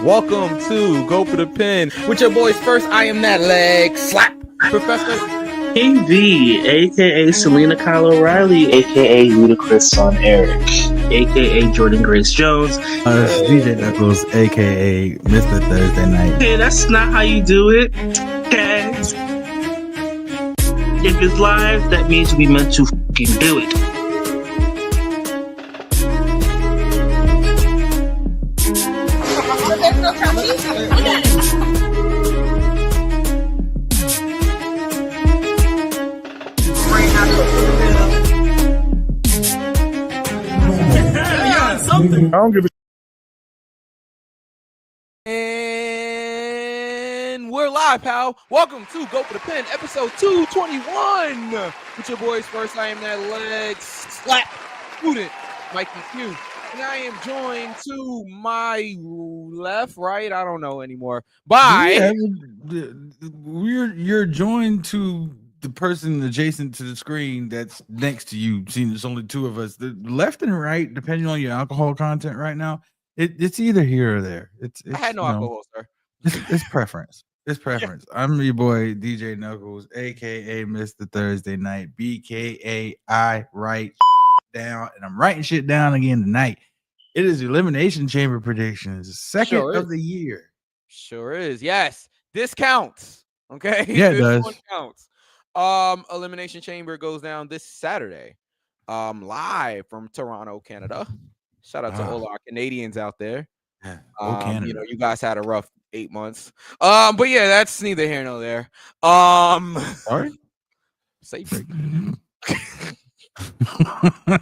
Welcome to Go for the Pin with your boys first. I am that leg slap Professor King V, aka Selena Kyle O'Reilly, aka Ludacris Son Eric, aka Jordan Grace Jones. DJ Knuckles, aka Mr. Thursday Night. Okay, that's not how you do it. Okay. If it's live, that means we meant to fucking do it. I don't give a and we're live, pal. Welcome to Go for the Pin, episode 221 with your boys first. I am that leg slap student, Mikey Q. And I am joined to my left, right, I don't know anymore, by... You're joined to the person adjacent to the screen that's next to you. Seeing there's only two of us. The left and right, depending on your alcohol content right now, it's either here or there. It's I had no alcohol, sir. It's preference. It's preference. Yeah. I'm your boy DJ Knuckles, aka Mr. Thursday Night, BKA I write down, and I'm writing shit down again tonight. It is Elimination Chamber predictions, second of the year. Sure is. Yes, this counts. Okay. Yeah, it does. One counts. Elimination Chamber goes down this Saturday. Live from Toronto, Canada. Shout out to all our Canadians out there. Yeah. You know, you guys had a rough 8 months. But yeah, that's neither here nor there. Sorry. Safe. But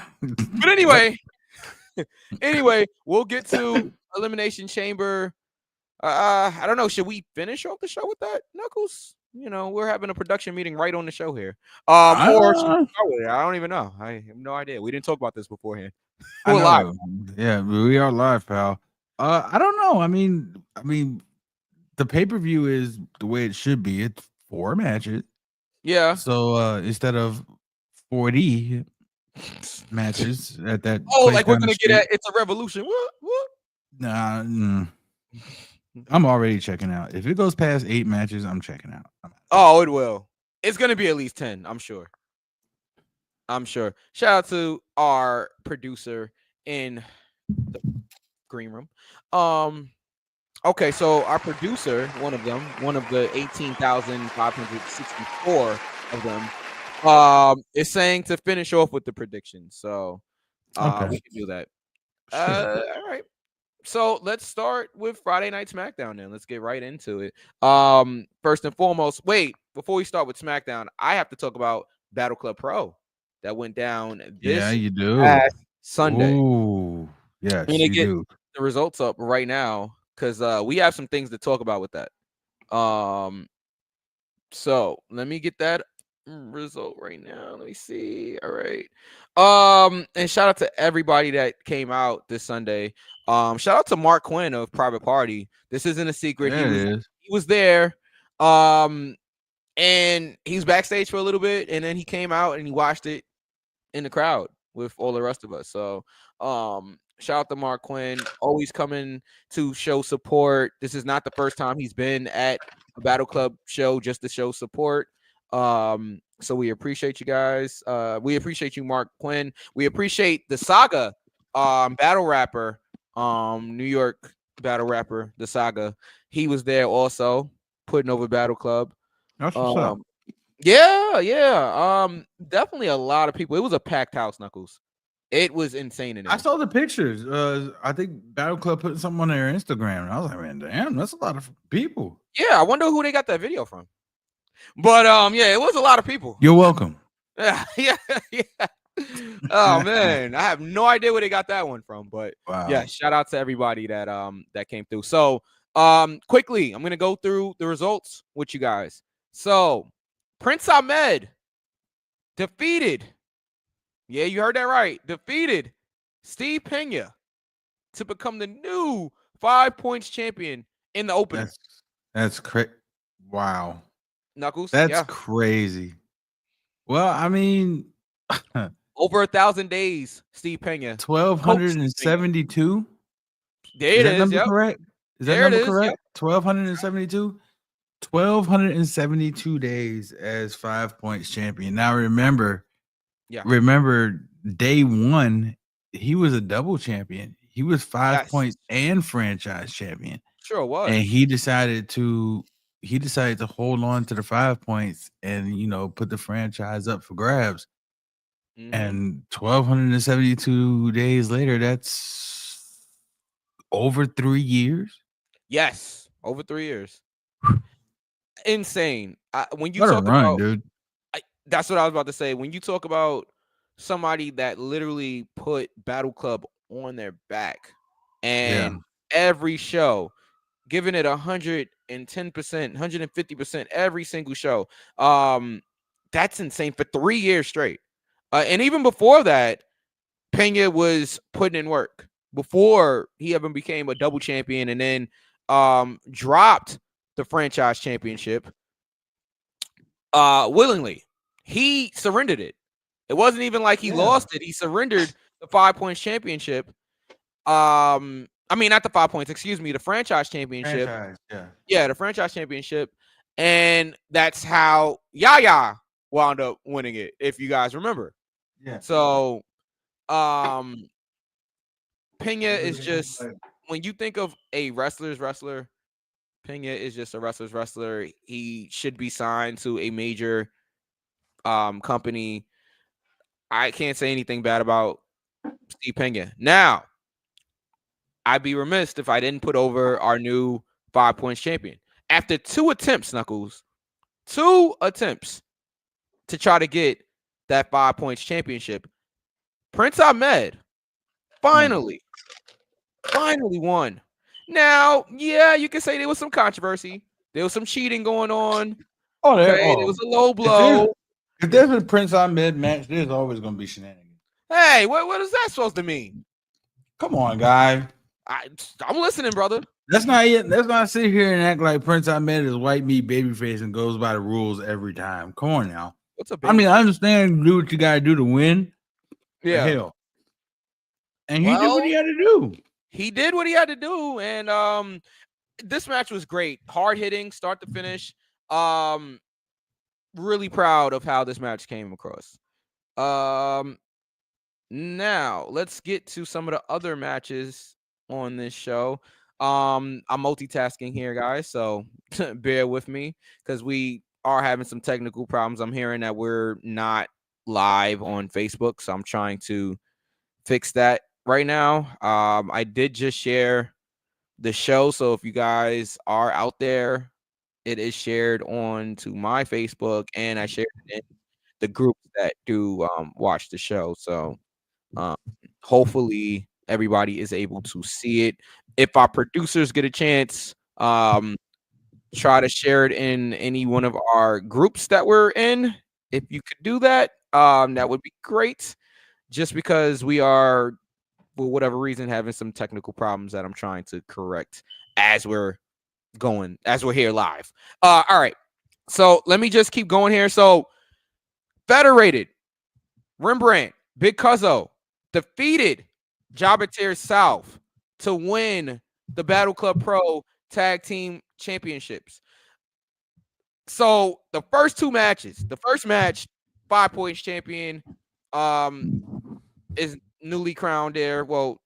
anyway, we'll get to Elimination Chamber. I don't know. Should we finish off the show with that, Knuckles? You know, we're having a production meeting right on the show here. Or I don't even know. I have no idea. We didn't talk about this beforehand. We're live. Yeah, we are live, pal. I don't know. I mean, the pay-per-view is the way it should be. It's 4 matches. Yeah. So instead of 40 matches at that. Oh, like we're gonna get at It's a Revolution. What? Nah. I'm already checking out. If it goes past 8 matches, I'm checking out. Oh, it will. It's gonna be at least 10. I'm sure. Shout out to our producer in the green room. Okay, so our producer, one of the 18,564 of them, is saying to finish off with the predictions. So we can do that. All right. So let's start with Friday Night SmackDown then. Let's get right into it. First and foremost, wait, before we start with SmackDown, I have to talk about Battle Club Pro that went down this past Sunday. Ooh, yes, I'm gonna get the results up right now because we have some things to talk about with that. So let me get that result right now. Let me see. All right. And shout out to everybody that came out this Sunday. Shout out to Mark Quinn of Private Party. This isn't a secret. Yeah, he was there. And he was backstage for a little bit, and then he came out and he watched it in the crowd with all the rest of us. So shout out to Mark Quinn, always coming to show support. This is not the first time he's been at a Battle Club show just to show support. So we appreciate you guys. We appreciate you, Mark Quinn. We appreciate the Saga battle rapper, New York battle rapper, the Saga. He was there also putting over Battle Club. That's what's up. Yeah. Definitely a lot of people. It was a packed house, Knuckles. It was insane in there. I saw the pictures. I think Battle Club put something on their Instagram, and I was like, man, damn, that's a lot of people. Yeah, I wonder who they got that video from. But yeah, it was a lot of people. You're welcome. Yeah. Oh man, I have no idea where they got that one from, but wow. Yeah, shout out to everybody that that came through. So quickly, I'm gonna go through the results with you guys. So Prince Ahmed defeated, yeah, you heard that right, defeated Steve Pena to become the new 5 points champion in the opener. That's crazy. Wow. Knuckles. That's crazy. Well, I mean, over 1,000 days, Steve Pena. 1,272. There it is. Yep. Correct. Is that There it number is. correct? 1,272? 1,272 days as 5 points champion. Now remember, Yeah. day one, he was a double champion. He was 5 Yes. points and franchise champion. Sure was. And he decided to hold on to the 5 points and put the franchise up for grabs. Mhm. And 1,272 days later, that's over 3 years. Yes, over 3 years. Insane. When you What a talk run, about, dude. that's what I was about to say. When you talk about somebody that literally put Battle Club on their back and every show, giving it 110%, 150% every single show, that's insane for 3 years straight. And even before that, Pena was putting in work before he even became a double champion and then dropped the franchise championship willingly. He surrendered it. It wasn't even like he lost it. He surrendered the 5 points championship. I mean, not the 5 points, excuse me, the franchise championship. Yeah, the franchise championship. And that's how Yaya wound up winning it, if you guys remember. Yeah. So Pena is just, when you think of a wrestler's wrestler, Pena is just a wrestler's wrestler. He should be signed to a major company. I can't say anything bad about Steve Pena. Now, I'd be remiss if I didn't put over our new 5 points champion. After 2 attempts, Knuckles, 2 attempts to try to get that 5 points championship, Prince Ahmed finally won. Now, yeah, you can say there was some controversy. There was some cheating going on. There was a low blow. If there's a Prince Ahmed match, there's always going to be shenanigans. Hey, what is that supposed to mean? Come on, guy. I'm listening, brother. Let's not sit here and act like Prince Ahmed is white meat babyface and goes by the rules every time. Come on now. I understand do what you gotta do to win. Yeah. Hell. And he did what he had to do. He did what he had to do. And this match was great. Hard hitting, start to finish. Really proud of how this match came across. Now let's get to some of the other matches on this show. I'm multitasking here, guys, so bear with me because we are having some technical problems. I'm hearing that we're not live on Facebook, so I'm trying to fix that right now. I did just share the show, so if you guys are out there, it is shared on to my Facebook, and I shared it in the groups that do watch the show. So hopefully everybody is able to see it. If our producers get a chance, try to share it in any one of our groups that we're in. If you could do that, that would be great. Just because we are, for whatever reason, having some technical problems that I'm trying to correct as we're here live. All right. So let me just keep going here. So Federated, Rembrandt, Big Cuzzo defeated Jobber South to win the Battle Club Pro Tag Team Championships. So the first 2 matches, the first match, 5 points champion is newly crowned there. Well,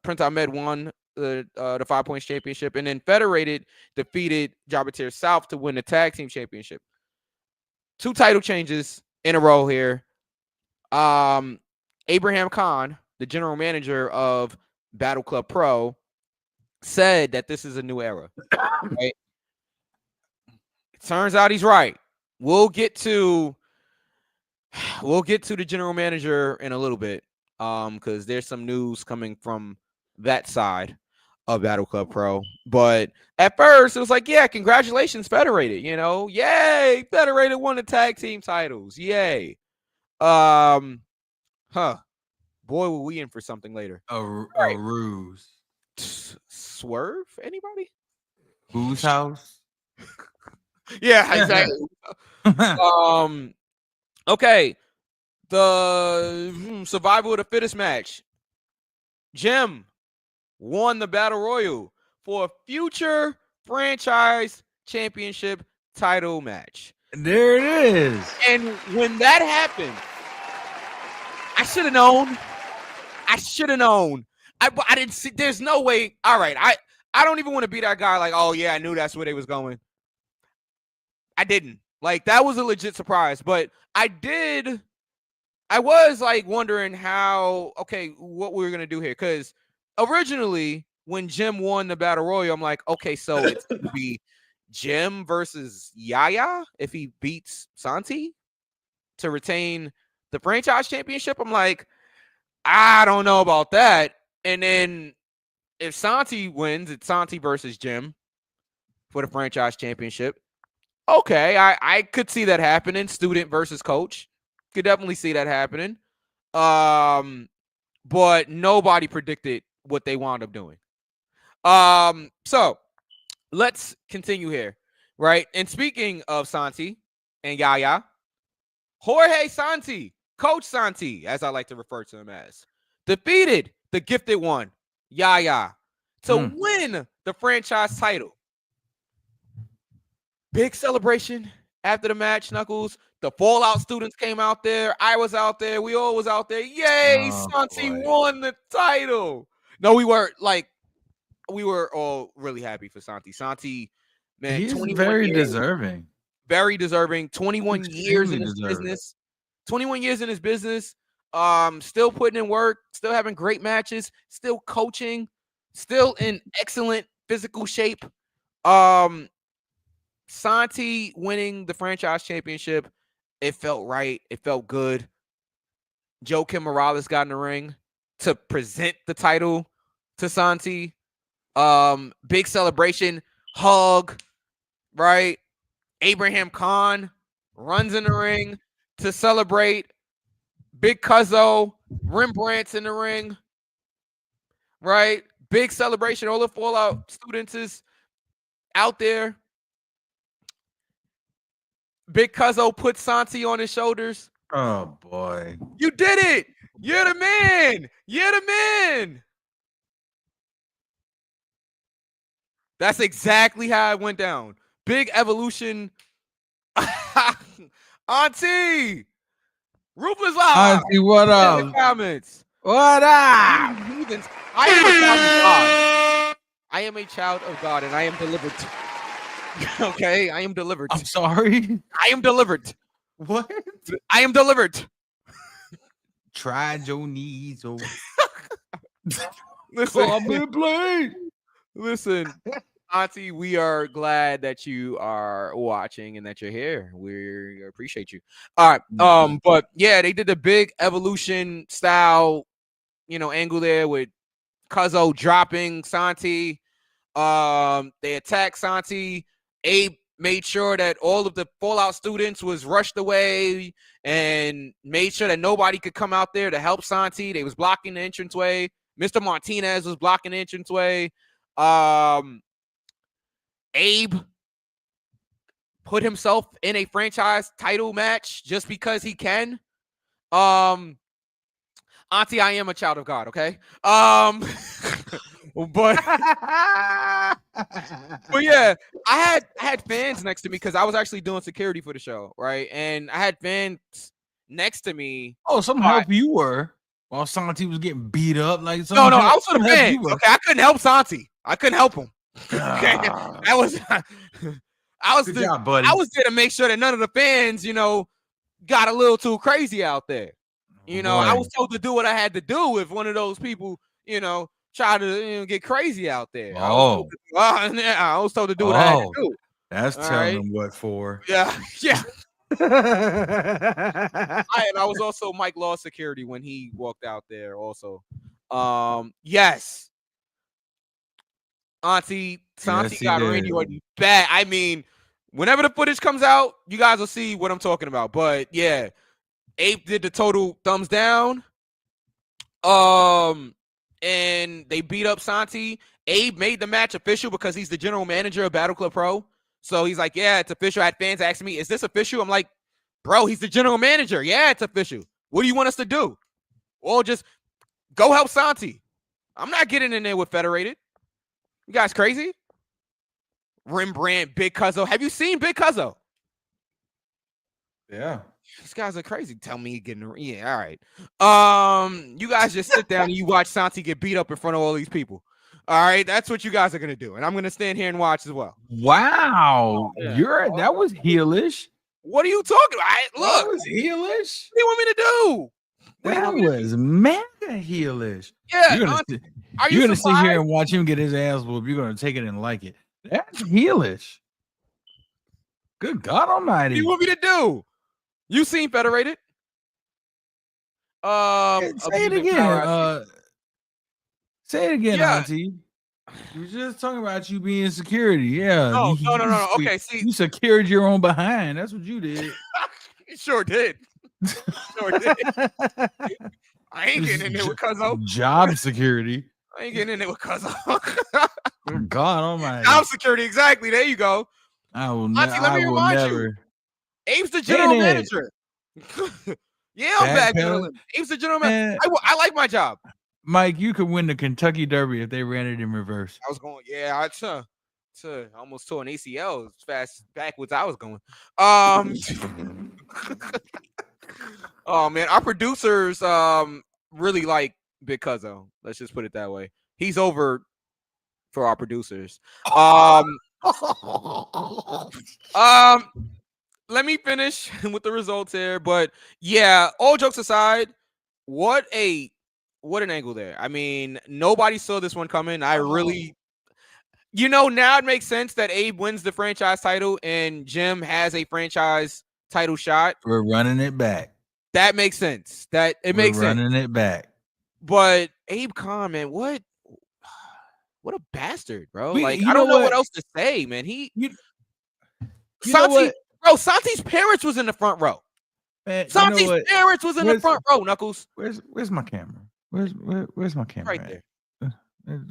Prince Ahmed won the 5 points championship, and then Federated defeated Jobber South to win the tag team championship. 2 title changes in a row here. Abraham Khan, the general manager of Battle Club Pro, said that this is a new era. Right? It turns out he's right. We'll get to the general manager in a little bit, because there's some news coming from that side of Battle Club Pro. But at first, it was like, yeah, congratulations, Federated. Yay, Federated won the tag team titles. Yay. Boy, were we in for something later. A ruse. Swerve? Anybody? Whose house? Yeah, exactly. Okay. The survival of the fittest match. Jim won the Battle Royal for a future franchise championship title match. There it is. And when that happened, I should have known. I didn't see. There's no way. All right. I don't even want to be that guy like, oh, yeah, I knew that's where they was going. I didn't. Like, that was a legit surprise. But I was like wondering what we were going to do here. Because originally, when Jim won the Battle Royal, I'm like, okay, so it's going to be Jim versus Yaya if he beats Santi to retain the franchise championship. I'm like, I don't know about that. And then if Santi wins, it's Santi versus Jim for the franchise championship. Okay, I could see that happening. Student versus coach. Could definitely see that happening. But nobody predicted what they wound up doing. So let's continue here, right? And speaking of Santi and Yaya, Jorge Santi, Coach Santi, as I like to refer to him as, defeated the gifted one, Yaya, to win the franchise title. Big celebration after the match, Knuckles. The Fallout students came out there. I was out there. We all was out there. Yay, Santi won the title. No, we were all really happy for Santi. Santi, man, he's very deserving. Very deserving. 21 years in his business. 21 years in his business. Still putting in work, still having great matches, still coaching, still in excellent physical shape. Santi winning the franchise championship, it felt right. It felt good. Joakim Morales got in the ring to present the title to Santi. Big celebration, hug, right? Abraham Khan runs in the ring to celebrate. Big Cuzzo, Rembrandt's in the ring, right? Big celebration. All the Fallout students is out there. Big Cuzzo put Santi on his shoulders. Oh, boy. You did it. You're the man. You're the man. That's exactly how it went down. Big evolution. Auntie. Ruthless Live. Auntie, what up? In the comments. What up? I am a child of God. I am a child of God, and I am delivered. Okay, I am delivered. I'm sorry. I am delivered. What? I am delivered. Tried your knees. Listen, Auntie, we are glad that you are watching and that you're here. We appreciate you. All right. But yeah, they did the big evolution style, angle there with Cuzzo dropping Santi. They attacked Santi. Abe made sure that all of the Fallout students was rushed away and made sure that nobody could come out there to help Santi. They was blocking the entranceway. Mr. Martinez was blocking the entranceway. Abe put himself in a franchise title match just because he can. Auntie, I am a child of God, okay? But yeah, I had fans next to me because I was actually doing security for the show, right? And I had fans next to me. Oh, some help you were while Santi was getting beat up. Like no, I was for the fans. Okay, I couldn't help Santi. I couldn't help him. Okay, I was there to make sure that none of the fans, got a little too crazy out there. I was told to do what I had to do if one of those people, try to get crazy out there. I was told to do what I had to do. That's telling them what for. Yeah. I was also Mike Law security when he walked out there also. Yes. Auntie Santi got Randy Orton bad. I mean, whenever the footage comes out, you guys will see what I'm talking about. But yeah, Abe did the total thumbs down. And they beat up Santi. Abe made the match official because he's the general manager of Battle Club Pro. So he's like, yeah, it's official. I had fans asking me, is this official? I'm like, bro, he's the general manager. Yeah, it's official. What do you want us to do? Well, just go help Santi. I'm not getting in there with Federated. You guys crazy? Rembrandt, Big Cuzzo. Have you seen Big Cuzzo? Yeah. These guys are crazy. Tell me getting all right. You guys just sit down and you watch Santi get beat up in front of all these people. All right, that's what you guys are gonna do, and I'm gonna stand here and watch as well. Wow. Yeah. That was heelish. What are you talking about? That Look, was heelish. what do you want me to do? That was mega heelish. Yeah, You're gonna, are you're you gonna sit surprised? here and watch him get his ass whooped. You're gonna take it and like it. That's heelish. Good God What Almighty! do you want me to do? You seen Federated? Say it again. Say it again, Yeah. Auntie. You were just talking about you being security. Yeah. No. Okay, see, You secured your own behind. That's what you did. you sure did. Sure did. I ain't getting in there with Cuzzo. Job security. I ain't getting in there with Cuzzo. Good God Almighty. Job security, exactly. There you go. I will, Auntie, let me I will remind you. never. Abe's the general manager. Yeah, I'm Backpedaling. backpedaling. Abe's the general manager. I like my job. Mike, you could win the Kentucky Derby if they ran it in reverse. I was going, yeah, I almost tore an ACL as fast backwards I was going. Oh man, our producers really like Big Cuzzo. Let's just put it that way. He's over for our producers. Let me finish with the results here, but yeah, all jokes aside, what an angle there. I mean, nobody saw this one coming. I really, now it makes sense that Abe wins the franchise title and Jim has a franchise title shot. We're running it back. That makes sense. We're running it back. But Abe Khan, man, what a bastard, bro. I don't know what else to say, man. Santi's parents was in the front row. Man, Santi's parents was in the front row, Knuckles. Where's my camera? Where's my camera? Right there.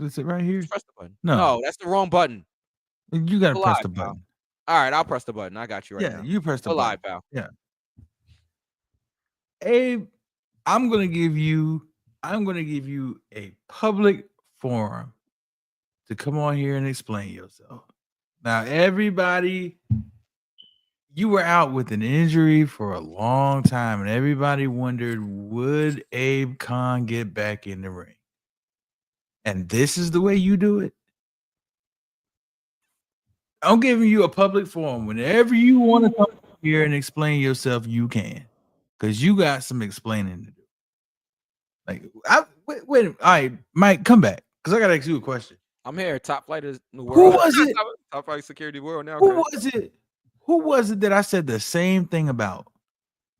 Is it right here? Press the button. No, that's the wrong button. You gotta press the button. All right, I'll press the button. I got you right now. Yeah, you press the button. Live, pal. Yeah. Abe, I'm gonna give you a public forum to come on here and explain yourself. Now, everybody, you were out with an injury for a long time, and everybody wondered, would Abe Khan get back in the ring? And this is the way you do it. I'm giving you a public forum. Whenever you want to come here and explain yourself, you can, because you got some explaining to do. Wait, all right, Mike, come back, because I gotta ask you a question. I'm here. Top flight is the world. Who was it? Top flight security world now. Who was it that I said the same thing about?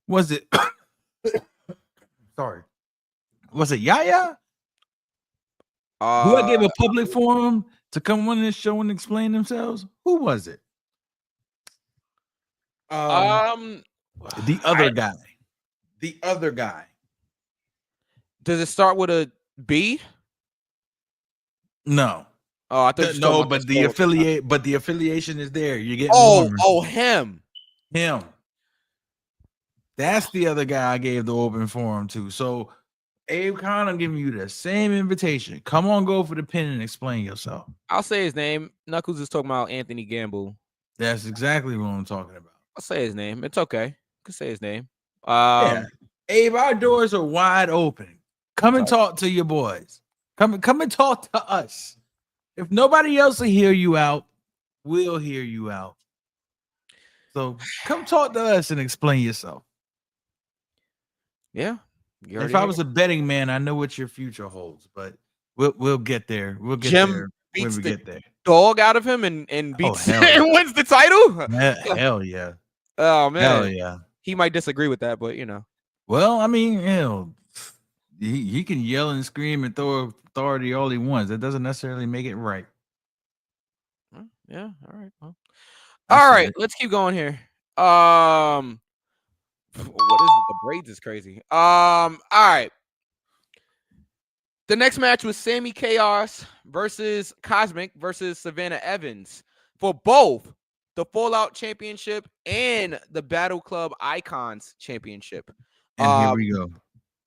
Was it? Sorry. Was it Yaya? Who I gave a public forum to come on this show and explain themselves? Who was it? The other guy. The other guy. Does it start with a B? No. Oh, I thought no, but the affiliation is there. You're getting him. That's the other guy I gave the open forum to. So Abe Khan, I'm giving you the same invitation. Come on, go for the pin and explain yourself. I'll say his name. Knuckles is talking about Anthony Gamble. That's exactly what I'm talking about. I'll say his name. It's okay. I can say his name. Yeah. Abe, our doors are wide open. Come and talk to your boys. Come and talk to us. If nobody else will hear you out, we'll hear you out. So come talk to us and explain yourself. Yeah. If I was a betting man, I know what your future holds, but we'll get there. We'll get Jim there when we get there. Dog out of him and beats and wins the title. Hell yeah. Oh man. Hell yeah. He might disagree with that, but Well, I mean, he can yell and scream and throw authority all he wants. That doesn't necessarily make it right. Yeah. All right. Well. All right. Let's keep going here. What is it? The braids is crazy. All right. The next match was Sammy Chaos versus Cosmic versus Savannah Evans for both the Fallout Championship and the Battle Club Icons Championship. And here we go.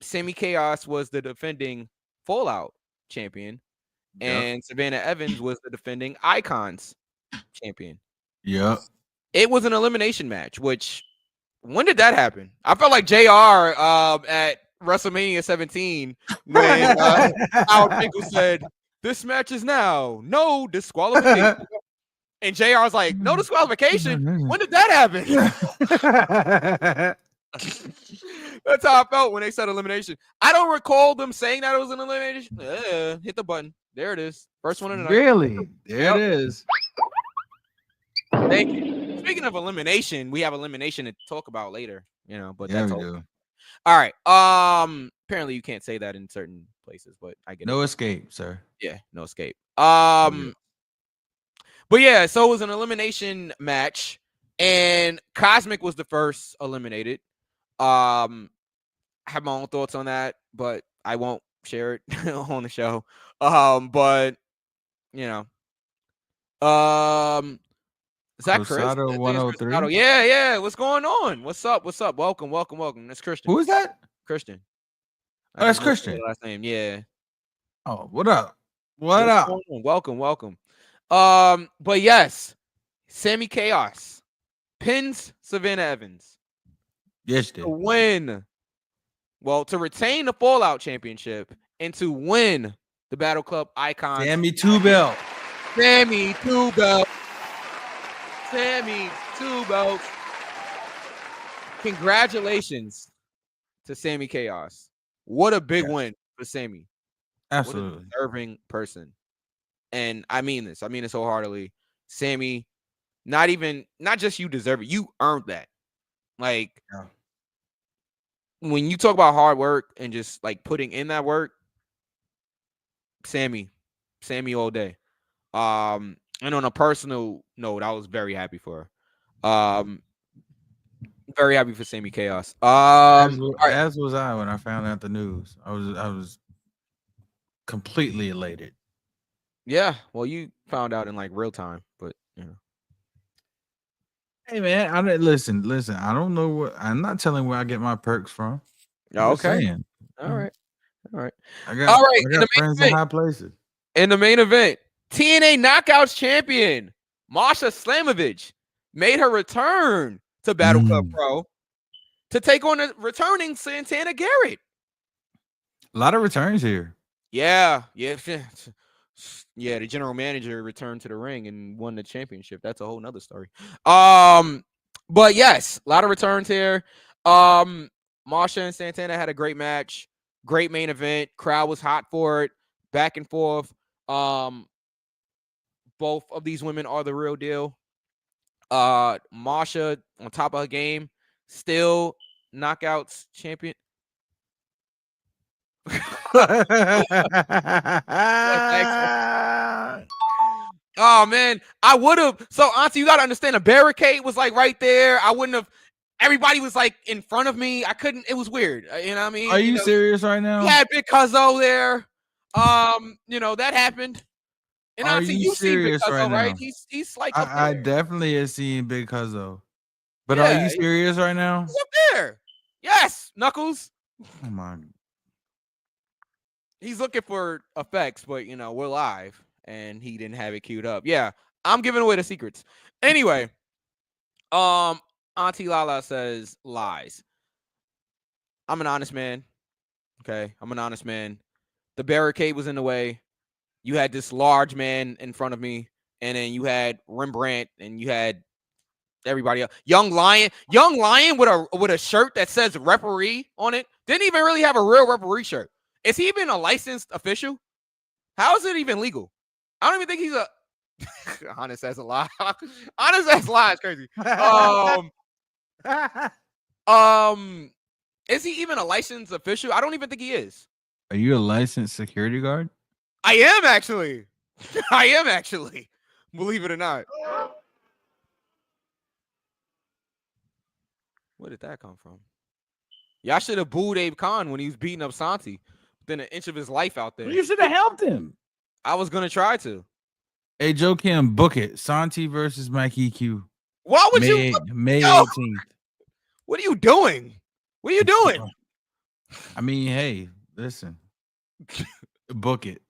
Sammy Chaos was the defending Fallout champion, and Savannah Evans was the defending Icons champion. Yep. It was an elimination match, which when did that happen? I felt like JR at WrestleMania 17 when Al Finkel said, "This match is now no disqualification." And JR was like, "No disqualification? When did that happen?" That's how I felt when they said elimination. I don't recall them saying that it was an elimination. Hit the button. There it is. First one of the night. Really? There it is. Thank you. Speaking of elimination, we have elimination to talk about later, but Yeah, that's we all. do. All right. Apparently you can't say that in certain places, but I get No it. escape, sir. Yeah, no escape. But yeah, so it was an elimination match, and Cosmic was the first eliminated. I have my own thoughts on that, but I won't share it on the show. But is that Chris? Cruzado 103. Yeah. What's going on? What's up? Welcome. That's Christian. Who is that? Christian. Oh, that's Christian. Last name, yeah. Oh, what up? What up? Welcome. But yes, Sammy Chaos pins Savannah Evans. Yes, to win. Well, to retain the Fallout Championship and to win the Battle Club Icons. Sammy 2-belt. Sammy 2-belt. Congratulations to Sammy Chaos. What a big win for Sammy. Absolutely. What a deserving person. And I mean this wholeheartedly. Sammy, not just you deserve it. You earned that. Like, when you talk about hard work and just like putting in that work, Sammy all day. And on a personal note, I was very happy for her. Very happy for Sammy Chaos. As was I when I found out the news. I was completely elated. Yeah, well, you found out in like real time, but Hey man, I didn't listen. I don't know what I'm not telling where I get my perks from. Okay. All right. I got friends in high places. In the main event, TNA Knockouts champion Masha Slamovich made her return to Battle Club Pro to take on the returning Santana Garrett. A lot of returns here. Yeah. The general manager returned to the ring and won the championship. That's a whole nother story. But yes, a lot of returns here. Masha and Santana had a great match, great main event. Crowd was hot for it, back and forth. Both of these women are the real deal. Masha on top of her game, still Knockouts champion. Oh man, I would have. So Auntie, you gotta understand, a barricade was like right there. I wouldn't have. Everybody was like in front of me. I couldn't. It was weird. You know what I mean? Are you serious right now? We had Big Cuzzo there. That happened. And are Auntie, you serious Big Cuzzo, right now? Right? He's like up I there. definitely have seen Big Cuzzo. But are you serious right now? He's up there. Yes, Knuckles. Oh my. He's looking for effects, but we're live, and he didn't have it queued up. Yeah, I'm giving away the secrets. Anyway, Auntie Lala says lies. I'm an honest man. Okay, I'm an honest man. The barricade was in the way. You had this large man in front of me, and then you had Rembrandt, and you had everybody else. Young Lion with a shirt that says referee on it. Didn't even really have a real referee shirt. Is he even a licensed official? How is it even legal? I don't even think he's a honest as a lie. Honest as a lie is crazy. Is he even a licensed official? I don't even think he is. Are you a licensed security guard? I am actually. Believe it or not. Where did that come from? Y'all should have booed Abe Khan when he was beating up Santi. Within an inch of his life out there. You should have helped him. I was gonna try to. Hey, Joe Kim, book it. Santi versus Mike EQ. Why would May 18th. What are you doing? I mean, hey, listen. Book it.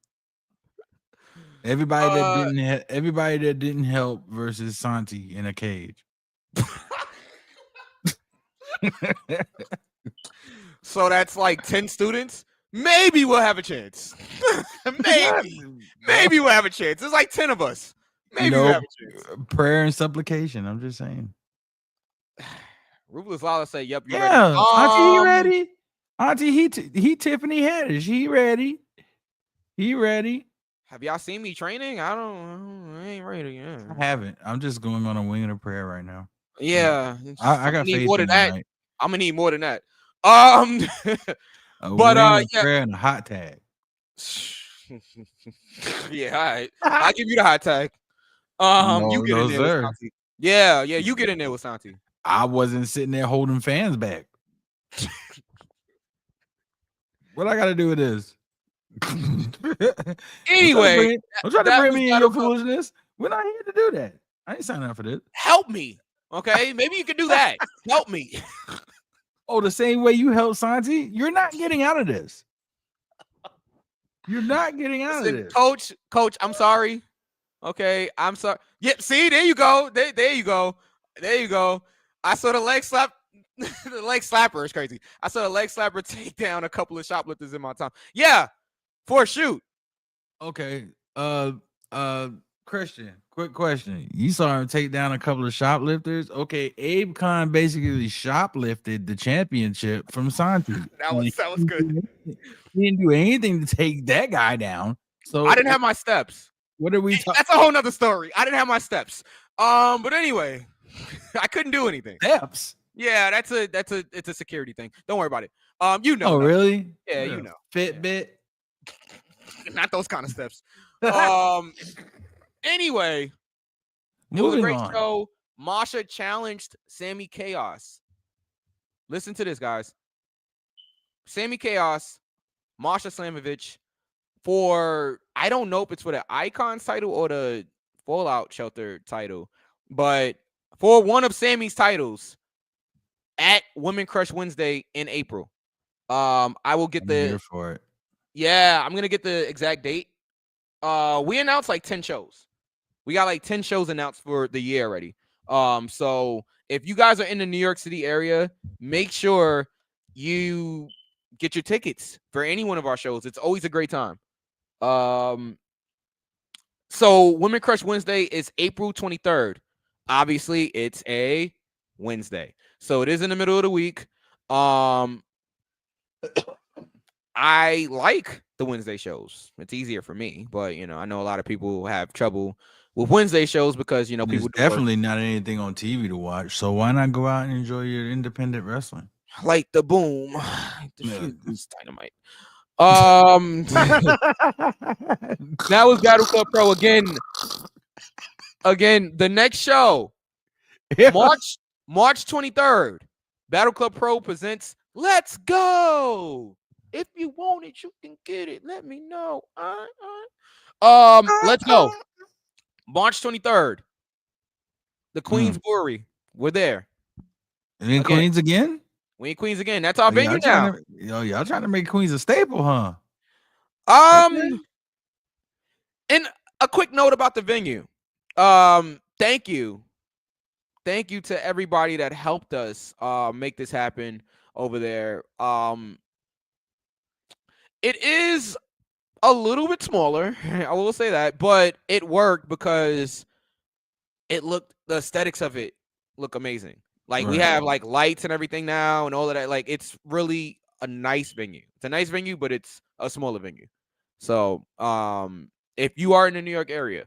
Everybody that didn't help versus Santi in a cage. So that's like 10 students. Maybe we'll have a chance. Maybe we'll have a chance. There's like 10 of us. Maybe we'll have a chance. Prayer and supplication. I'm just saying. Ruthless Lala say, "Yep, you Yeah, ready?" Auntie, he ready? Auntie, he Tiffany Haddish. He ready? He ready? Have y'all seen me training? I ain't ready. Yeah. I haven't. I'm just going on a wing and a prayer right now. Yeah, I got faith more in than that. tonight. I'm gonna need more than that. A but wing, a yeah, prayer and a hot tag. yeah, all right. I'll give you the hot tag. You get in there with Santi. Yeah, you get in there with Santi. I wasn't sitting there holding fans back. What I got to do with this? Anyway, I'm trying to bring me in your foolishness. We're not here to do that. I ain't signing up for this. Help me, okay? Maybe you can do that. Help me. Oh, the same way you help Santi, you're not getting out of this. You're not getting out of this, Coach. I'm sorry. Okay, I'm sorry. Yep. See, there you go. There you go. There you go. I saw the leg slap. The leg slapper is crazy. I saw the leg slapper take down a couple of shoplifters in my time. Yeah, for a shoot. Okay. Christian, quick question. You saw him take down a couple of shoplifters. Okay, Abe Khan basically shoplifted the championship from Santi. that was good. He didn't do anything to take that guy down. So I didn't have my steps. What are we talking? That's a whole nother story. I didn't have my steps. But anyway, I couldn't do anything. Steps. Yeah, it's a security thing. Don't worry about it. You know. Oh, really? Yeah, you know. Fitbit. Not those kind of steps. Anyway, it was a great show. Masha challenged Sammy Chaos. Listen to this, guys. Sammy Chaos, Masha Slamovich for, I don't know if it's for the Icons title or the Fallout Shelter title, but for one of Sammy's titles at Women Crush Wednesday in April. I will get here for it. Yeah, I'm gonna get the exact date. We announced like 10 shows. We got like 10 shows announced for the year already. So if you guys are in the New York City area, make sure you get your tickets for any one of our shows. It's always a great time. So Women Crush Wednesday is April 23rd. Obviously, it's a Wednesday. So it is in the middle of the week. I like the Wednesday shows. It's easier for me, but you know, I know a lot of people have trouble with Wednesday shows because you know people definitely not anything on TV to watch. So why not go out and enjoy your independent wrestling? Like the boom, it's dynamite. That was Battle Club Pro again. Again, the next show, March 23rd. Battle Club Pro presents Let's Go. If you want it, you can get it. Let me know. Let's go. March 23rd. The Queens Brewery. We're there. And in Queens again? We in Queens again. That's our venue now. Y'all trying to make Queens a staple, huh? And a quick note about the venue. Thank you to everybody that helped us make this happen over there. It is a little bit smaller, I will say that, but it worked because the aesthetics of it look amazing. Like we have like lights and everything now and all of that. Like it's really a nice venue. It's a nice venue, but it's a smaller venue. So if you are in the New York area,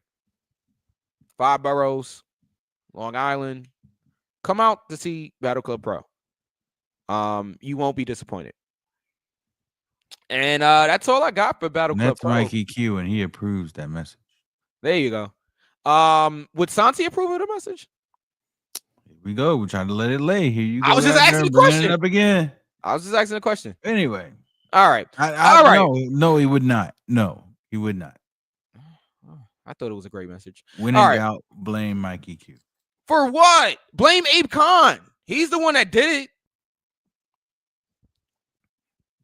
5 boroughs, Long Island, come out to see Battle Club Pro. You won't be disappointed. And that's all I got for Battle Club Pro. That's Mikey Q, and he approves that message. There you go. Would Santi approve of the message? Here we go. We're trying to let it lay. Here you go. I was just asking a question. It up again. I was just asking a question. Anyway. All right. All right. No, he would not. No, he would not. I thought it was a great message. When in doubt, blame Mikey Q. For what? Blame Abe Khan. He's the one that did it.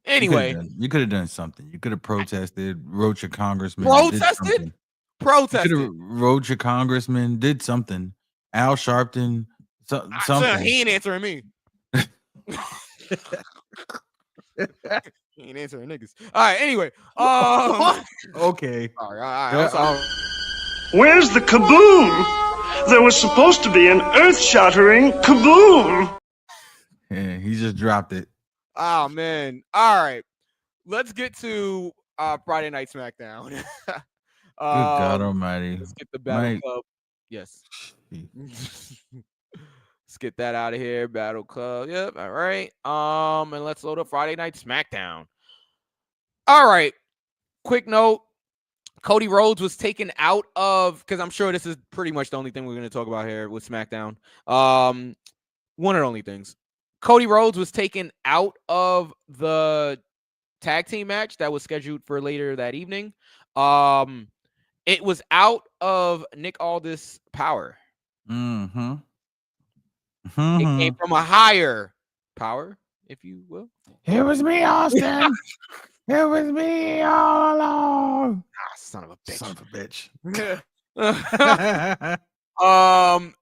Anyway. You could have done something. You could have protested, wrote your congressman. Protested? You should protested. have wrote your congressman, did something. Al Sharpton, something. He ain't answering me. He ain't answering niggas. All right. Anyway. Okay. All right. I'm sorry. Where's the kaboom? There was supposed to be an earth-shattering kaboom. Yeah, he just dropped it. Oh man. All right. Let's get to Friday Night SmackDown. Good God Almighty. Let's get the Battle Club. Yes. Let's get that out of here. Battle Club. Yep. All right. And let's load up Friday Night SmackDown. All right. Quick note. Cody Rhodes was taken out of, because I'm sure this is pretty much the only thing we're going to talk about here with SmackDown. One of the only things. Cody Rhodes was taken out of the tag team match that was scheduled for later that evening. It was out of Nick Aldis' power. Mm-hmm. It came from a higher power, if you will. It was me, Austin. It was me all along. Ah, son of a bitch. Son of a bitch. So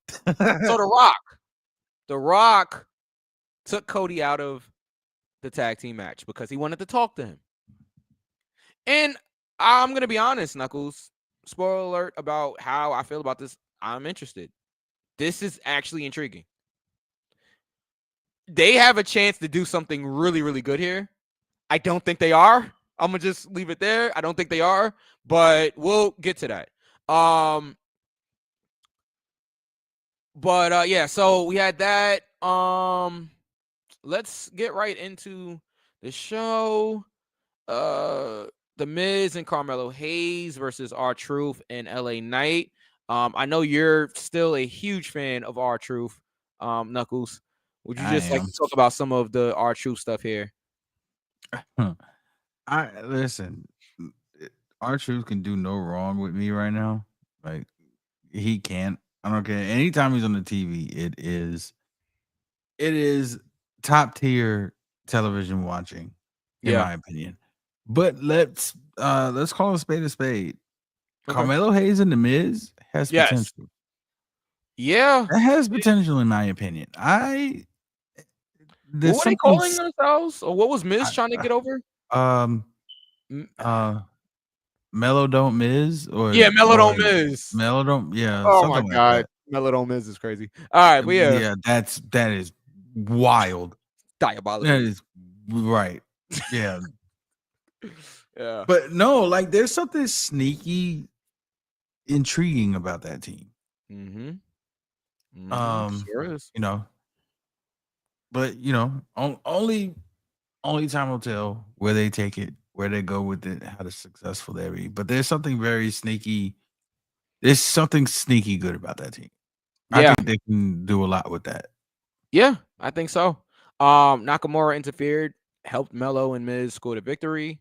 The Rock took Cody out of the tag team match because he wanted to talk to him. And I'm going to be honest, Knuckles, spoiler alert about how I feel about this. I'm interested. This is actually intriguing. They have a chance to do something really, really good here. I don't think they are. I'm going to just leave it there. I don't think they are, but we'll get to that. Yeah, so we had that. Let's get right into the show. The Miz and Carmelo Hayes versus R-Truth and LA Knight. I know you're still a huge fan of R-Truth, Knuckles. Would you just like to talk about some of the R-Truth stuff here? Listen, R-Truth can do no wrong with me right now. Like, he can't. I don't care. Anytime he's on the TV, it is top tier television watching, in my opinion. But let's call a spade a spade. Okay. Carmelo Hayes and The Miz has potential. Yeah, that has potential in my opinion. What were they calling themselves, or what was Miz trying to get over? Mellow Don't Miz, or Mellow Don't Miz. Mellow Don't, yeah. Oh my God, Mellow Don't Miz is crazy. All right, but yeah, that is wild, diabolical. That is right, yeah. Yeah, but no, like there's something sneaky, intriguing about that team. Sure is. You know, but you know, only time will tell where they take it, where they go with it, how successful they be. But there's something very sneaky. There's something sneaky good about that team. I think they can do a lot with that. Yeah, I think so. Nakamura interfered, helped Melo and Miz score the victory.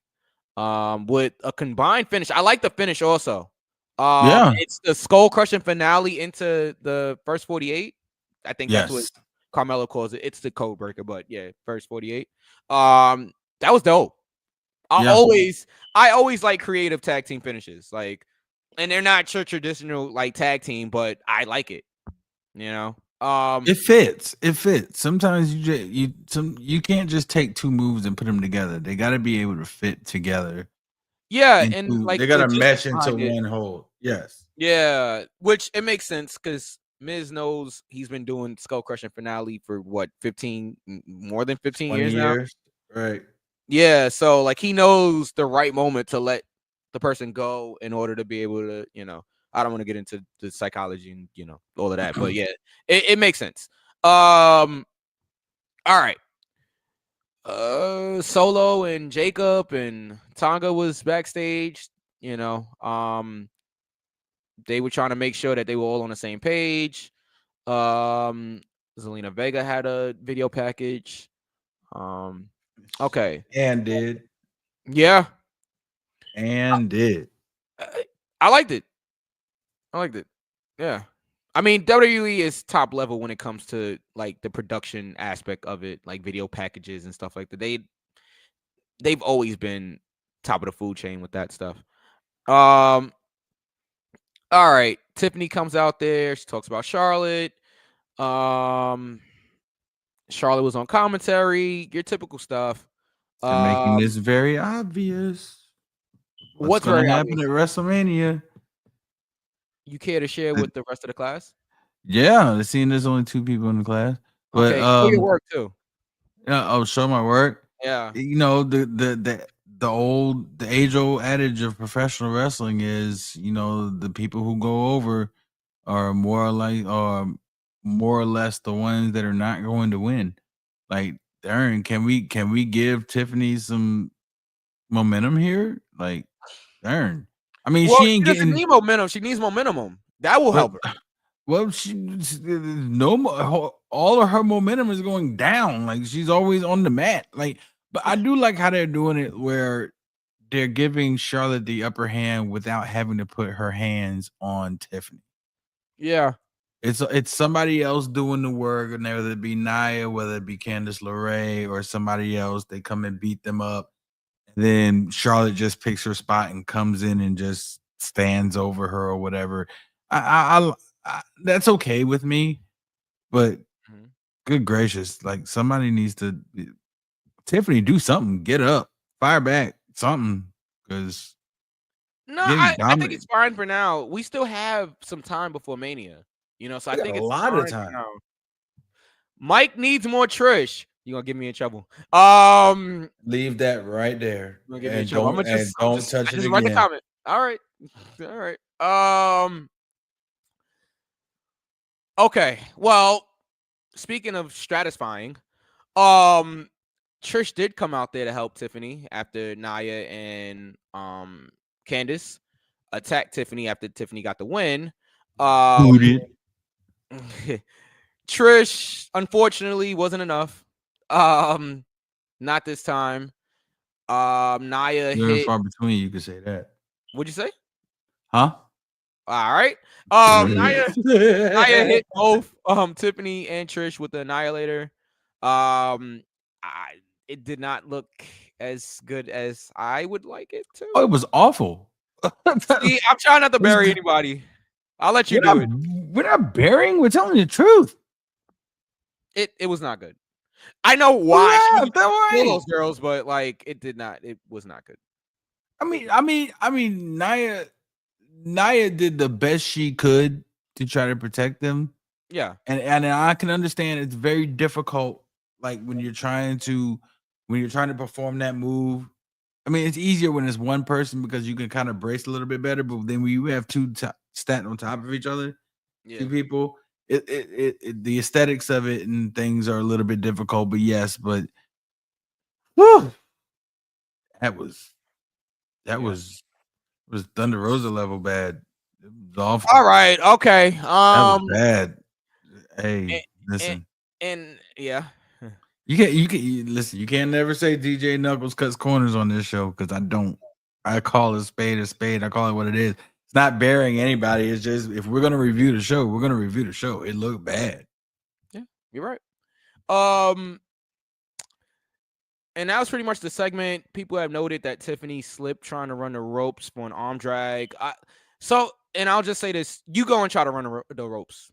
With a combined finish. I like the finish also. It's the skull crushing finale into the first 48. I think that's what Carmelo calls it. It's the code breaker, but yeah, first 48. That was dope. I always like creative tag team finishes, like, and they're not your traditional like tag team, but I like it. You know, it fits. Sometimes you can't just take two moves and put them together. They got to be able to fit together. Yeah, and like they got to mesh into one whole. Yes. Yeah, which it makes sense because Miz knows he's been doing skull crushing finale for what, more than 15 years now. Right. Yeah, so like he knows the right moment to let the person go in order to be able to, you know, I don't want to get into the psychology and, you know, all of that, but yeah, it makes sense. All right. Solo and Jacob and Tonga was backstage, you know. They were trying to make sure that they were all on the same page. Zelina Vega had a video package. Okay. And did. Yeah. And did. I liked it. Yeah. I mean, WWE is top level when it comes to like the production aspect of it, like video packages and stuff like that. They've always been top of the food chain with that stuff. All right. Tiffany comes out there. She talks about Charlotte. Charlotte was on commentary. Your typical stuff. They're making this very obvious. What's going very to happen obvious? at WrestleMania? You care to share with the rest of the class? Yeah, it seems there's only 2 people in the class. But Okay, show your work too. yeah, show my work. Yeah. You know, the age old adage of professional wrestling is, you know, the people who go over are more or less the ones that are not going to win. Like, darn, can we give Tiffany some momentum here? Like, darn. I mean, Well, she ain't doesn't getting need momentum. She needs momentum. That will help her. well, all of her momentum is going down. Like, she's always on the mat. Like, but I do like how they're doing it where they're giving Charlotte the upper hand without having to put her hands on Tiffany. Yeah. It's somebody else doing the work, and whether it be Nia, whether it be Candice LeRae, or somebody else, they come and beat them up. And then Charlotte just picks her spot and comes in and just stands over her or whatever. I that's okay with me, but good gracious, like, somebody needs to Tiffany, do something, get up, fire back, something, because No, I think it's fine for now. We still have some time before Mania, you know. So I think it's a lot of fine for time. now. Mike needs more Trish. You gonna get me in trouble? Leave that right there, Gonna get me in and trouble. don't touch it just write the again. comment. All right, all right. Okay. Well, speaking of stratifying, Trish did come out there to help Tiffany after Nia and Candice attacked Tiffany after Tiffany got the win. Who did? Trish, unfortunately, wasn't enough. Not this time. Nia You're hit. far between. You could say that. What'd you say? Huh? All right. Nia hit both Tiffany and Trish with the Annihilator. It did not look as good as I would like it to. Oh, it was awful. See, I'm trying not to bury anybody. I'll let you do it. We're not burying. We're telling the truth. It was not good. I know why. Yeah, She was those girls, but like it was not good. I mean, Nia did the best she could to try to protect them. Yeah. And I can understand it's very difficult, like when you're trying to perform that move. I mean, it's easier when it's one person because you can kind of brace a little bit better. But then when you have two standing on top of each other, two people, the aesthetics of it and things are a little bit difficult. But yes, but whew, that was Thunder Rosa level bad. It was awful. All right. Okay. That was bad. Hey, listen. And yeah. You can listen. You can't never say DJ Knuckles cuts corners on this show because I don't. I call a spade a spade. I call it what it is. It's not burying anybody. It's just if we're gonna review the show, we're gonna review the show. It looked bad. Yeah, you're right. And that was pretty much the segment. People have noted that Tiffany slipped trying to run the ropes for an arm drag. And I'll just say this: you go and try to run the ropes.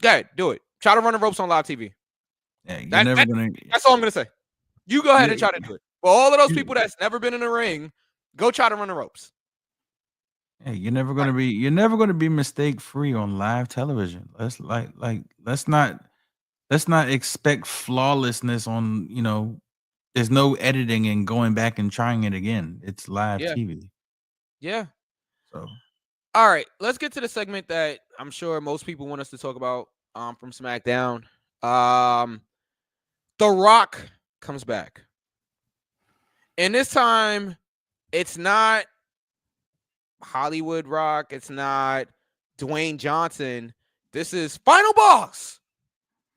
Go ahead, do it. Try to run the ropes on live TV. Yeah, you're never gonna. That's all I'm gonna say. You go ahead and try to do it. For all of those people that's never been in the ring, go try to run the ropes. Hey, you're never gonna be mistake free on live television. Let's not expect flawlessness on, you know. There's no editing and going back and trying it again. It's live TV. Yeah. So, all right, let's get to the segment that I'm sure most people want us to talk about from SmackDown. The Rock comes back. And this time, it's not Hollywood Rock. It's not Dwayne Johnson. This is Final Boss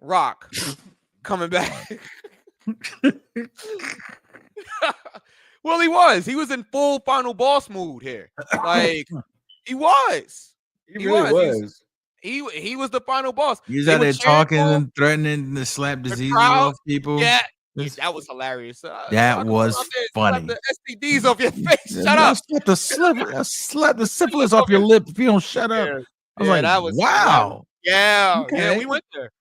Rock coming back. Well, he was in full Final Boss mood here. Like, he was. He was. He was the final boss. He's out there talking and threatening to slap disease off people. Yeah, That was hilarious. That come was out there and funny. slap the STDs off your face. Shut up. Slap the syphilis off your lip if you don't shut up. I was like, that was wow. Yeah, Okay. we went there.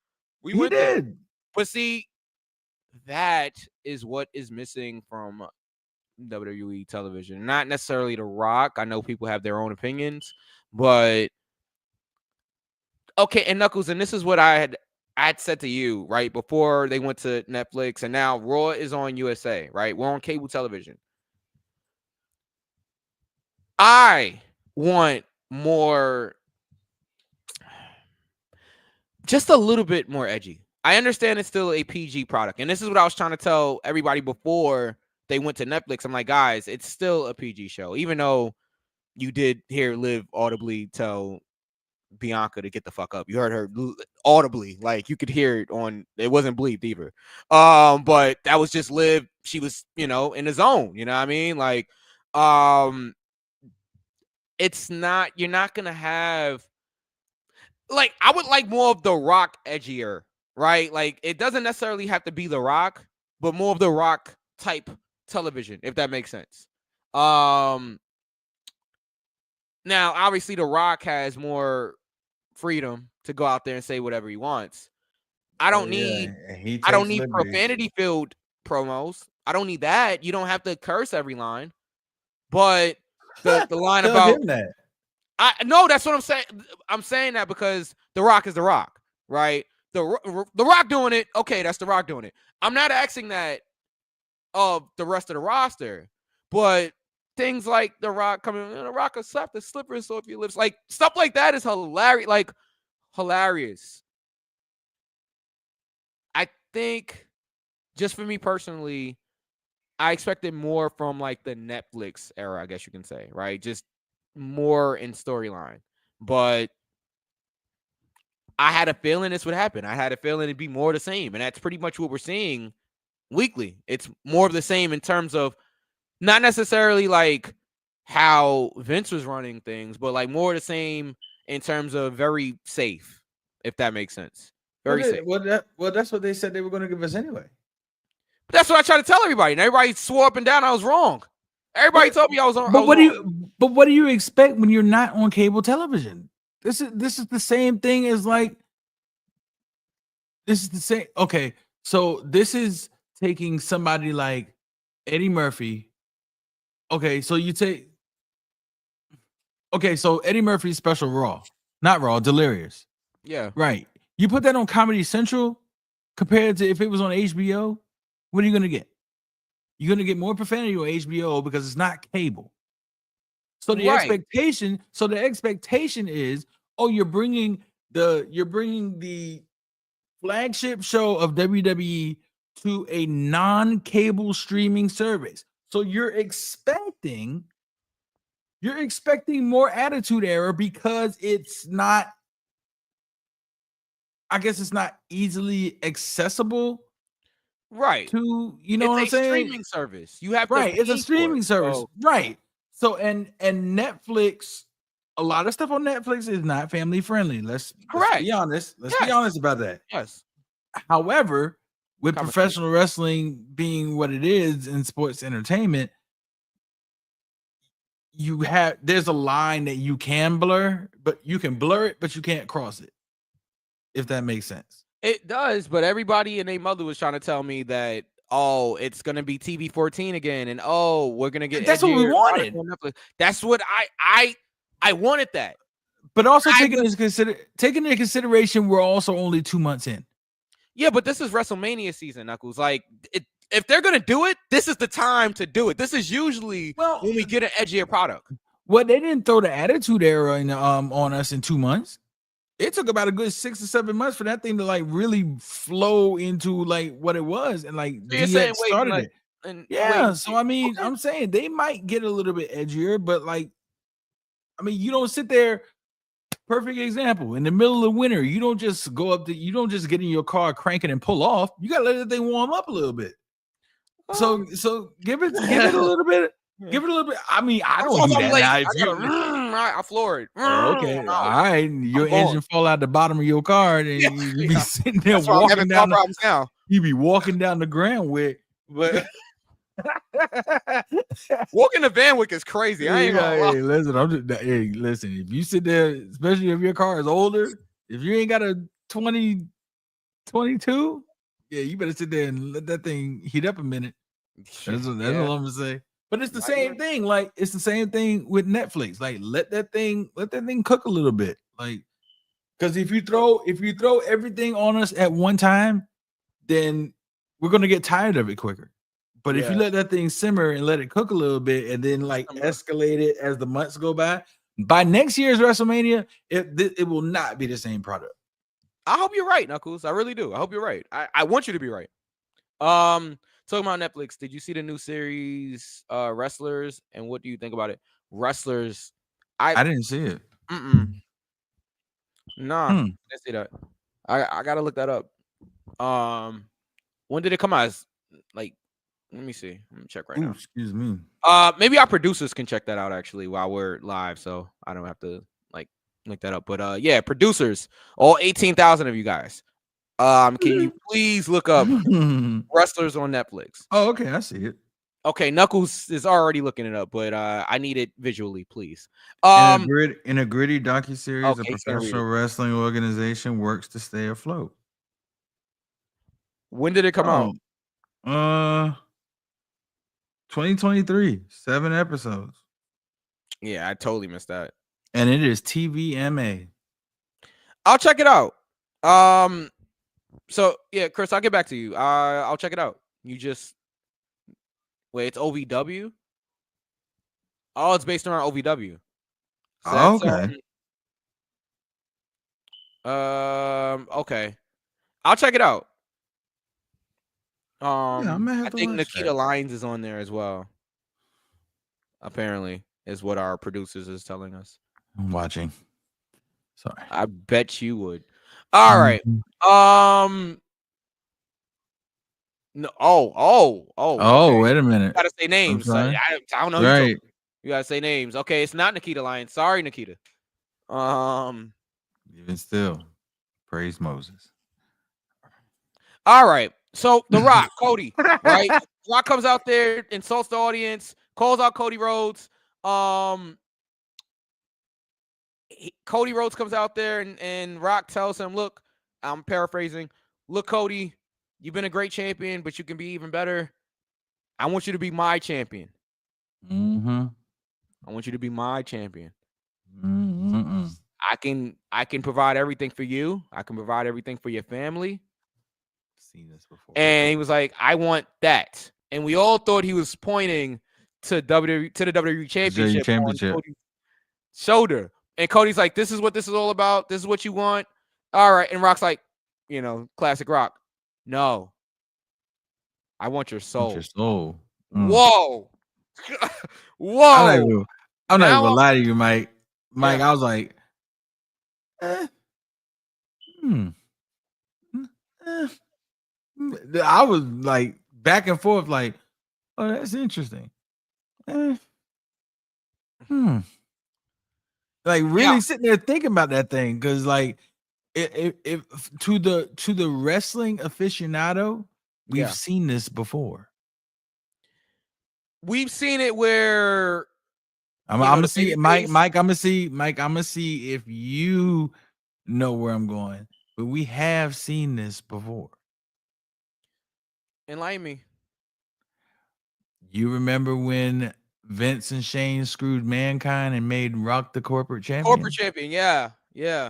We He went there. did. But see, that is what is missing from WWE television. Not necessarily The Rock. I know people have their own opinions, but okay. And Knuckles, and this is what I had said to you right before they went to Netflix, and now Raw is on USA. Right, we're on cable television. I want more, just a little bit more edgy. I understand it's still a PG product, and this is what I was trying to tell everybody before they went to Netflix. I'm like, guys, it's still a PG show, even though you did hear Liv audibly tell Bianca to get the fuck up. You heard her audibly, like you could hear it on. It wasn't bleeped either, but that was just Liv. She was, in the zone. You know what I mean? Like, it's not. You're not gonna have. Like, I would like more of The Rock edgier, right? Like, it doesn't necessarily have to be The Rock, but more of The Rock type television, if that makes sense. Now, obviously, The Rock has more freedom to go out there and say whatever he wants. I don't need profanity-filled promos. I don't need that. You don't have to curse every line. But the line about that. No, that's what I'm saying. I'm saying that because The Rock is The Rock, right? The Rock doing it. Okay, that's The Rock doing it. I'm not asking that of the rest of the roster, but things like The Rock coming, The Rock will slap the slippers off your lips, like stuff like that is hilarious. Like hilarious. I think, just for me personally, I expected more from like the Netflix era, I guess you can say, right? Just more in storyline, but I had a feeling this would happen. I had a feeling it'd be more the same, and that's pretty much what we're seeing weekly. It's more of the same in terms of not necessarily like how Vince was running things, but like more the same in terms of very safe, if that makes sense. Very safe. Well, that's what they said they were going to give us anyway. But that's what I try to tell everybody, and everybody swore up and down I was wrong. Everybody told me I was wrong. But what do you expect when you're not on cable television? This is the same thing as like. This is the same. Okay, so this is taking somebody like Eddie Murphy. Okay, so you take. Okay, so Eddie Murphy's special Raw, not Raw, Delirious. Yeah. Right. You put that on Comedy Central compared to if it was on HBO, what are you gonna get? You're gonna get more profanity on HBO because it's not cable. So the expectation is, oh, you're bringing the flagship show of WWE to a non-cable streaming service. So you're expecting more Attitude Era because it's not, I guess it's not easily accessible. Right. To, you know what I'm saying? Streaming service. You have right. It's a streaming service. So. Right. So and Netflix, a lot of stuff on Netflix is not family friendly. Let's be honest. Let's be honest about that. Yes. However, with professional wrestling being what it is in sports entertainment, there's a line that you can blur, but you can blur it, but you can't cross it. If that makes sense. It does, but everybody and their mother was trying to tell me that, oh, it's gonna be TV 14 again, and oh, we're gonna get. That's what we wanted. That's what I wanted that. But also taking into consideration, we're also only 2 months in. Yeah, but this is WrestleMania season, Knuckles. Like, if they're gonna do it, this is the time to do it. This is usually when we get an edgier product. Well, they didn't throw the Attitude Era on us in 2 months. It took about a good 6 or 7 months for that thing to like really flow into like what it was, and like DX started it. So I mean, I'm saying they might get a little bit edgier, but like, I mean, you don't sit there. Perfect example. In the middle of winter, you don't just you don't just get in your car, crank it, and pull off. You gotta let the thing warm up a little bit. So give it a little bit. Give it a little bit. I mean, I don't do that. I floor it. Okay, all right. Your engine fall out the bottom of your car, and you be sitting there walking down. Problems now. he be walking down the Grand Wick, but Walking the Van Wick is crazy. I ain't gonna lie. hey, listen, hey, listen. If you sit there, especially if your car is older, if you ain't got a 2022, yeah, you better sit there and let that thing heat up a minute. That's all I'm gonna say. But it's the same thing. Like it's the same thing with Netflix. Like let that thing cook a little bit. Like because if you throw everything on us at one time, then we're gonna get tired of it quicker. But if you let that thing simmer and let it cook a little bit, and then like escalate it as the months go by next year's WrestleMania, it will not be the same product. I hope you're right, Knuckles. I really do. I hope you're right. I want you to be right. Talking about Netflix, did you see the new series Wrestlers? And what do you think about it? Wrestlers. I didn't see it. Nah, I didn't see that. I gotta look that up. When did it come out? Like, let me see. Let me check right now. Excuse me. Maybe our producers can check that out actually while we're live, so I don't have to like look that up. But yeah, producers, all 18,000 of you guys. Can you please look up Wrestlers on Netflix? Oh, okay, I see it. Okay, Knuckles is already looking it up, but I need it visually, please. In a gritty docuseries, a professional wrestling organization works to stay afloat. When did it come out? 2023, 7 episodes. Yeah, I totally missed that. And it is TVMA. I'll check it out. So yeah, Chris, I'll get back to you. I'll check it out. You just wait. It's OVW. Oh, it's based around OVW. So okay. Okay. I'll check it out. I think Nikita Lyons is on there as well. Apparently, is what our producers is telling us. I'm watching. Sorry. I bet you would. All right. No. Okay. Wait a minute. You gotta say names. I don't know. Right. You gotta say names. Okay, it's not Nikita Lyons. Sorry, Nikita. Even still, praise Moses. All right. So The Rock, Cody, right? Rock comes out there, insults the audience, calls out Cody Rhodes. Cody Rhodes comes out there and Rock tells him, look, I'm paraphrasing, look, Cody, you've been a great champion, but you can be even better. I want you to be my champion. I want you to be my champion. I can provide everything for you. I can provide everything for your family. Seen this before. And he was like, I want that. And we all thought he was pointing to the WWE Championship on Cody's shoulder. And Cody's like, this is what this is all about. This is what you want. All right. And Rock's like, classic Rock. No. I want your soul. Your soul. Whoa. Whoa. I'm not even gonna lie to you, Mike. Mike, I was like, I was like back and forth, like, oh, that's interesting. Like really sitting there thinking about that thing, because like if to the wrestling aficionado, we've seen this before. We've seen it where I'm gonna see Mike. I'm gonna see if you know where I'm going. But we have seen this before. Enlighten me. You remember when Vince and Shane screwed Mankind and made Rock the corporate champion? Corporate champion, yeah.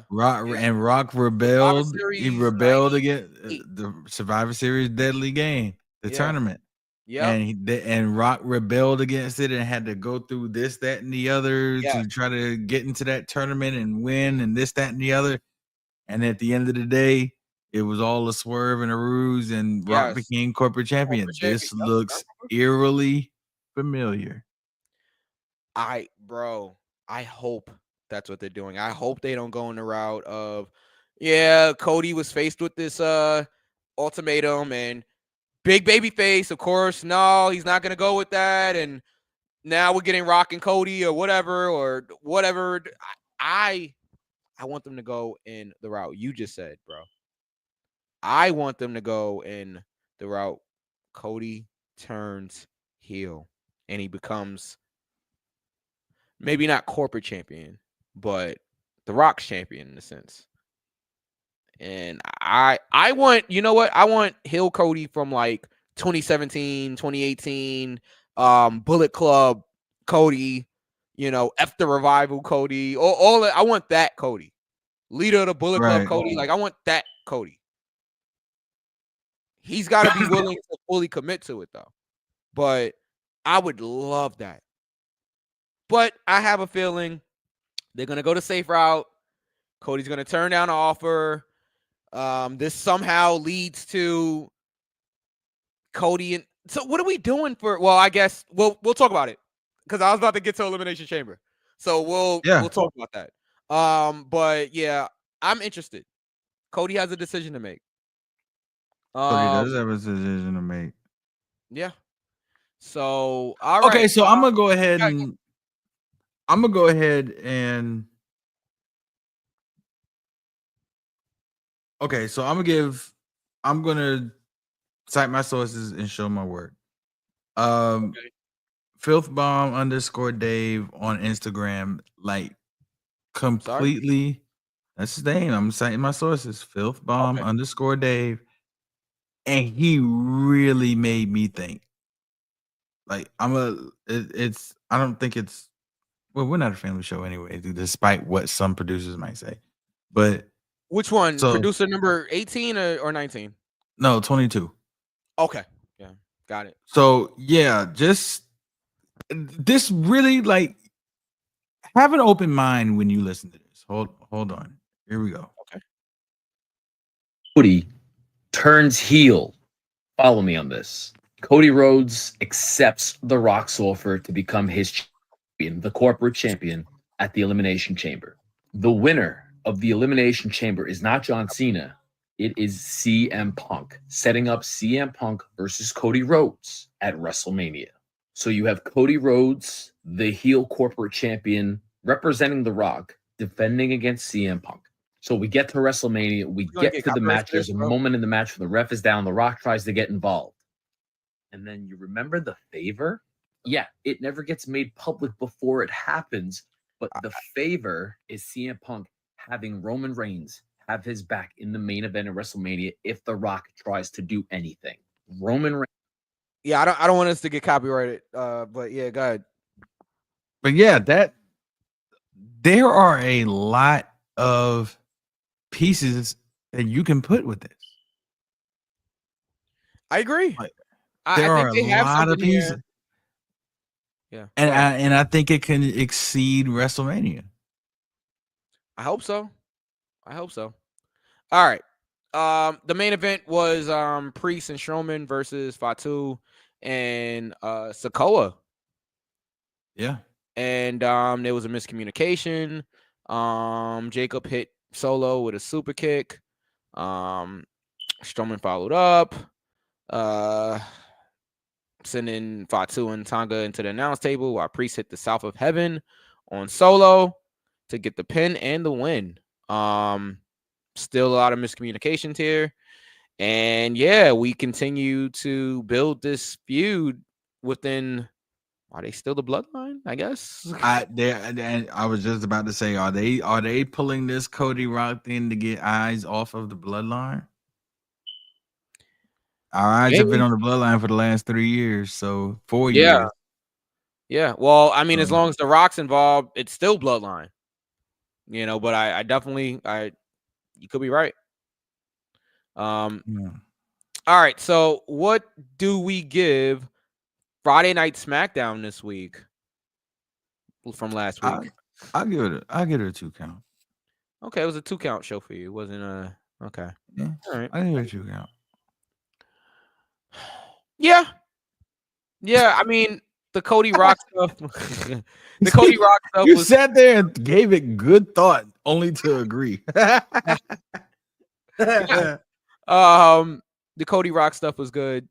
Rock rebelled. He rebelled against the Survivor Series Deadly Game, the tournament. Yeah, and Rock rebelled against it and had to go through this, that, and the other to try to get into that tournament and win, and this, that, and the other. And at the end of the day, it was all a swerve and a ruse, and Rock became corporate champion. This looks eerily familiar. I hope that's what they're doing. I hope they don't go in the route of, Cody was faced with this ultimatum and big baby face, of course. No, he's not gonna go with that. And now we're getting Rock and Cody or whatever. I want them to go in the route you just said, bro. I want them to go in the route Cody turns heel and he becomes maybe not corporate champion, but the Rock's champion in a sense. And I want, you know what? I want heel Cody from like 2017, 2018, Bullet Club Cody, you know, F the Revival Cody, all I want that Cody. Leader of the Bullet Club Cody. Like I want that Cody. He's got to be willing to fully commit to it though. But I would love that. But I have a feeling they're going to go the safe route. Cody's going to turn down an offer. This somehow leads to Cody. And so what are we doing for? Well, I guess we'll talk about it because I was about to get to Elimination Chamber. So we'll talk about that. But yeah, I'm interested. Cody has a decision to make. Cody does have a decision to make. Yeah. So all right. Okay, so I'm gonna go ahead and okay, so I'm gonna cite my sources and show my work. Filthbomb_Dave on Instagram, like completely. That's his name. I'm citing my sources. Filthbomb_Dave, and he really made me think. Like I don't think it's. Well, we're not a family show anyway, despite what some producers might say. But which one? Producer number 18 or 19? No, 22. Okay. Yeah, got it. So yeah, just this really like have an open mind when you listen to this. Hold on. Here we go. Okay. Cody turns heel. Follow me on this. Cody Rhodes accepts The Rock's offer to become his champion, the corporate champion, at the Elimination Chamber. The winner of the Elimination Chamber is not John Cena. It is CM Punk, setting up CM Punk versus Cody Rhodes at WrestleMania. So you have Cody Rhodes, the heel corporate champion, representing The Rock, defending against CM Punk. So we get to WrestleMania. We get to the match. There's a moment in the match where the ref is down. The Rock tries to get involved. And then you remember the favor? Yeah, it never gets made public before it happens. But the favor is CM Punk having Roman Reigns have his back in the main event of WrestleMania if The Rock tries to do anything. Roman Reigns. Yeah, I don't want us to get copyrighted. But yeah, go ahead. But yeah, there are a lot of pieces that you can put with this. I agree. There are a lot of pieces. Yeah, and I think it can exceed WrestleMania. I hope so. All right. The main event was Priest and Strowman versus Fatu and Sikoa. Yeah. And there was a miscommunication. Jacob hit Solo with a super kick. Strowman followed up. Sending Fatu and Tonga into the announce table while Priest hit the South of Heaven on Solo to get the pin and the win. Still a lot of miscommunications here. And yeah, we continue to build this feud within. Are they still the bloodline? I guess. I was just about to say, are they pulling this Cody Rock thing to get eyes off of the bloodline? Our eyes have been on the bloodline for the last 3 years, so 4 years. Yeah. Well, I mean, as long as the Rock's involved, it's still bloodline. You know, but I definitely you could be right. All right. So what do we give Friday Night SmackDown this week from last week? I'll give it a 2 count. Okay, it was a 2 count show for you. It wasn't okay. Yeah. All right. I give it a 2 count. Yeah. I mean, the Cody Rock stuff. The Cody Rock stuff. You sat there and gave it good thought, only to agree. The Cody Rock stuff was good.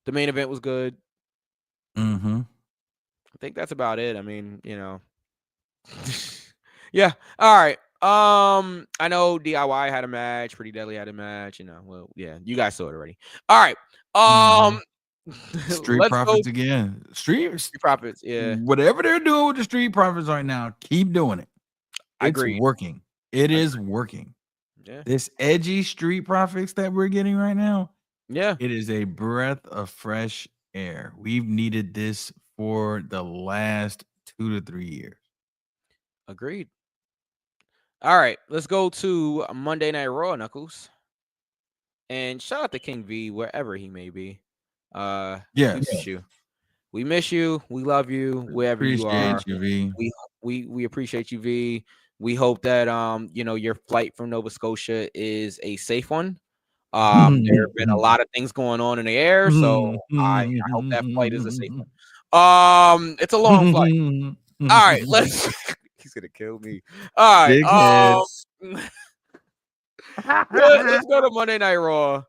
The main event was good. Mm-hmm. I think that's about it. I mean, you know. Yeah. All right. I know DIY had a match, Pretty Deadly had a match, well, yeah, you guys saw it already. All right. Street let's Profits go again. Street Street Profits. Yeah, whatever they're doing with the Street Profits right now, keep doing it. I It's agree. working. It is working. Yeah. This edgy Street Profits that we're getting right now, Yeah. it is a breath of fresh air. We've needed this for the last 2 to 3 years. Agreed. All right, let's go to Monday Night Raw, Knuckles. And shout out to King V wherever he may be. We Yes. miss you. We miss you. We love you wherever you are. Appreciate you, V. We appreciate you, V. We hope that your flight from Nova Scotia is a safe one. There have been a lot of things going on in the air, so I hope that flight is a safe one. It's a long flight. All right, let's. He's gonna kill me. All right, let's go to Monday Night Raw.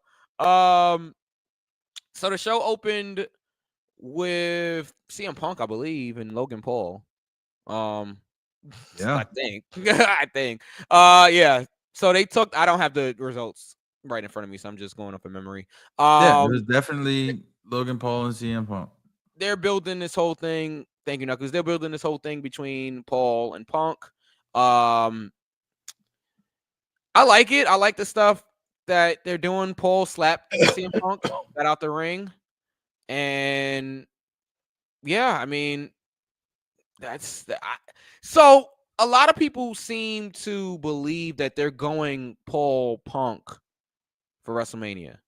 So the show opened with CM Punk, I believe, and Logan Paul. Yeah. I think. Yeah. So they took. I don't have the results right in front of me, so I'm just going off of memory. Yeah, it was definitely Logan Paul and CM Punk. They're building this whole thing. Thank you, Knuckles. They're building this whole thing between Paul and Punk. I like it. I like the stuff that they're doing. Paul slapped CM Punk, got out the ring, and yeah, I mean, so a lot of people seem to believe that they're going Paul Punk for WrestleMania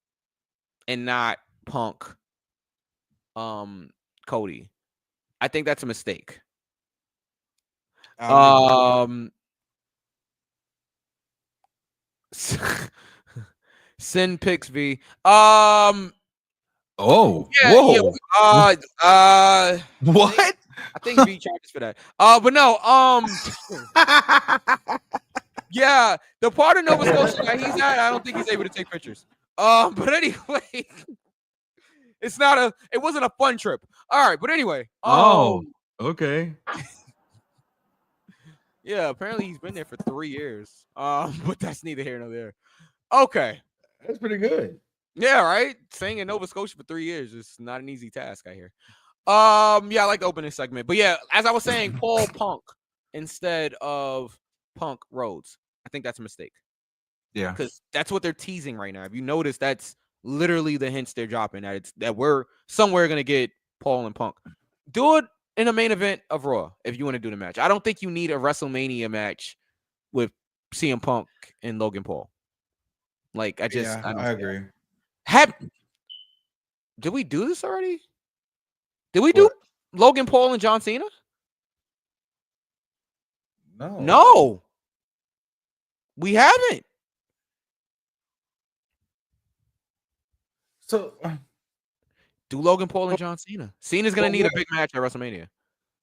and not Punk Cody. I think that's a mistake. Sin picks V. Oh, Yeah, whoa. what? I think V charges for that. But no, yeah, the part of Nova Scotia that he's at, I don't think he's able to take pictures. But anyway, it wasn't a fun trip. All right, but anyway. Okay. Yeah, apparently he's been there for 3 years. But that's neither here nor there. Okay. That's pretty good. Yeah, right. Staying in Nova Scotia for 3 years is not an easy task, I hear. Yeah, I like the opening segment. But yeah, as I was saying, Paul Punk instead of Punk Rhodes. I think that's a mistake. Yeah. Because that's what they're teasing right now. If you notice, that's literally the hints they're dropping that we're somewhere gonna get Paul and Punk. Do it in a main event of Raw if you want to do the match. I don't think you need a WrestleMania match with CM Punk and Logan Paul. Like, I agree. Did we do this already? Did we do Logan Paul and John Cena? No. We haven't. So do Logan Paul and John Cena. Cena's gonna need a big match at WrestleMania.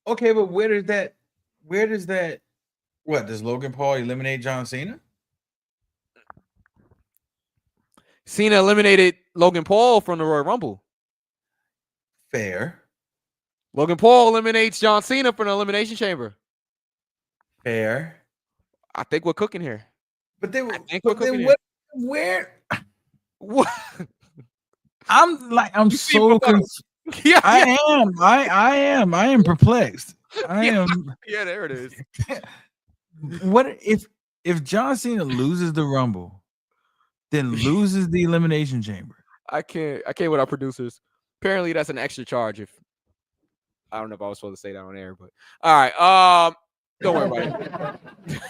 Okay, but where does that what does Logan Paul eliminate John Cena? Cena eliminated Logan Paul from the Royal Rumble. Fair. Logan Paul eliminates John Cena from the Elimination Chamber. Fair. I think we're cooking here. But then, where? What? I'm so confused. Yeah, I am perplexed. Yeah, there it is. What if John Cena loses the Rumble, then loses the Elimination Chamber? I can't with our producers. Apparently, that's an extra charge. If I don't know if I was supposed to say that on air, but all right. Don't worry about it.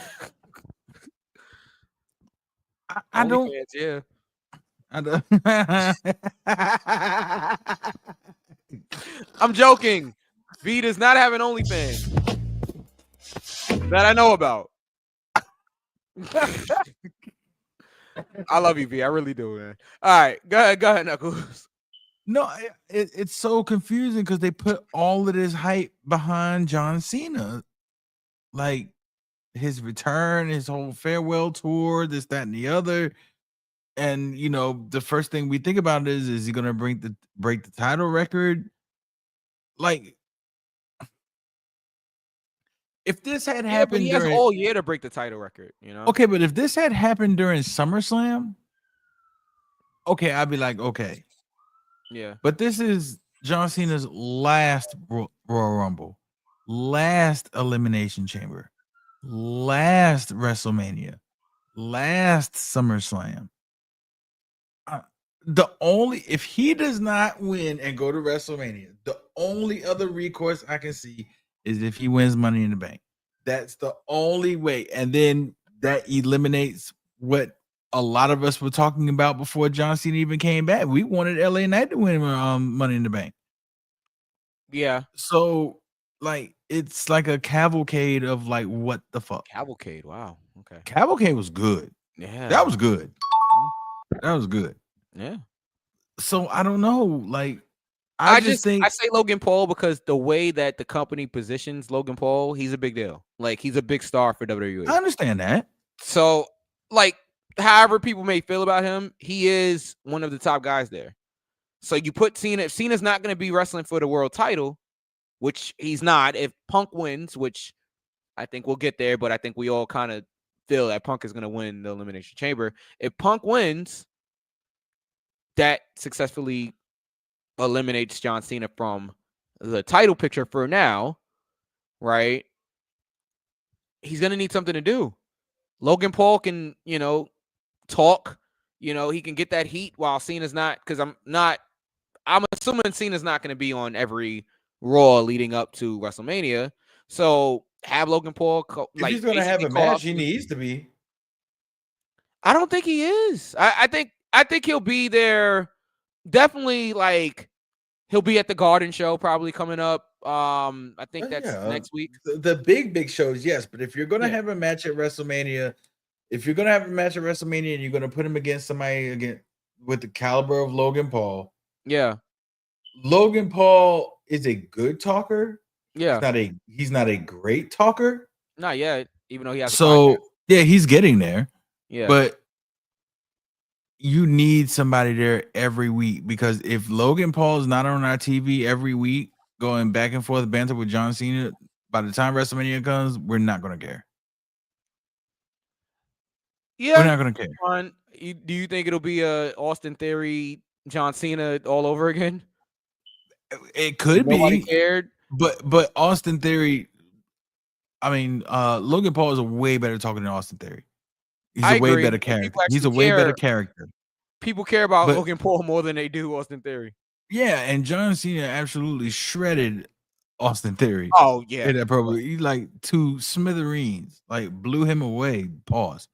I don't. Fans, yeah. I don't. I'm joking. V does not have an OnlyFans that I know about. I love you, V. I really do, man. All right, go ahead, Knuckles. No, it's so confusing because they put all of this hype behind John Cena, like his return, his whole farewell tour, this, that, and the other. And the first thing we think about is he gonna break the title record? Like, if this had Yeah, but happened he has during all year to break the title record. You know. okay, but if this had happened during SummerSlam, okay, I'd be like, okay. Yeah. But this is John Cena's last Royal Rumble, last Elimination Chamber, last WrestleMania, last SummerSlam. If he does not win and go to WrestleMania, the only other recourse I can see is if he wins Money in the Bank. That's the only way, and then that eliminates what a lot of us were talking about before John Cena even came back. We wanted LA Knight to win Money in the Bank. Yeah. So like it's like a cavalcade of like what the fuck. Cavalcade. Wow. Okay. Cavalcade was good. Yeah. That was good. That was good. Yeah. So I don't know. Like I just think I say Logan Paul because the way that the company positions Logan Paul, he's a big deal. Like he's a big star for WWE. I understand that. So like however people may feel about him, he is one of the top guys there. So you put Cena, if Cena's not going to be wrestling for the world title, which he's not, if Punk wins, which I think we'll get there, but I think we all kind of feel that Punk is going to win the Elimination Chamber. If Punk wins, that successfully eliminates John Cena from the title picture for now, right? He's going to need something to do. Logan Paul can, talk, he can get that heat while Cena's not, because I'm assuming Cena's not going to be on every Raw leading up to WrestleMania. So have Logan Paul if he's going to have a match, he needs to be. I don't think he is. I think he'll be there. Definitely, like he'll be at the Garden show probably coming up. I think that's next week. The big shows, yes. But if you're going to have a match at WrestleMania, and you're going to put him against somebody with the caliber of Logan Paul, yeah, Logan Paul is a good talker. Yeah, he's not a great talker. Not yet, even though he has. He's getting there. Yeah, but you need somebody there every week, because if Logan Paul is not on our TV every week, going back and forth banter with John Cena, by the time WrestleMania comes, we're not going to care. Yeah, we're not going to care. Do you think it'll be a Austin Theory, John Cena all over again? It could Nobody be. Cared. But Austin Theory, I mean, Logan Paul is a way better talker than Austin Theory. He's a way better character. He's a way better character. People care about Logan Paul more than they do Austin Theory. Yeah, and John Cena absolutely shredded Austin Theory. Oh yeah, he like two smithereens, like blew him away. Pause.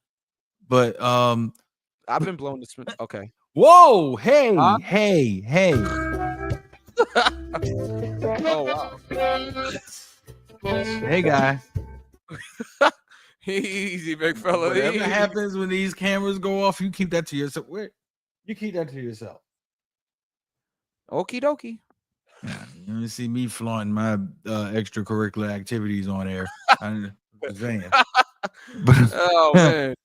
But I've been blown to okay. Whoa! Hey! Oh wow! Hey guys. Easy, big fella. Whatever happens when these cameras go off, you keep that to yourself. You keep that to yourself. Okie dokie. Yeah, you see me flaunting my extracurricular activities on air. I'm saying. Oh man,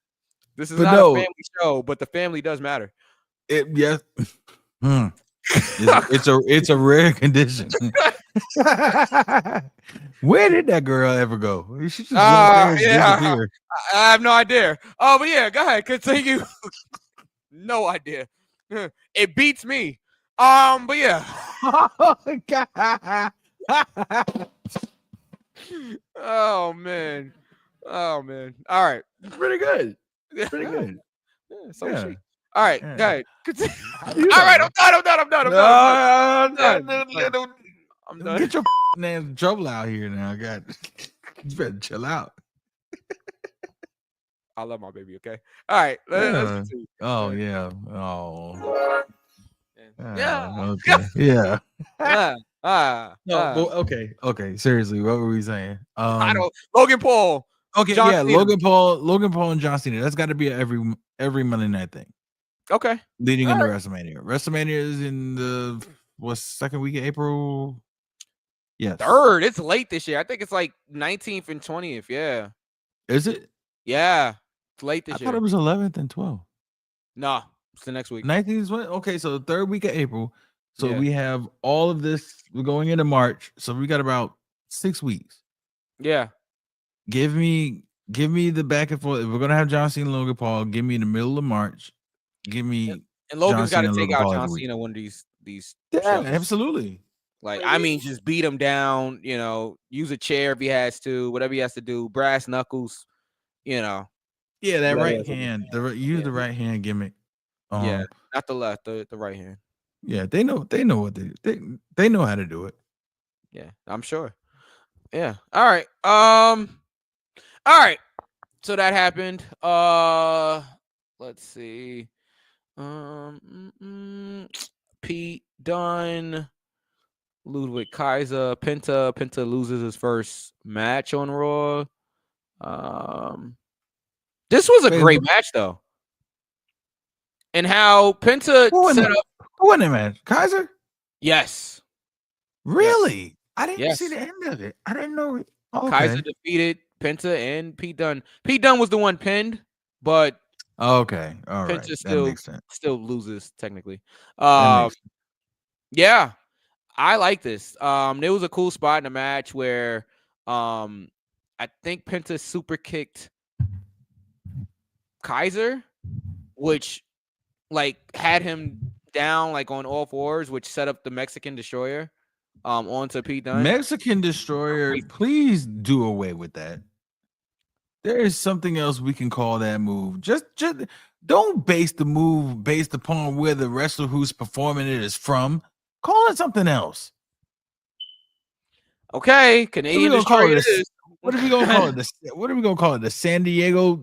this is not a family show, but the family does matter. Yes. It's a rare condition. Where did that girl ever go? She just I have no idea. Oh, but yeah, go ahead, continue. No idea. It beats me. But yeah. Oh God. Oh man. All right. Pretty good. Pretty good. Yeah, so all right, go ahead. All right, I'm done. I'm done. Get your name in trouble out here now. God, you better chill out. I love my baby. Okay. All right. Let's oh yeah. Oh. Yeah. Okay. Yeah. No. Okay. Seriously, what were we saying? I don't. Logan Paul. Okay. John Cena. Logan Paul, and John Cena. That's got to be every Monday night thing. Okay. Leading into WrestleMania. WrestleMania is in the second week of April. Yes. Third. It's late this year. I think it's like 19th and 20th. Yeah. Is it? Yeah. It's late this year. I thought it was 11th and 12th. No, it's the next week. 19th. Okay, so the third week of April. So we have all of this. We're going into March. So we got about 6 weeks. Yeah. Give me the back and forth. If we're gonna have John Cena and Logan Paul, give me the middle of March. Give me And John Logan's got Cena to and take Logan out Paul John every week. Cena one of these Yeah, shows. absolutely. Like, I mean, just beat him down, use a chair if he has to, whatever he has to do, brass knuckles, Yeah, that whatever right else he hand. can. Use Yeah. the right hand gimmick. Yeah, not the left, the right hand. Yeah, they know what they know how to do it. Yeah, I'm sure. Yeah. All right. All right. So that happened. Let's see. Pete Dunne, Ludwig Kaiser, Penta loses his first match on Raw. This was a great match though. And how Penta set up. Who won that match? Kaiser? Yes. Really? Yes. I didn't see the end of it. I didn't know it. Okay. Kaiser defeated Penta and Pete Dunne. Pete Dunne was the one pinned, but okay. All right. Penta That makes sense. still loses technically. That makes sense. Yeah. I like this. There was a cool spot in the match where I think Penta super kicked Kaiser, which like had him down like on all fours, which set up the Mexican Destroyer onto Pete Dunne. Mexican Destroyer, please do away with that. There is something else we can call that move. Just don't base the move based upon where the wrestler who's performing it is from. Call it something else. Okay, Canadian Destroyer. What are we gonna call it? What are we gonna call it? The San Diego,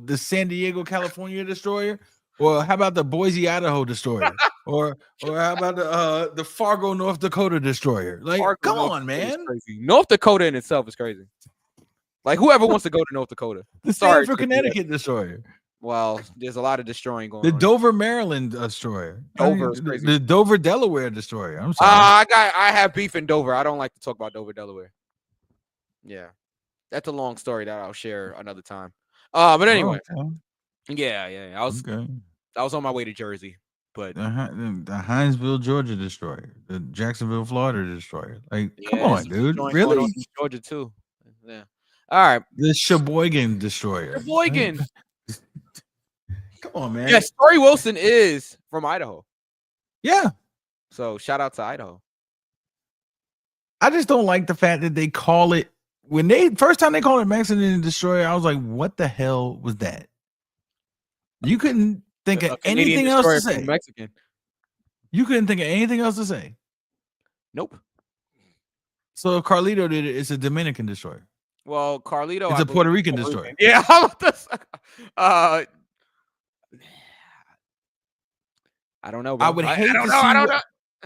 California Destroyer, or how about the Boise, Idaho Destroyer, or how about the Fargo, North Dakota Destroyer? Like, Fargo, come North on, Dakota man. crazy. North Dakota in itself is crazy. Like, whoever wants to go to North Dakota. The Stamford, Connecticut Destroyer. Well, there's a lot of destroying going on. The Dover, Maryland Destroyer. Dover is crazy. The Dover, Delaware Destroyer. I'm sorry. I have beef in Dover. I don't like to talk about Dover, Delaware. Yeah, that's a long story that I'll share another time. But anyway, yeah. I was on my way to Jersey, but the Hinesville, Georgia Destroyer, the Jacksonville, Florida Destroyer. Like, come on, dude. Really? Georgia too. Yeah. All right. The Sheboygan Destroyer. Sheboygan. Come on, man. Yes, Story Wilson is from Idaho. Yeah. So shout out to Idaho. I just don't like the fact that they call it when first time they called it Mexican Destroyer. I was like, what the hell was that? You couldn't think of anything else to say. Mexican. You couldn't think of anything else to say. Nope. So if Carlito did it, it's a Dominican Destroyer. Well, Carlito, it's a Puerto Rican Destroyer. Yeah, I don't know, bro. I don't know.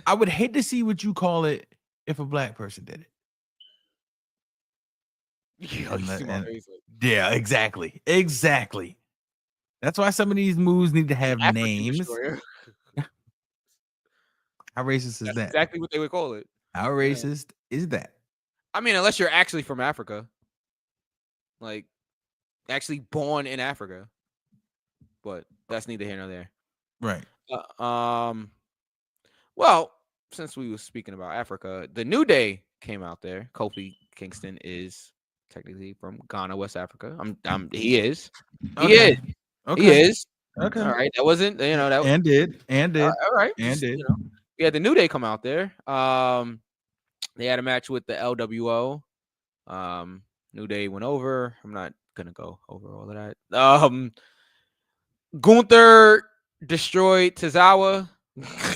I would hate to see what you call it if a black person did it. Yeah, exactly. That's why some of these moves need to have names. How racist is that? Exactly what they would call it. How racist is that? I mean, unless you're actually from Africa. Like, actually born in Africa, but that's neither here nor there. Right. Well, since we were speaking about Africa, the New Day came out there. Kofi Kingston is technically from Ghana, West Africa. He is. Okay. He is. Okay. All right. That wasn't. That. And did. All right. And did. We had the New Day come out there. They had a match with the LWO. New Day went over. I'm not gonna go over all of that. Gunther destroyed Tozawa.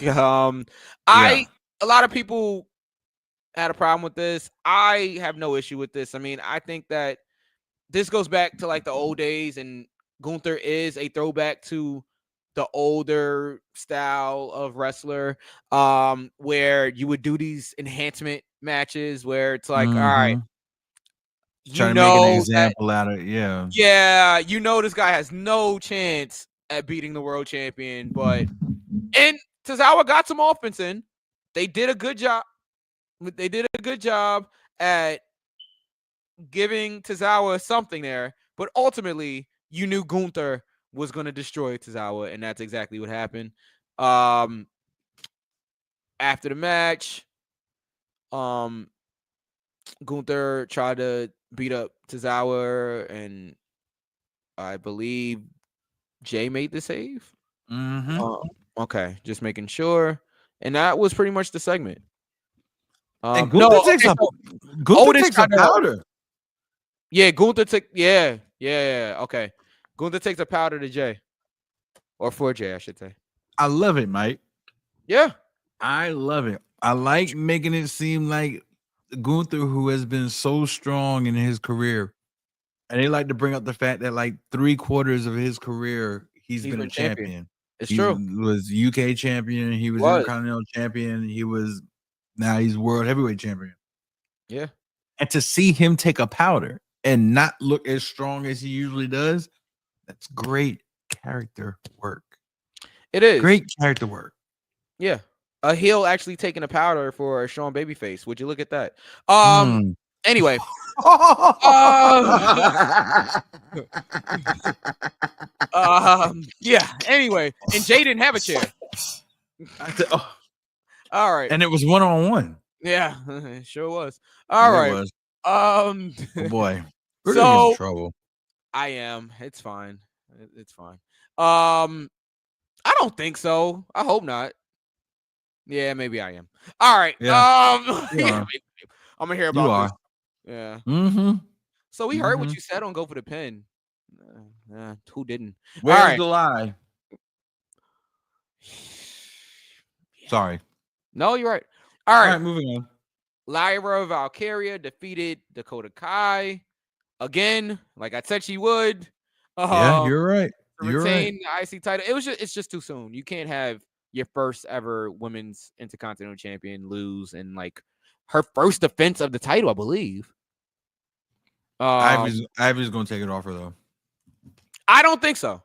A lot of people had a problem with this. I have no issue with this. I mean, I think that this goes back to like the old days, and Gunther is a throwback to the older style of wrestler, where you would do these enhancement matches where it's like, all right. Trying to make an example out of it, yeah. Yeah, this guy has no chance at beating the world champion, and Tozawa got some offense in. They did a good job. They did a good job at giving Tozawa something there, but ultimately, you knew Gunther was going to destroy Tozawa, and that's exactly what happened. After the match, Gunther tried to beat up Tozawa, and I believe Jay made the save. Okay, just making sure. And that was pretty much the segment. And No, Gunther takes okay, a so Gunther Otis takes a tried to- powder. yeah, Gunther took yeah. Okay, Gunther takes a powder to Jay, or for Jay, I should say. I love it, Mike. Yeah, I love it. I like making it seem like Gunther, who has been so strong in his career, and they like to bring up the fact that like 3/4 of his career he's been a champion. It's He true. was UK champion. He was Intercontinental champion. Now he's world heavyweight champion. Yeah, And to see him take a powder and not look as strong as he usually does, that's great character work. it is Great character work. Yeah, a heel actually taking a powder for a Sean Babyface. Would you look at that? Anyway, yeah. Anyway, and Jay didn't have a chair. All right, And it was 1-on-1. yeah, it sure was. All right. Was. Oh boy. We're So- gonna get in trouble. I am. It's fine. It's fine. I don't think so. I hope not. Yeah, maybe I am. All right. Yeah. You yeah, are. maybe. I'm gonna hear You about are. this. Yeah. Mm-hmm. So we heard what Mhm. you said on Go for the Pin. Who didn't? Where's right. the lie? Sorry. No, you're right. All All right. right, moving on. Lyra Valkyria defeated Dakota Kai again, like I said she would. Yeah, you're right. to You're right. retain the IC title. It's just too soon. You can't have your first ever women's Intercontinental Champion lose and like her first defense of the title, I believe. Ivy's gonna take it off her though. I don't think so.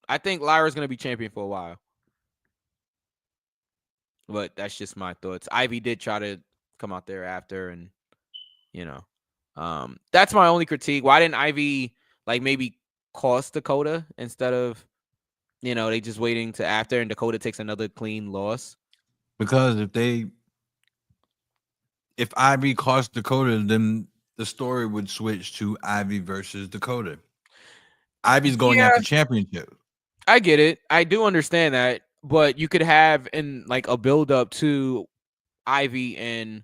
I think Lyra's gonna be champion for a while. But that's just my thoughts. Ivy did try to come out there after, and that's my only critique. Why didn't Ivy like maybe cost Dakota instead of they just waiting to after and Dakota takes another clean loss? Because if Ivy cost Dakota, then the story would switch to Ivy versus Dakota. Ivy's going after championship. I get it. I do understand that, but you could have in like a build up to Ivy and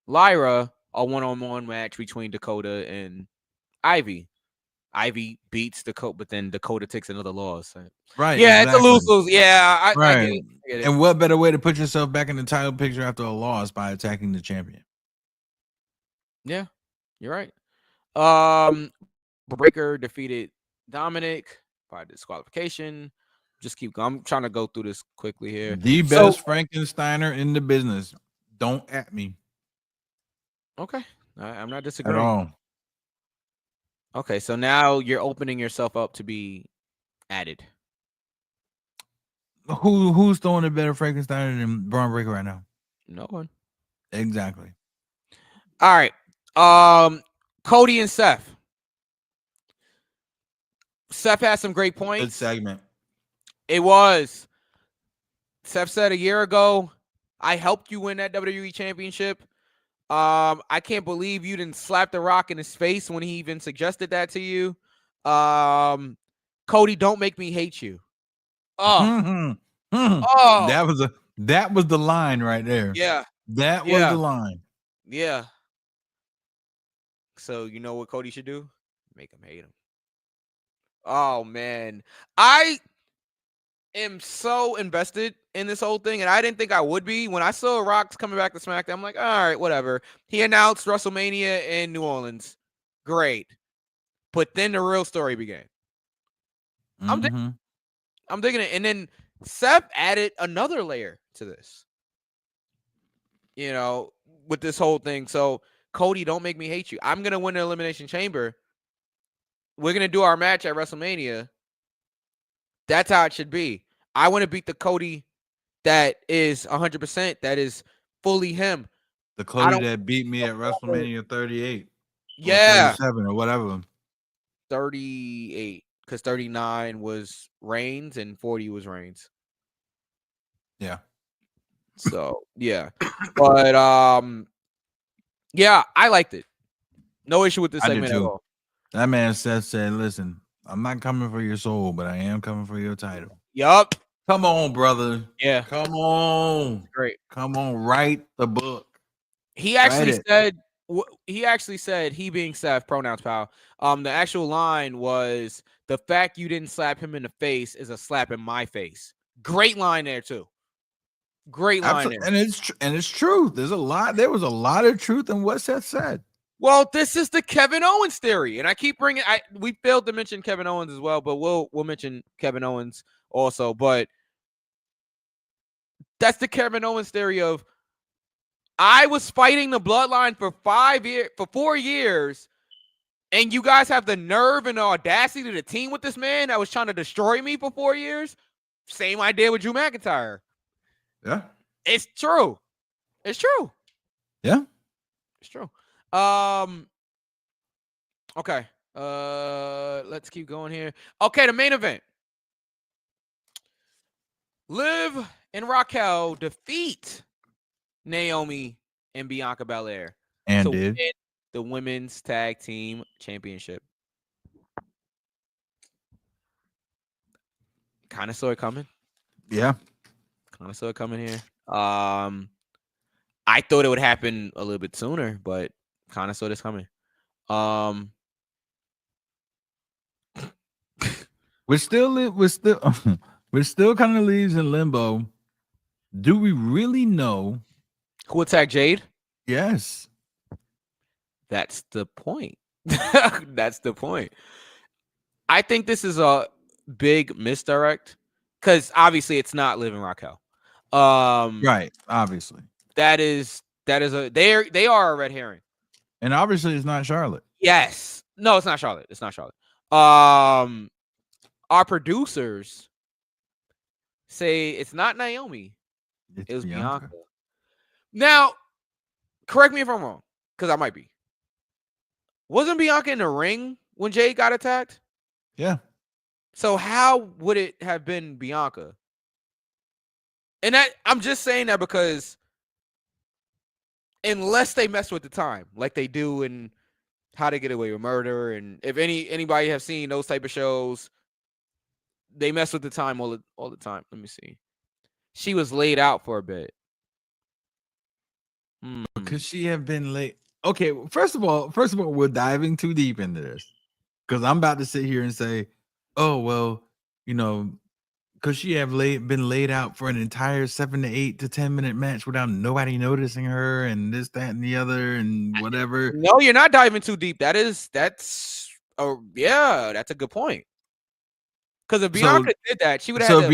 Lyra a one-on-one match between Dakota and Ivy. Ivy beats Dakota, but then Dakota takes another loss. Right. Yeah, exactly. it's a lose-lose. Yeah, I Right. get it. And what better way to put yourself back in the title picture after a loss by attacking the champion? Yeah, you're right. Breaker defeated Dominic by disqualification. Just keep going. I'm trying to go through this quickly here. The best Frankensteiner in the business. Don't at me Okay, I'm not at disagreeing. all. Okay, so now you're opening yourself up to be added. Who's throwing a better Frankensteiner than Braun Breaker right now? No one. Exactly. All right. Cody and Seth. Seth has some great Good points. segment. It was. Seth said a year ago, I helped you win that WWE championship. I can't believe you didn't slap the Rock in his face when he even suggested that to you. Cody, don't make me hate you. Oh, That was the line right there. yeah, That was Yeah. the line. yeah. So you know what Cody should do? Make him hate him. Oh man, I am so invested in this whole thing, and I didn't think I would be. When I saw Rock's coming back to SmackDown, I'm like, all right, whatever. He announced WrestleMania in New Orleans. Great. But then the real story began. I'm digging it. And then Seth added another layer to this, with this whole thing. So, Cody, don't make me hate you. I'm going to win the Elimination Chamber. We're going to do our match at WrestleMania. That's how it should be. I want to beat the Cody that is 100%, that is fully him. The Cody that beat me at WrestleMania 38. Yeah. 37 or whatever. 38. Because 39 was Reigns and 40 was Reigns. Yeah. So, yeah. But Yeah, I liked it. No issue with this I did segment at too. all. That man said, listen, I'm not coming for your soul, but I am coming for your title. Yup. Come on, brother. Yeah. Come on. Great. Come on. Write the book. He actually it. said, he being Seth, pronouns pal. The actual line was, the fact you didn't slap him in the face is a slap in my face. Great line there too. Great line there. And it's true. There was a lot of truth in what Seth said. Well, this is the Kevin Owens theory, and I keep bringing. We failed to mention Kevin Owens as well, but we'll mention Kevin Owens also. But that's the Kevin Owens theory of, I was fighting the bloodline for 4 years, and you guys have the nerve and the audacity to team with this man that was trying to destroy me for 4 years. Same idea with Drew McIntyre. Yeah, it's true. It's true. Yeah, it's true. Okay. Let's keep going here. Okay, the main event. Liv and Raquel defeat Naomi and Bianca Belair and to did win the women's tag team championship. Kind of saw it coming. Yeah. Kind of saw it coming here. I thought it would happen a little bit sooner, but kind of saw this coming. We're still kind of leaves in limbo. Do we really know who attacked Jade? Yes. That's the point. That's the point. I think this is a big misdirect because obviously it's not Liv and Raquel. Right, obviously. They are a red herring. And obviously it's not Charlotte. Yes. No, it's not Charlotte. It's not Charlotte. Our producers say it's not Naomi. It was Bianca. Now, correct me if I'm wrong, because I might be. Wasn't Bianca in the ring when Jade got attacked? Yeah. So how would it have been Bianca? And that I'm just saying that because unless they mess with the time, like they do in How to Get Away with Murder, and if anybody have seen those type of shows, they mess with the time all the time. Let me see. She was laid out for a bit. Could she have been late? Okay, first of all, we're diving too deep into this because I'm about to sit here and say, oh well, could she have been laid out for an entire 7 to 8 to 10 minute match without nobody noticing her and this, that, and the other and whatever? No, you're not diving too deep. That's a good point. Because if Bianca did that, she would have. So if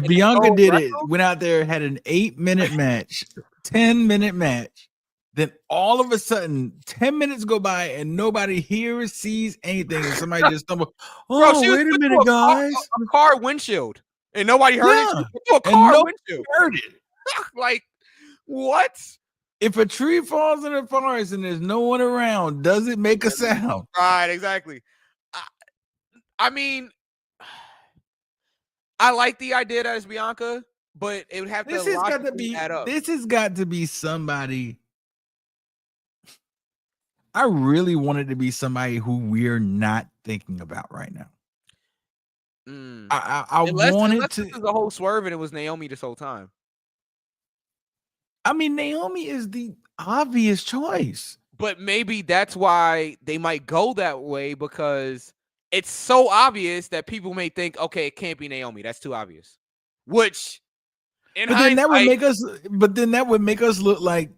Bianca did it, went out there, had an 8-minute match, 10-minute match, then all of a sudden 10 minutes go by and nobody hears, sees anything, and somebody just stumble. Oh, wait a minute, guys! A car windshield, and nobody heard it. A car windshield. Heard it. Like what? If a tree falls in the forest and there's no one around, does it make a sound? Right, exactly. I mean, I like the idea that it's Bianca, but it would have to. This has got to be somebody. I really want it to be somebody who we're not thinking about right now. I wanted to. This is a whole swerve, and it was Naomi this whole time. I mean, Naomi is the obvious choice, but maybe that's why they might go that way because it's so obvious that people may think, okay, it can't be Naomi. That's too obvious. Which, then that would make us look like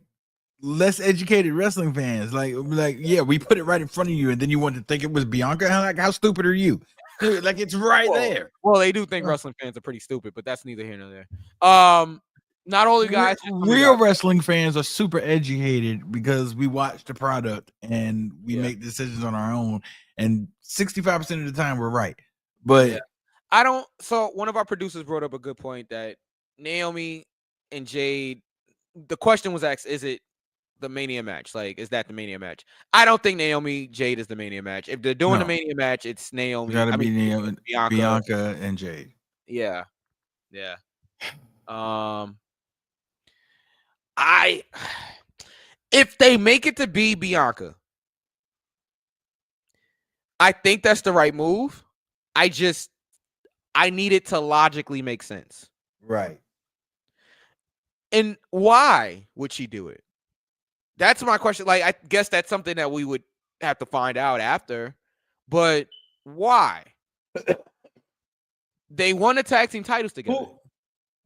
less educated wrestling fans. Like, yeah, we put it right in front of you, and then you want to think it was Bianca. How stupid are you? Like, it's right there. Well, they do think wrestling fans are pretty stupid, but that's neither here nor there. Not all you guys. Real wrestling fans are super educated because we watch the product and we make decisions on our own. And 65% of the time, we're right. But So one of our producers brought up a good point that Naomi and Jade. The question was asked: is it the Mania match? Like, is that the Mania match? I don't think Naomi Jade is the Mania match. If they're doing the Mania match, it's Naomi. Gotta be Naomi, Bianca and Jade. Yeah. If they make it to be Bianca, I think that's the right move. I need it to logically make sense. Right. And why would she do it? That's my question. Like, I guess that's something that we would have to find out after. But why? They won the tag team titles together.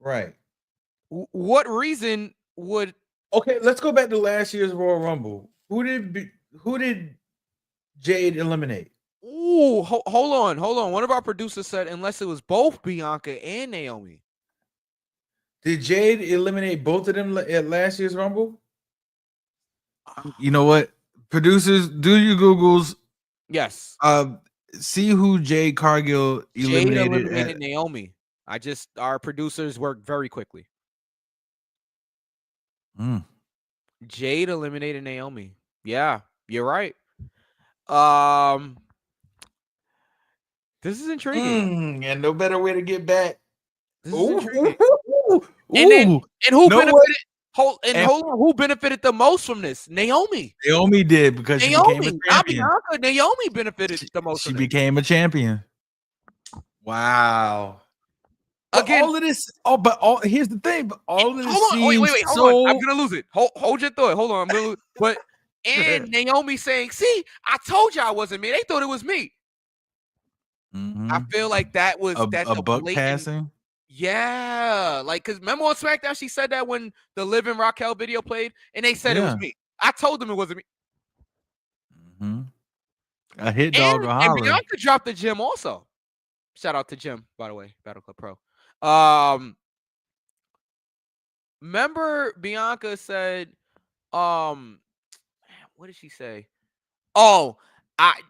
Right. What reason would? Okay, let's go back to last year's Royal Rumble. Who did Jade eliminate? Ooh, hold on. One of our producers said unless it was both Bianca and Naomi. Did Jade eliminate both of them at last year's Rumble? You know what? Producers, do your Googles. Yes. See who Jade Cargill eliminated. Jade eliminated Naomi. Our producers work very quickly. Jade eliminated Naomi. Yeah, you're right. This is intriguing. And no better way to get back. This is intriguing. And who benefited? Hold on, who benefited the most from this? Naomi. Naomi did because she became a champion. Bianca. Naomi benefited the most. She became a champion. Wow. Again, all of this. Here's the thing. But all of this. Wait. Hold on. I'm gonna lose it. Hold your thought. Hold on. I'm gonna lose. But and Naomi saying, "See, I told you I wasn't me. They thought it was me." Mm-hmm. I feel like that was a buck passing. Yeah, like because remember on SmackDown she said that when the Liv and Raquel video played, and they said it was me. I told them it wasn't me. Mm-hmm. A hit dog. And Bianca dropped the gym also. Shout out to Jim, by the way, Battle Club Pro. Remember Bianca said, what did she say? Oh, I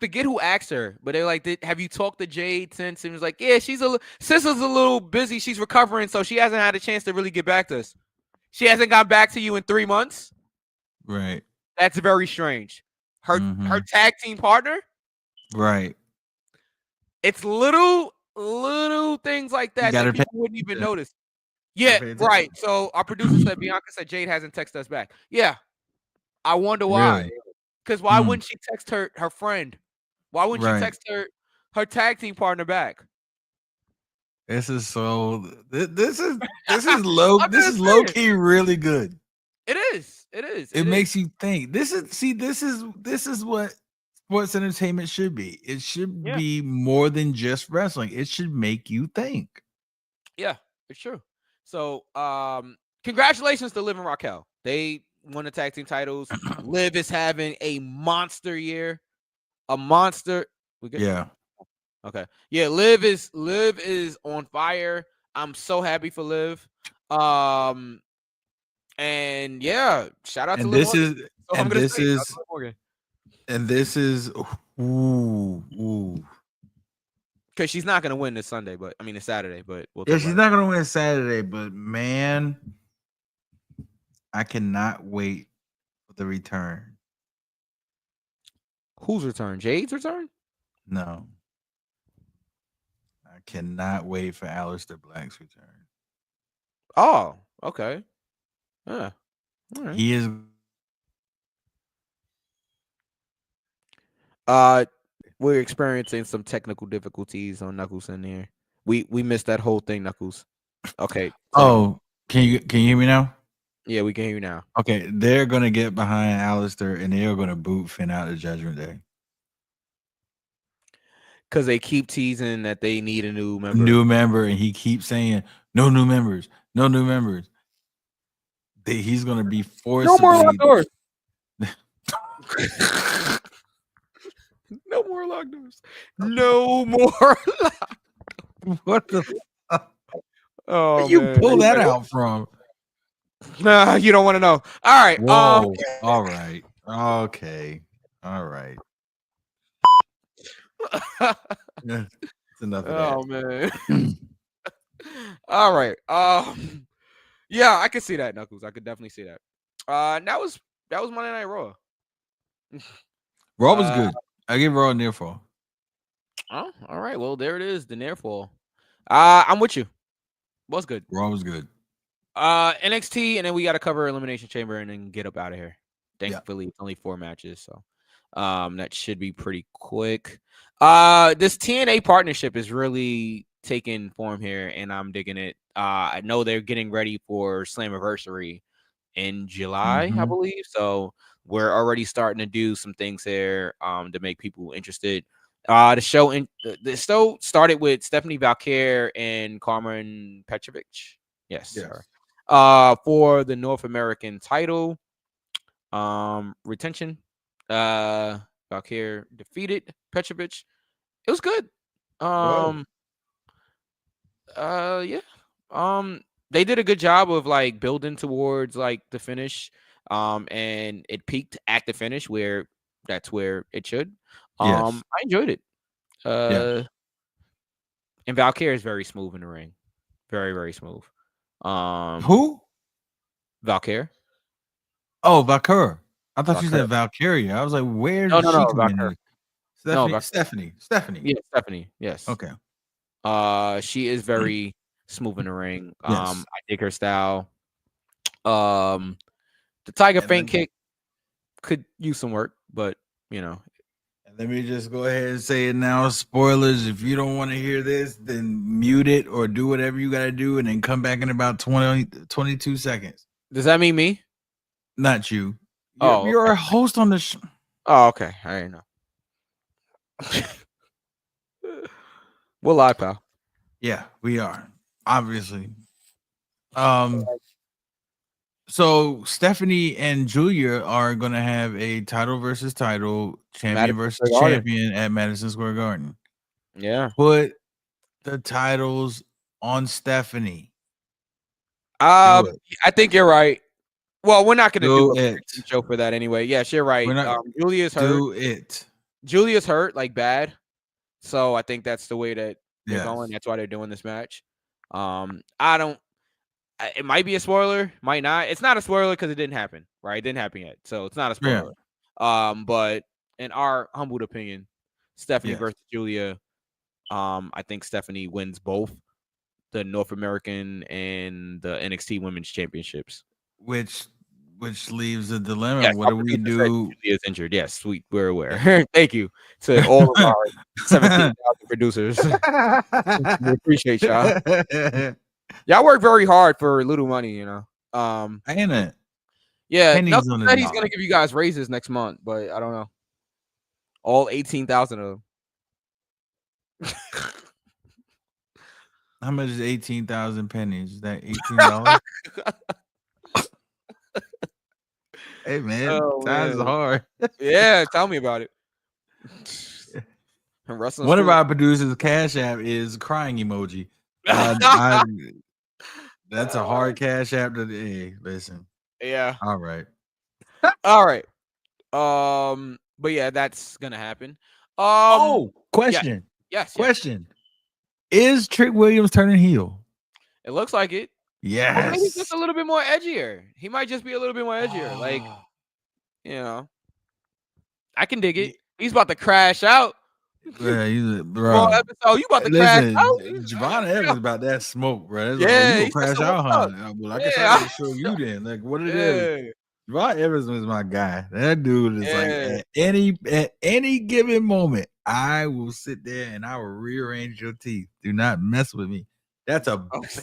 forget who asked her, but they're like, have you talked to Jade since? And it was like, yeah, Sister's a little busy. She's recovering, so she hasn't had a chance to really get back to us. She hasn't got back to you in 3 months. Right. That's very strange. Her tag team partner. Right. It's little things like that that people wouldn't even notice. Yeah, right. So our producer said Bianca said Jade hasn't texted us back. Yeah. I wonder why. Really? Because why wouldn't she text her friend? Why wouldn't she text her tag team partner back? This is low. This is low key really good. It is. It makes you think. This is what sports entertainment should be. It should be more than just wrestling. It should make you think. Yeah, it's true. So, congratulations to Liv and Raquel. They won the tag team titles. Liv is having a monster year. A monster. We good? Yeah. Okay. Yeah, Liv is on fire. I'm so happy for Liv. And yeah, shout out to Liv. This is because she's not gonna win this Sunday, but I mean it's Saturday, but she's not gonna win Saturday, but man, I cannot wait for the return. Whose return? Jade's return? No. I cannot wait for Aleister Black's return. Oh, okay. Yeah. All right. He is. We're experiencing some technical difficulties on Knuckles in here. We missed that whole thing, Knuckles. Okay. Oh, can you hear me now? Yeah, we can hear you now. Okay, they're gonna get behind Aleister and they're gonna boot Finn out of Judgment Day. Because they keep teasing that they need a new member. And he keeps saying no new members. He's gonna be forced. No more locked doors. No more locked doors. No more locked. What the fuck? Oh, where you pull that out from? Nah, you don't want to know. All right. Whoa. All right. Okay. All right. That's enough of that. Oh man. All right. Yeah, I could see that, Knuckles. I could definitely see that. That was Monday Night Raw. Raw was good. I give Raw a near fall. Oh, all right. Well, there it is, the near fall. I'm with you. Was good. Raw was good. NXT, and then we got to cover Elimination Chamber and then get up out of here. Thankfully, it's only 4 matches, so that should be pretty quick. This TNA partnership is really taking form here, and I'm digging it. I know they're getting ready for Slammiversary in July, I believe. So we're already starting to do some things there to make people interested. The show started with Stephanie Valkyrie and Carmen Petrovich. Yes. Sir. For the North American title retention. Valkyrie defeated Petrovich. It was good. They did a good job of like building towards like the finish. And it peaked at the finish where that's where it should. I enjoyed it. And Valkyrie is very smooth in the ring. Very, very smooth. Who? Valkyrie. Oh, Valkyrie. I thought you said Valkyria. I was like, where did she come in? Stephanie. Yeah, Stephanie. Yes. Okay. She is very smooth in the ring. I dig her style. The Tiger Feint kick could use some work, but you know. Let me just go ahead and say it now. Spoilers. If you don't want to hear this, then mute it or do whatever you got to do and then come back in about 22 seconds. Does that mean me? Not you. You're a host on the show. Oh, okay. I didn't know. We're live, pal. Yeah, we are. Obviously. So Stephanie and Julia are going to have a title versus title, champion versus champion at Madison Square Garden. Yeah. Put the titles on Stephanie. I think you're right. Well, we're not going to do a show for that anyway. Yes, you're right. Julia's hurt. Do it. Julia's hurt, like bad. So I think that's the way that they're going. That's why they're doing this match. It might be a spoiler, might not. It's not a spoiler because it didn't happen, right? It didn't happen yet, so it's not a spoiler. But in our humbled opinion, Stephanie versus Julia, I think Stephanie wins both the North American and the NXT Women's Championships. Which leaves a dilemma. Yes, what do we do? Julia's injured. Yes, we're aware. Thank you to all of our 17,000 producers. We appreciate y'all. Y'all work very hard for little money, you know. Ain't it? Yeah, Nelson said he's gonna give you guys raises next month, but I don't know. All 18,000 of them. How much is 18,000 pennies? Is that $18? Hey man, times hard. Yeah, tell me about it. One of our producers' Cash App is crying emoji. That's a hard Cash App to listen. Yeah. All right. All right. But yeah, that's gonna happen. Question. Yes. Question. Is Trick Williams turning heel? It looks like it. Yes. Or maybe he's just a little bit more edgier. He might just be a little bit more edgier. Like, you know, I can dig it. He's about to crash out. Yeah, he's bro. You about to crash out? Javon Evans about that smoke, bro. That's like, you gonna crash out, huh? Well, I can show you then. Like, what it is. Javon Evans was my guy. That dude is like at any given moment, I will sit there and I will rearrange your teeth. Do not mess with me. That's a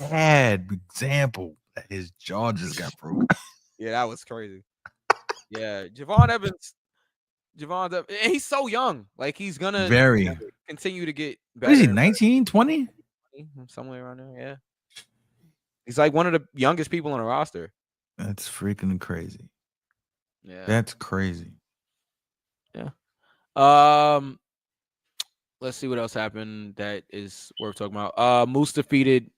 bad example that his jaw just got broken. Yeah, that was crazy. Yeah, Javon Evans, and he's so young. Like, he's gonna continue to get better. What is he, 19, 20? Somewhere around there, yeah. He's like one of the youngest people on the roster. That's freaking crazy. Yeah. That's crazy. Yeah. Let's see what else happened that is worth talking about. Moose defeated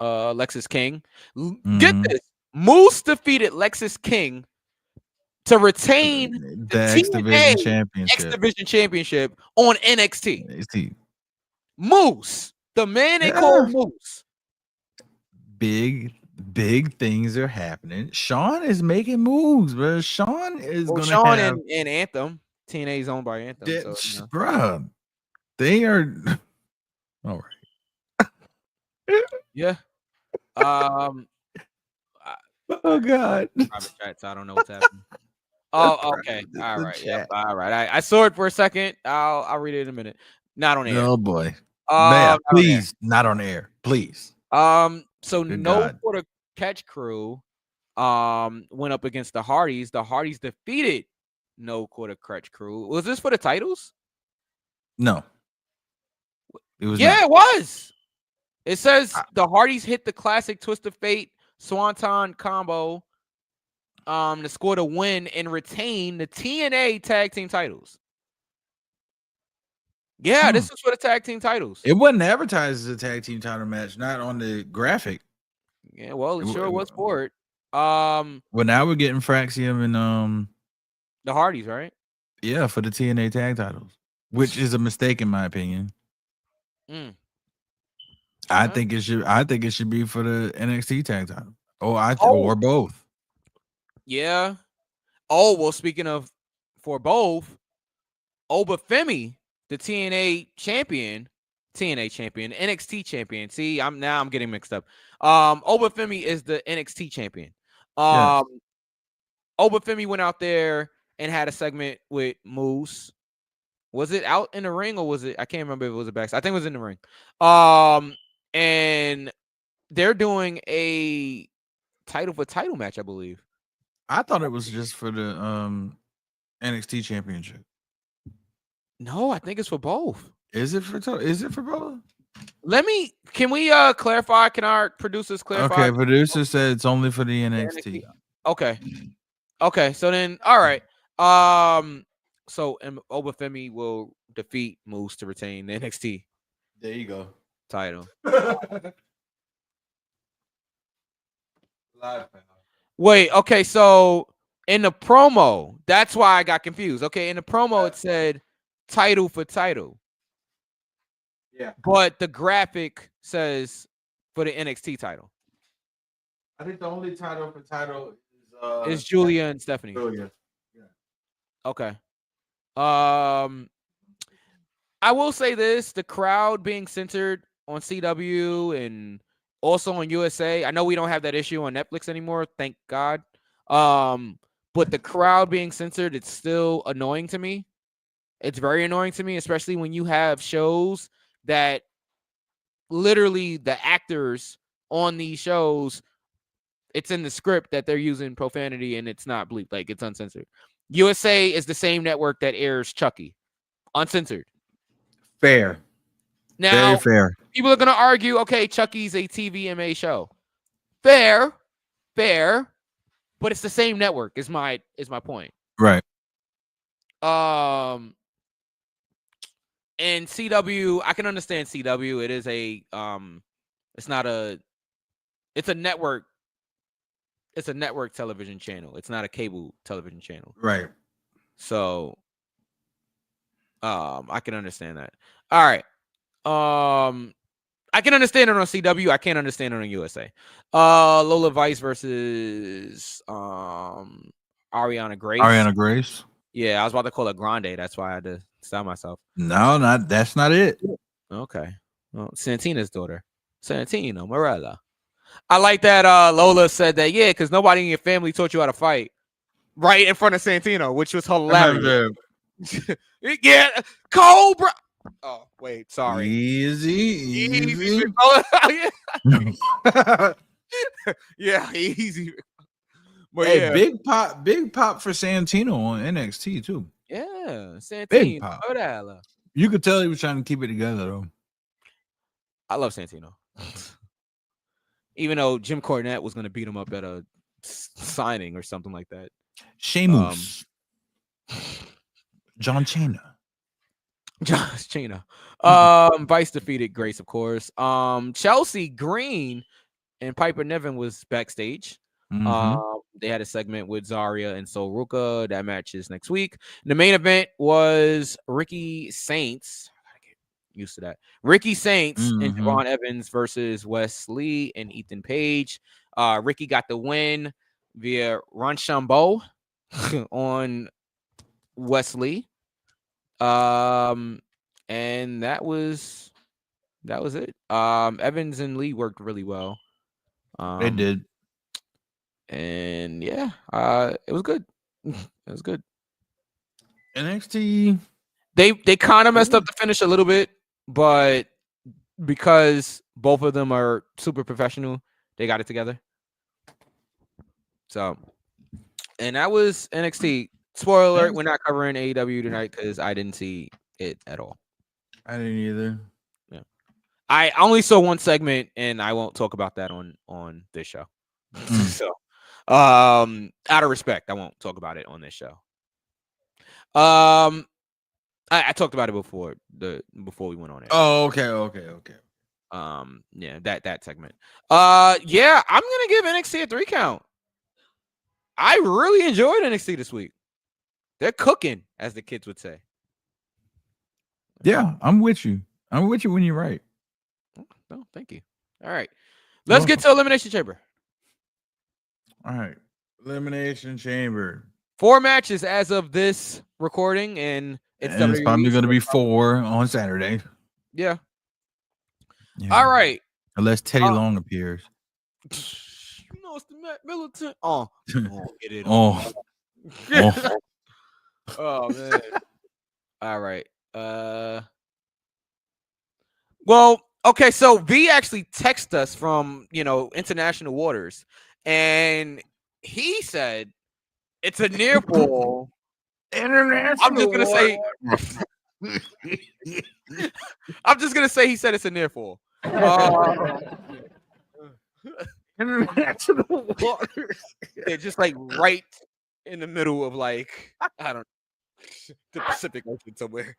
Lexis King. Get this. Moose defeated Lexis King to retain the X Division Championship on NXT. Moose, the man they call Moose. Big things are happening. Sean is making moves, bro. Sean is and Anthem. TNA is owned by Anthem. Bro, they are all right. Yeah. Oh God. Private chat, so I don't know what's happening. Oh, okay. All The right. Yep. chat. All right. I saw it for a second. I'll read it in a minute. Not on air. Oh boy. Not on air. Please, not on air. Please. So Good no God. quarter catch crew went up against the Hardys. The Hardys defeated no quarter catch crew. Was this for the titles? No. It was Yeah, not. it was. It says the Hardys hit the classic Twist of Fate Swanton combo to score the win and retain the TNA tag team titles. Yeah, this is for the tag team titles. It wasn't advertised as a tag team title match, not on the graphic. Yeah, well, it sure was for it. Well, now we're getting Fraxium and the Hardys, right? yeah, for the TNA tag titles, which is a mistake in my opinion. I think it should be for the NXT tag title. Or both. Yeah. Oh, well, speaking of for both, Obafemi, the NXT champion, NXT champion. See, I'm getting mixed up. Obafemi is the NXT champion. Yes. Obafemi went out there and had a segment with Moose. Was it out in the ring or was it? I can't remember if it was a backstage. I think it was in the ring. And they're doing a title for title match, I believe. I thought it was just for the NXT championship. No, I think it's for both. Is it for both? Can we clarify? Can our producers clarify? Okay, producer said it's only for the NXT. Okay. So then, all right. So Obafemi will defeat Moose to retain the NXT. There you go. Title. Live. Wait, okay, so in the promo, that's why I got confused. Okay, in the promo it said title for title. Yeah. But the graphic says for the NXT title. I think the only title for title is Julia and Stephanie. Julia. Yeah. Okay. I will say this, the crowd being centered on CW and also on USA. I know we don't have that issue on Netflix anymore, thank God. But the crowd being censored, it's still annoying to me. It's very annoying to me, especially when you have shows that literally the actors on these shows, it's in the script that they're using profanity and it's not bleeped, like it's uncensored. USA is the same network that airs Chucky, uncensored. Fair. Now, very fair. People are going to argue, okay, Chucky's a TVMA show. Fair, but it's the same network is my point. Right. And CW, I can understand CW. It is it's a network. It's a network television channel. It's not a cable television channel. Right. So I can understand that. All right. I can understand it on CW. I can't understand it on USA. Lola Vice versus Ariana Grace. Ariana Grace. Yeah, I was about to call her Grande. That's why I had to stop myself. No, that's not it. Okay. Well, Santina's daughter. Santino Morella. I like that Lola said that, yeah, because nobody in your family taught you how to fight. Right in front of Santino, which was hilarious. Yeah, Cobra. Oh, wait, sorry. Easy. Yeah, easy. But hey, yeah. big pop for Santino on NXT too. Yeah, Santino. Big pop. You could tell he was trying to keep it together though. I love Santino. Even though Jim Cornette was going to beat him up at a signing or something like that. Sheamus. John Cena. Vice defeated Grace, of course. Chelsea Green and Piper Niven was backstage. They had a segment with Zarya and Sol Ruka. That match is next week. The main event was Ricky Saints. I gotta get used to that. Ricky Saints and Javon Evans versus Wes Lee and Ethan Page. Ricky got the win via Rochambeau on Wes Lee. And that was it. Evans and Lee worked really well. They did. And yeah, it was good. It was good. NXT. They kind of messed up the finish a little bit, but because both of them are super professional, they got it together. So, and that was NXT. Spoiler alert, we're not covering AEW tonight because I didn't see it at all. I didn't either. Yeah, I only saw one segment, and I won't talk about that on this show. So, out of respect, I won't talk about it on this show. I talked about it before we went on it. Oh, okay. Yeah, that segment. Yeah, I'm gonna give NXT a 3 count. I really enjoyed NXT this week. They're cooking, as the kids would say. Yeah, I'm with you. I'm with you when you're right. Oh, thank you. All right, let's get to Elimination Chamber. All right, Elimination Chamber. 4 matches as of this recording, and it's probably going to be 4 on Saturday. Yeah. All right. Unless Teddy Long appears. You know it's the Matt Militant. Oh, get it. Oh, man. All right. Well, okay. So V actually texted us from international waters, and he said it's a near fall. International. I'm just gonna say he said it's a near fall. International waters. They're just like right in the middle of I don't know, the Pacific Ocean somewhere.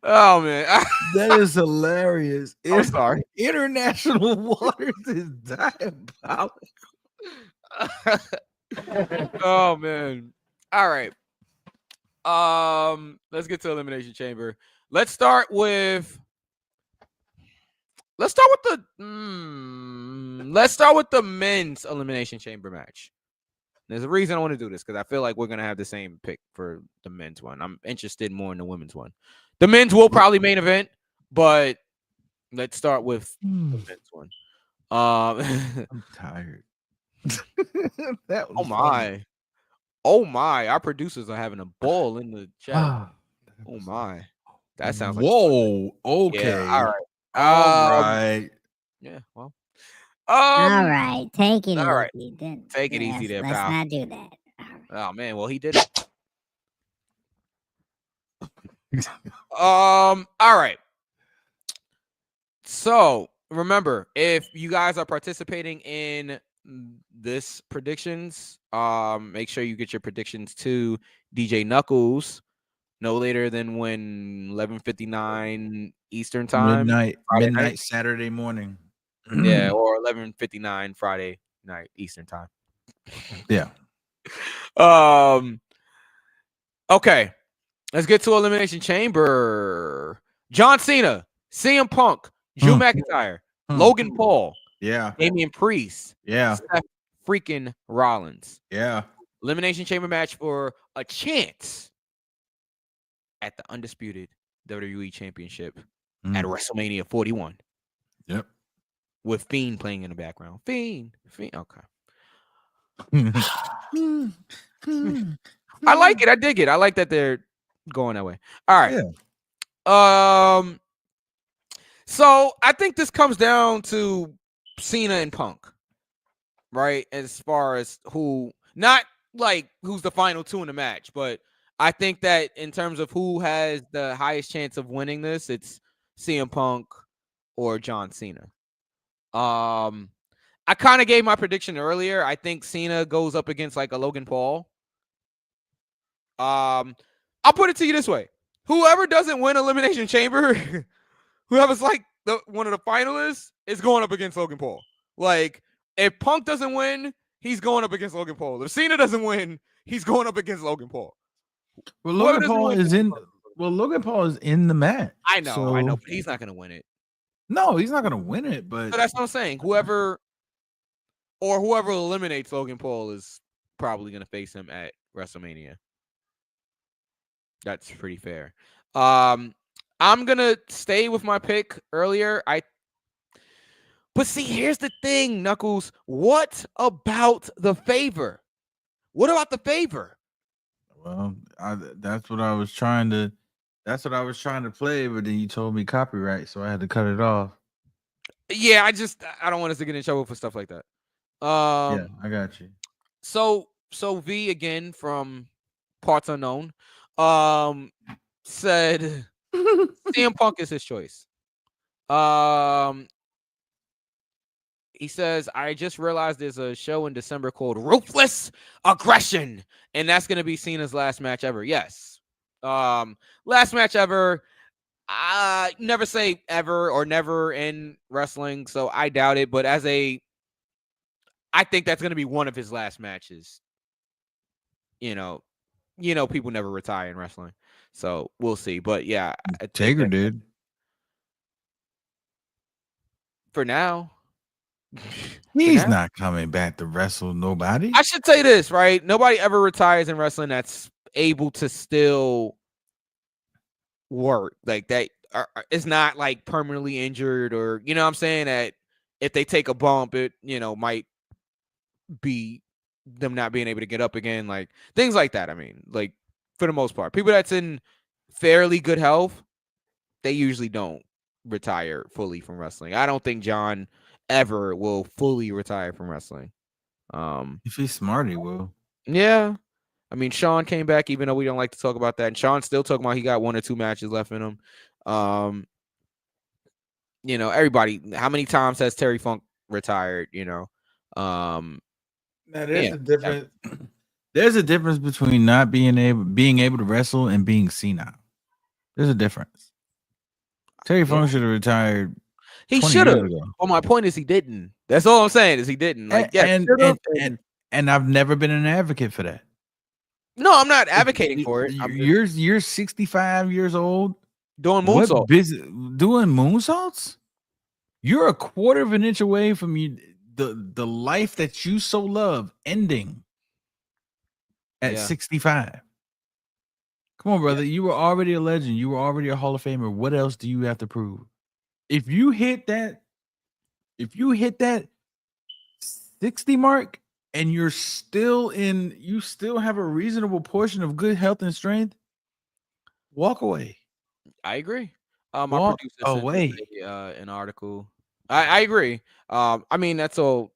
Oh man, that is hilarious. I'm sorry. International waters is diabolical. Oh man. All right. Let's get to Elimination Chamber. Let's start with the men's Elimination Chamber match. There's a reason I want to do this because I feel like we're gonna have the same pick for the men's one. I'm interested more in the women's one. The men's will probably main event, but let's start with the men's one. I'm tired. That was funny. Oh my! Our producers are having a ball in the chat. Oh my! That sounds like whoa. Okay. Yeah, all right. Yeah. Well. All right. Take it easy. All right. Then. Take it easy there, let's pal. not do that. Oh man. Well, he did it. All right. So remember, if you guys are participating in this predictions, make sure you get your predictions to DJ Knuckles no later than when 11:59 Eastern time, midnight Saturday morning. Yeah, or 11:59 Friday night Eastern time. Yeah. Okay. Let's get to Elimination Chamber. John Cena, CM Punk, Drew McIntyre, Logan Paul, Damian Priest, Seth freaking Rollins. Yeah. Elimination Chamber match for a chance at the undisputed WWE Championship at WrestleMania 41. Yep. With Fiend playing in the background. Fiend. Okay. I like it. I dig it. I like that they're going that way. All right. Yeah. So I think this comes down to Cena and Punk, right? As far as who's the final 2 in the match, but I think that in terms of who has the highest chance of winning this, it's CM Punk or John Cena. I kind of gave my prediction earlier. I think Cena goes up against a Logan Paul. I'll put it to you this way: whoever doesn't win Elimination Chamber, whoever's one of the finalists, is going up against Logan Paul. If Punk doesn't win, he's going up against Logan Paul. If Cena doesn't win, he's going up against Logan Paul. Well, Logan Paul is in. Well, Logan Paul is in the match. I know, but he's not going to win it. No, he's not going to win it. But that's what I'm saying. Whoever eliminates Logan Paul is probably going to face him at WrestleMania. That's pretty fair. I'm going to stay with my pick earlier. But see, here's the thing, Knuckles. What about the favor? What about the favor? Well, that's what I was trying to. That's what I was trying to play, but then you told me copyright, so I had to cut it off. Yeah, I don't want us to get in trouble for stuff like that. Yeah, I got you. So V again from Parts Unknown, said CM Punk is his choice. He says, I just realized there's a show in December called Ruthless Aggression, and that's gonna be Cena's last match ever. Yes. Last match ever. I never say ever or never in wrestling, so I doubt it. But I think that's gonna be one of his last matches. You know, people never retire in wrestling, so we'll see. But yeah, Taker did for now. He's not coming back to wrestle nobody. I should say this, right? Nobody ever retires in wrestling that's able to still work like that. It's not like permanently injured, or you know what I'm saying, that if they take a bump, it might be them not being able to get up again, like things like that. I mean, like for the most part, people that's in fairly good health, they usually don't retire fully from wrestling. I don't think John ever will fully retire from wrestling. If he's smart, he will. Yeah. I mean, Sean came back, even though we don't like to talk about that. And Sean's still talking about he got 1 or 2 matches left in him. Everybody, how many times has Terry Funk retired? Now there's a difference. There's a difference between not being able to wrestle and being senile. There's a difference. Terry Funk should have retired. He should have. Well, my point is he didn't. That's all I'm saying is he didn't. Like, and I've never been an advocate for that. No, I'm not advocating for it. You're 65 years old doing moonsaults. Doing moonsaults? You're a quarter of an inch away from the life that you so love ending at 65. Come on, brother. You were already a legend. You were already a Hall of Famer. What else do you have to prove? If you hit that 60 mark and you still have a reasonable portion of good health and strength, walk away. I agree. Walk away. An article. I agree. I mean, that's all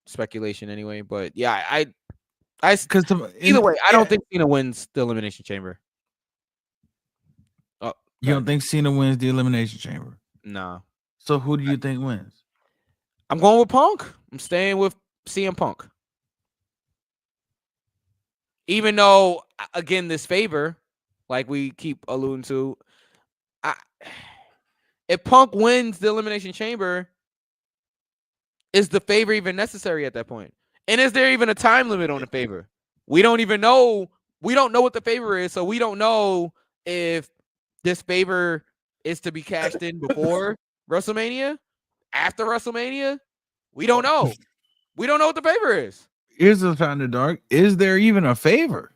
speculation anyway, but yeah, I because either way, I don't think Cena wins the Elimination Chamber. Oh, you don't think Cena wins the Elimination Chamber? No. So who do you think wins? I'm going with Punk. I'm staying with CM Punk. Even though, again, this favor, like we keep alluding to, if Punk wins the Elimination Chamber, is the favor even necessary at that point? And is there even a time limit on the favor? We don't even know. We don't know what the favor is, so we don't know if this favor is to be cashed in before WrestleMania, after WrestleMania. We don't know. We don't know what the favor is. Here's the shot in the dark. Is there even a favor?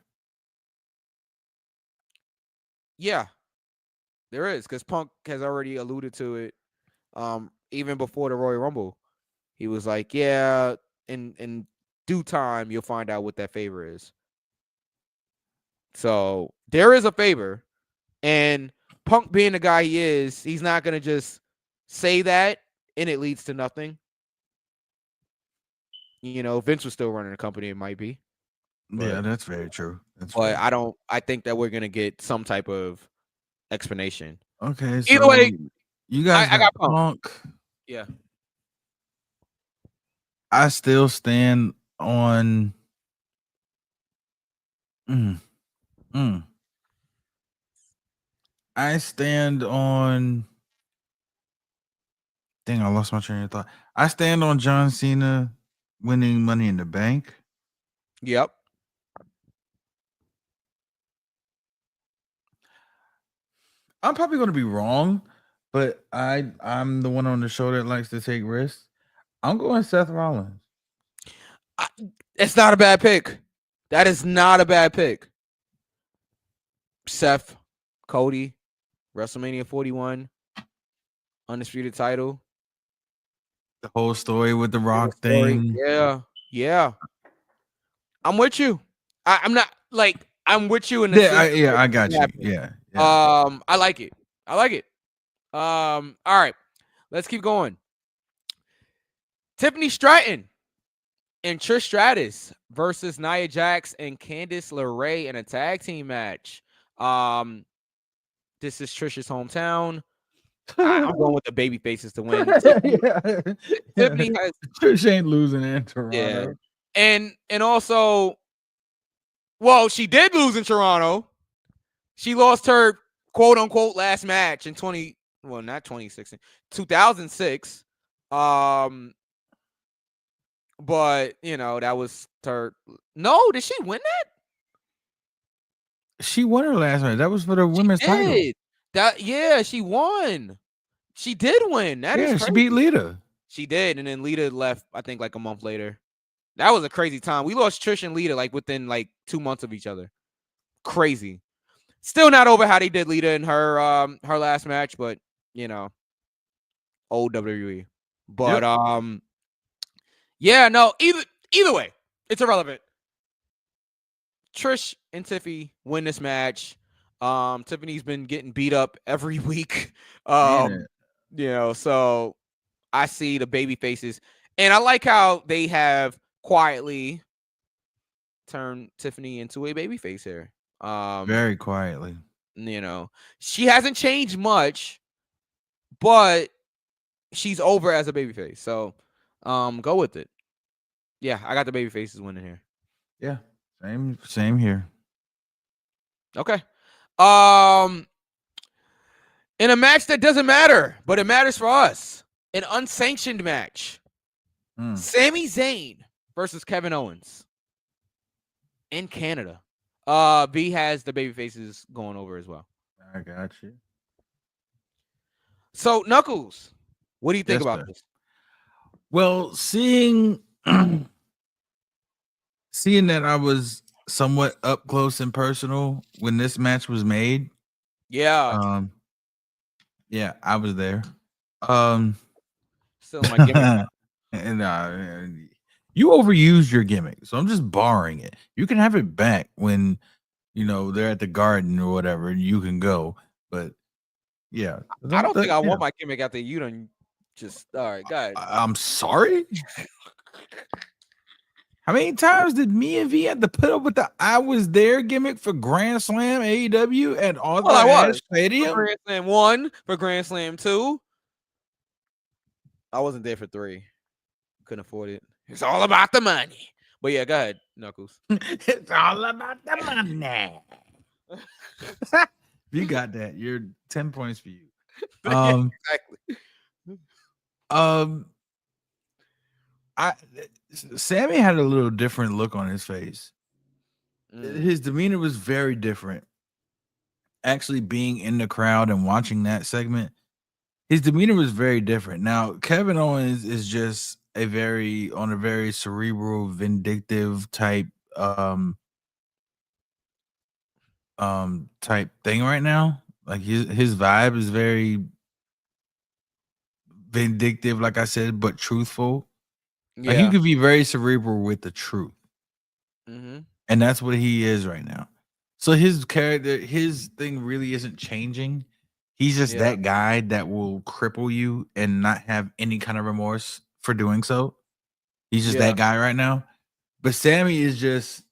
Yeah, there is, because Punk has already alluded to it. Even before the Royal Rumble, he was like, "Yeah, in due time, you'll find out what that favor is." So there is a favor, and Punk being the guy he is, he's not gonna just say that and it leads to nothing. Vince was still running the company. It might be. Yeah, that's very true. I think that we're gonna get some type of explanation. Okay. So either way, you guys I got Punk. Yeah. I still stand on. I stand on. Dang, I lost my train of thought. I stand on John Cena winning Money in the Bank. Yep. I'm probably going to be wrong, but I'm the one on the show that likes to take risks. I'm going Seth Rollins. It's not a bad pick. That is not a bad pick. Seth, Cody, WrestleMania 41, undisputed title. The whole story with the Rock Story. thing. Yeah. I'm with you. I'm not like I'm with you in the sense of I it got you. happened. Yeah. I like it. All right. Let's keep going. Tiffany Stratton and Trish Stratus versus Nia Jax and Candice LeRae in a tag team match. This is Trish's hometown. I'm going with the baby faces to win. Tiffany has Trish ain't losing in yeah, Toronto. and also, well, she did lose in Toronto. She lost her quote unquote last match in 2006. But you know, that was her. No, did she win that? She won her last match. That was for the women's title. She won. She did win. That is crazy. She beat Lita. She did, and then Lita left, I think, like a month later. That was a crazy time. We lost Trish and Lita like within like 2 months of each other. Crazy. Still not over how they did Lita in her last match, but you know, old WWE. But yeah, no, either way, it's irrelevant. Trish and Tiffy win this match. Tiffany's been getting beat up every week. You know, so I see the baby faces, and I like how they have quietly turned Tiffany into a baby face here. Very quietly. You know, she hasn't changed much, but she's over as a baby face. So go with it. Yeah, I got the baby faces winning here. Yeah. Same here. Okay. In a match that doesn't matter, but it matters for us. An unsanctioned match. Sami Zayn versus Kevin Owens in Canada. B has the baby faces going over as well. I got you. So Knuckles, what do you think about this? Well, seeing that I was somewhat up close and personal when this match was made. Yeah. Yeah, I was there. Still my gimmick. And you overused your gimmick, so I'm just borrowing it. You can have it back when they're at the Garden or whatever, and you can go. But yeah, I don't think I want my gimmick after you done just all right, go ahead. I'm sorry. How many times did me and V have to put up with the "I was there" gimmick for Grand Slam AEW and Arthur Ashe Stadium? For Grand Slam 1, for Grand Slam 2. I wasn't there for 3. Couldn't afford it. It's all about the money. But yeah, go ahead, Knuckles. It's all about the money. You got that. You're 10 points for you. Exactly. Sammy had a little different look on his face. His demeanor was very different. Actually, being in the crowd and watching that segment, his demeanor was very different. Now, Kevin Owens is just on a very cerebral, vindictive type type thing right now. Like his vibe is very vindictive, like I said, but truthful. Yeah. Like, he could be very cerebral with the truth. Mm-hmm. And that's what he is right now. So his character, his thing really isn't changing. He's just that guy that will cripple you and not have any kind of remorse for doing so. He's just that guy right now. But Sammy is just,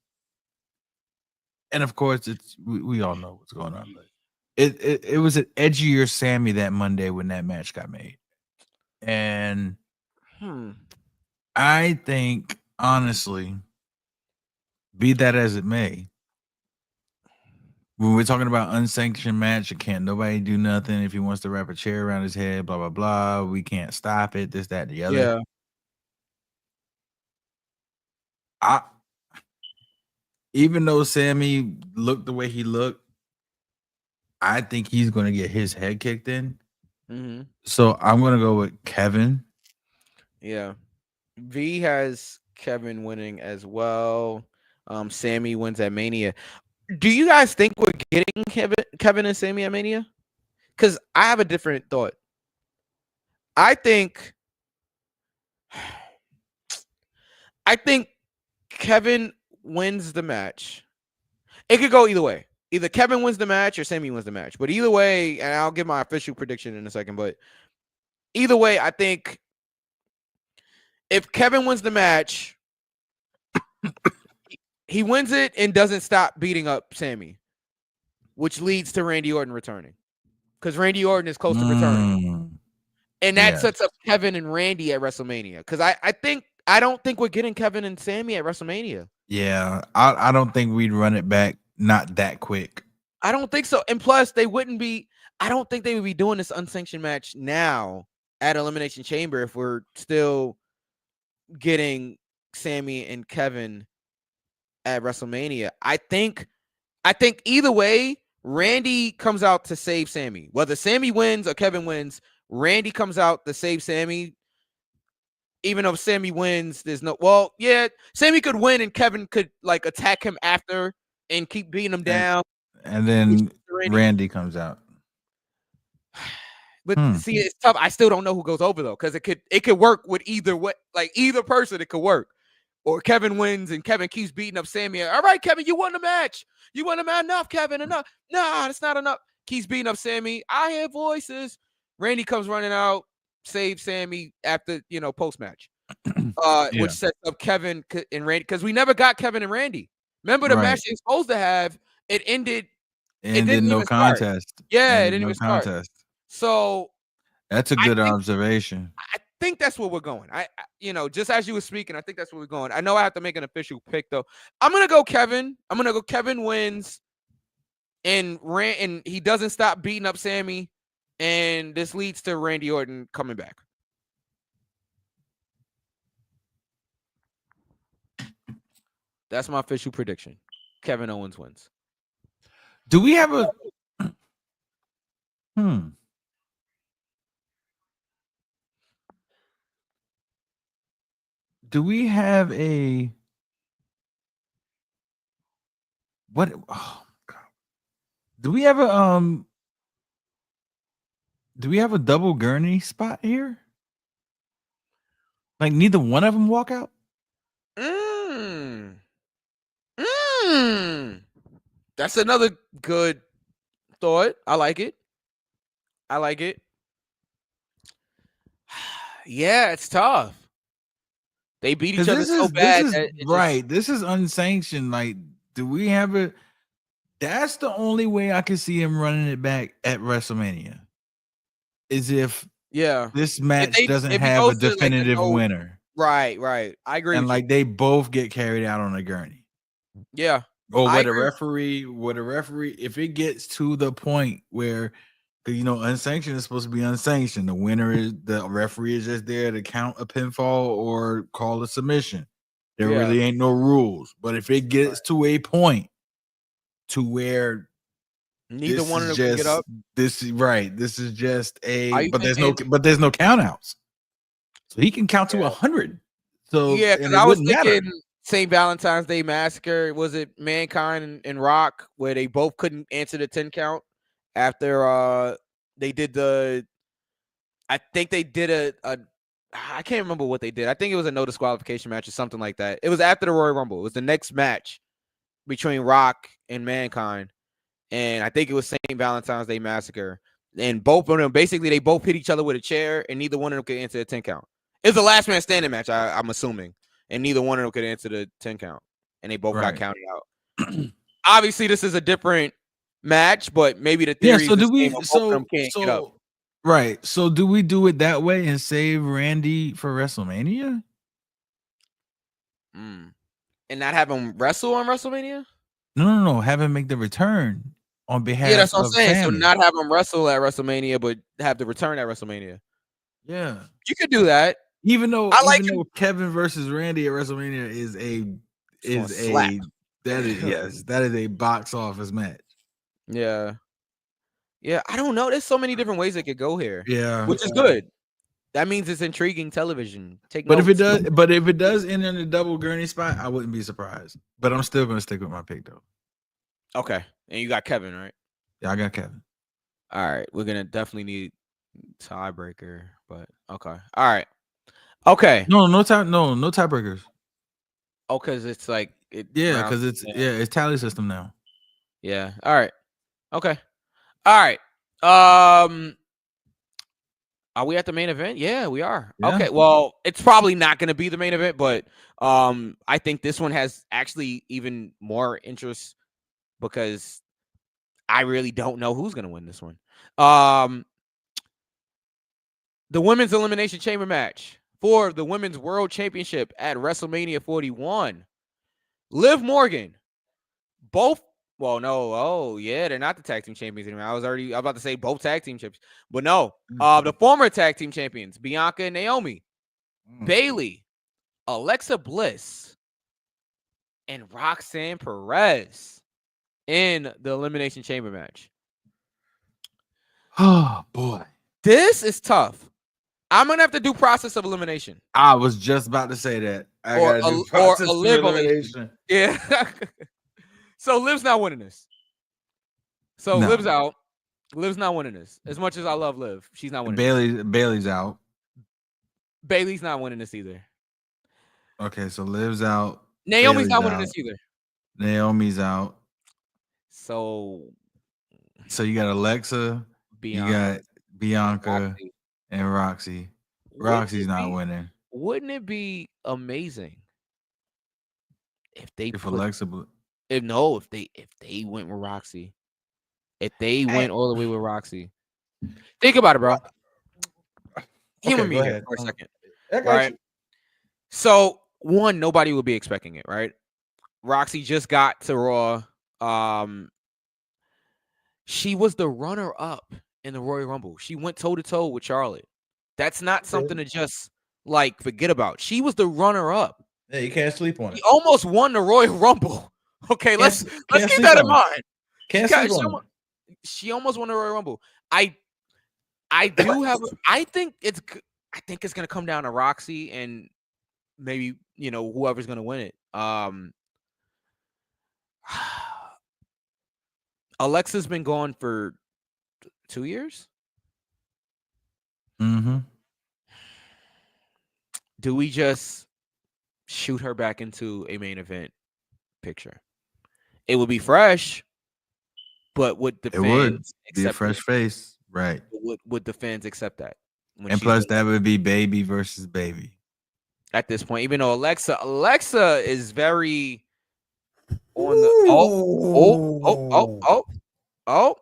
and of course, we all know what's going on. But it was an edgier Sammy that Monday when that match got made. And I think, honestly, be that as it may, when we're talking about unsanctioned match, it can't nobody do nothing. If he wants to wrap a chair around his head, blah, blah, blah, we can't stop it, this, that, the other. Yeah. Even though Sammy looked the way he looked, I think he's going to get his head kicked in. Mm-hmm. So I'm going to go with Kevin. Yeah. V has Kevin winning as well. Sammy wins at Mania. Do you guys think we're getting Kevin and Sammy at Mania? Because I have a different thought. I think I think Kevin wins the match. It could go either way. Either Kevin wins the match or Sammy wins the match. But either way, and I'll give my official prediction in a second, but either way, I think if Kevin wins the match, he wins it and doesn't stop beating up Sammy, which leads to Randy Orton returning. Because Randy Orton is close to returning. And that sets up Kevin and Randy at WrestleMania. Because I don't think we're getting Kevin and Sammy at WrestleMania. Yeah, I don't think we'd run it back not that quick. I don't think so. And plus, they wouldn't be. I don't think they would be doing this unsanctioned match now at Elimination Chamber if we're still getting Sammy and Kevin at WrestleMania. I think either way, Randy comes out to save Sammy. Whether Sammy wins or Kevin wins, Randy comes out to save Sammy. Even though Sammy wins, there's no. Well, yeah, Sammy could win and Kevin could like attack him after and keep beating him down. And then Randy comes out. But see, it's tough. I still don't know who goes over though, because it could work with either way, like either person. It could work, or Kevin wins and Kevin keeps beating up Sammy. All right, Kevin, you won the match. You won the match. Enough, Kevin. Enough. Nah, it's not enough. Keeps beating up Sammy. I hear voices. Randy comes running out, saves Sammy after post match, which sets up Kevin and Randy because we never got Kevin and Randy. Remember the match they were supposed to have? It ended. And then no contest. Yeah, it didn't even start. So that's a good observation. I think that's where we're going. I just as you were speaking, I think that's where we're going. I know I have to make an official pick though. I'm gonna go Kevin. Kevin wins, and he doesn't stop beating up Sammy, and this leads to Randy Orton coming back. That's my official prediction. Kevin Owens wins. Do we have a Do we have a what? Oh God. Do we have a double gurney spot here? Like neither one of them walk out? That's another good thought. I like it. Yeah, it's tough. They beat each other so bad. This is unsanctioned. Like, do we have a? That's the only way I can see him running it back at WrestleMania. Is if this match doesn't have a definitive winner. Right. I agree. And like they both get carried out on a gurney. Yeah. Or what a referee, if it gets to the point where unsanctioned is supposed to be unsanctioned. The referee is just there to count a pinfall or call a submission. There really ain't no rules. But if it gets to a point to where neither one of them can get up, this is just but there's no count outs. So he can count to 100. So because I was thinking St. Valentine's Day Massacre. Was it Mankind and Rock where they both couldn't answer the 10 count? After they did I think they did I can't remember what they did. I think it was a no disqualification match or something like that. It was after the Royal Rumble. It was the next match between Rock and Mankind. And I think it was St. Valentine's Day Massacre. And both of them, basically, they both hit each other with a chair and neither one of them could answer the 10 count. It was a last man standing match, I'm assuming. And neither one of them could answer the 10 count. And they both got counted out. Obviously, this is a different match, but maybe the theory so do we so do we do it that way and save Randy for WrestleMania and not have him wrestle on WrestleMania? No, have him make the return on behalf that's what I'm saying. Sammy. So not have him wrestle at WrestleMania, but have the return at WrestleMania. You could do that. Even though Kevin versus Randy at WrestleMania that is a box office match. Yeah, I don't know. There's so many different ways it could go here. Yeah, which is good. That means it's intriguing television. But if it does end in a double gurney spot, I wouldn't be surprised. But I'm still gonna stick with my pick though. Okay, and you got Kevin, right? Yeah, I got Kevin. All right, we're gonna definitely need tiebreaker, but okay. All right. Okay. No tiebreakers. Oh, because it's like it. Yeah, rounds- because it's tally system now. Yeah. All right. Okay. All right. Are we at the main event? Yeah, we are. Yeah. Okay. Well, it's probably not going to be the main event, but I think this one has actually even more interest because I really don't know who's going to win this one. The women's elimination chamber match for the women's world championship at WrestleMania 41. Liv Morgan, both. Well, no. Oh, yeah, they're not the tag team champions anymore. I was about to say both tag team champions, but no. The former tag team champions, Bianca and Naomi, Bayley, Alexa Bliss, and Roxanne Perez in the elimination chamber match. Oh boy, this is tough. I'm gonna have to do process of elimination. I was just about to say that. I Or gotta do a process of Liv elimination. Yeah. So Liv's not winning this. So No. Liv's out. Liv's not winning this. As much as I love Liv, she's not winning. Bailey's out. Bailey's not winning this either. Okay, so Liv's out. Naomi's Bailey's not winning out. this either. Naomi's out. So you got Alexa, you got Bianca, Roxy. and Roxy. Wouldn't Roxy's it not be- winning. Wouldn't it be amazing if they If put, Alexa, if they went with Roxy, if they went all the way with Roxy? Think about it, bro. Humor me go here ahead. for a second. I got Right. you. So one, nobody would be expecting it, right? Roxy just got to Raw. She was the runner-up in the Royal Rumble. She went toe-to-toe with Charlotte. That's not something to just like forget about. She was the runner-up. Yeah, you can't sleep on She it. almost won the Royal Rumble. Okay, let's Can't keep sleep that in on it. mind. Can't She got- sleep she on almo- She almost won the Royal Rumble. I do have. I think it's gonna come down to Roxy and maybe whoever's gonna win it. Alexa's been gone for 2 years. it. Mm-hmm. Do we just shoot her back into a main event picture? It would be fresh, but would the It would fans be a accept fresh it? face, right? Would the fans accept that? When And she's plus, the- that would be baby versus baby. at this point, even though Alexa is very on the oh.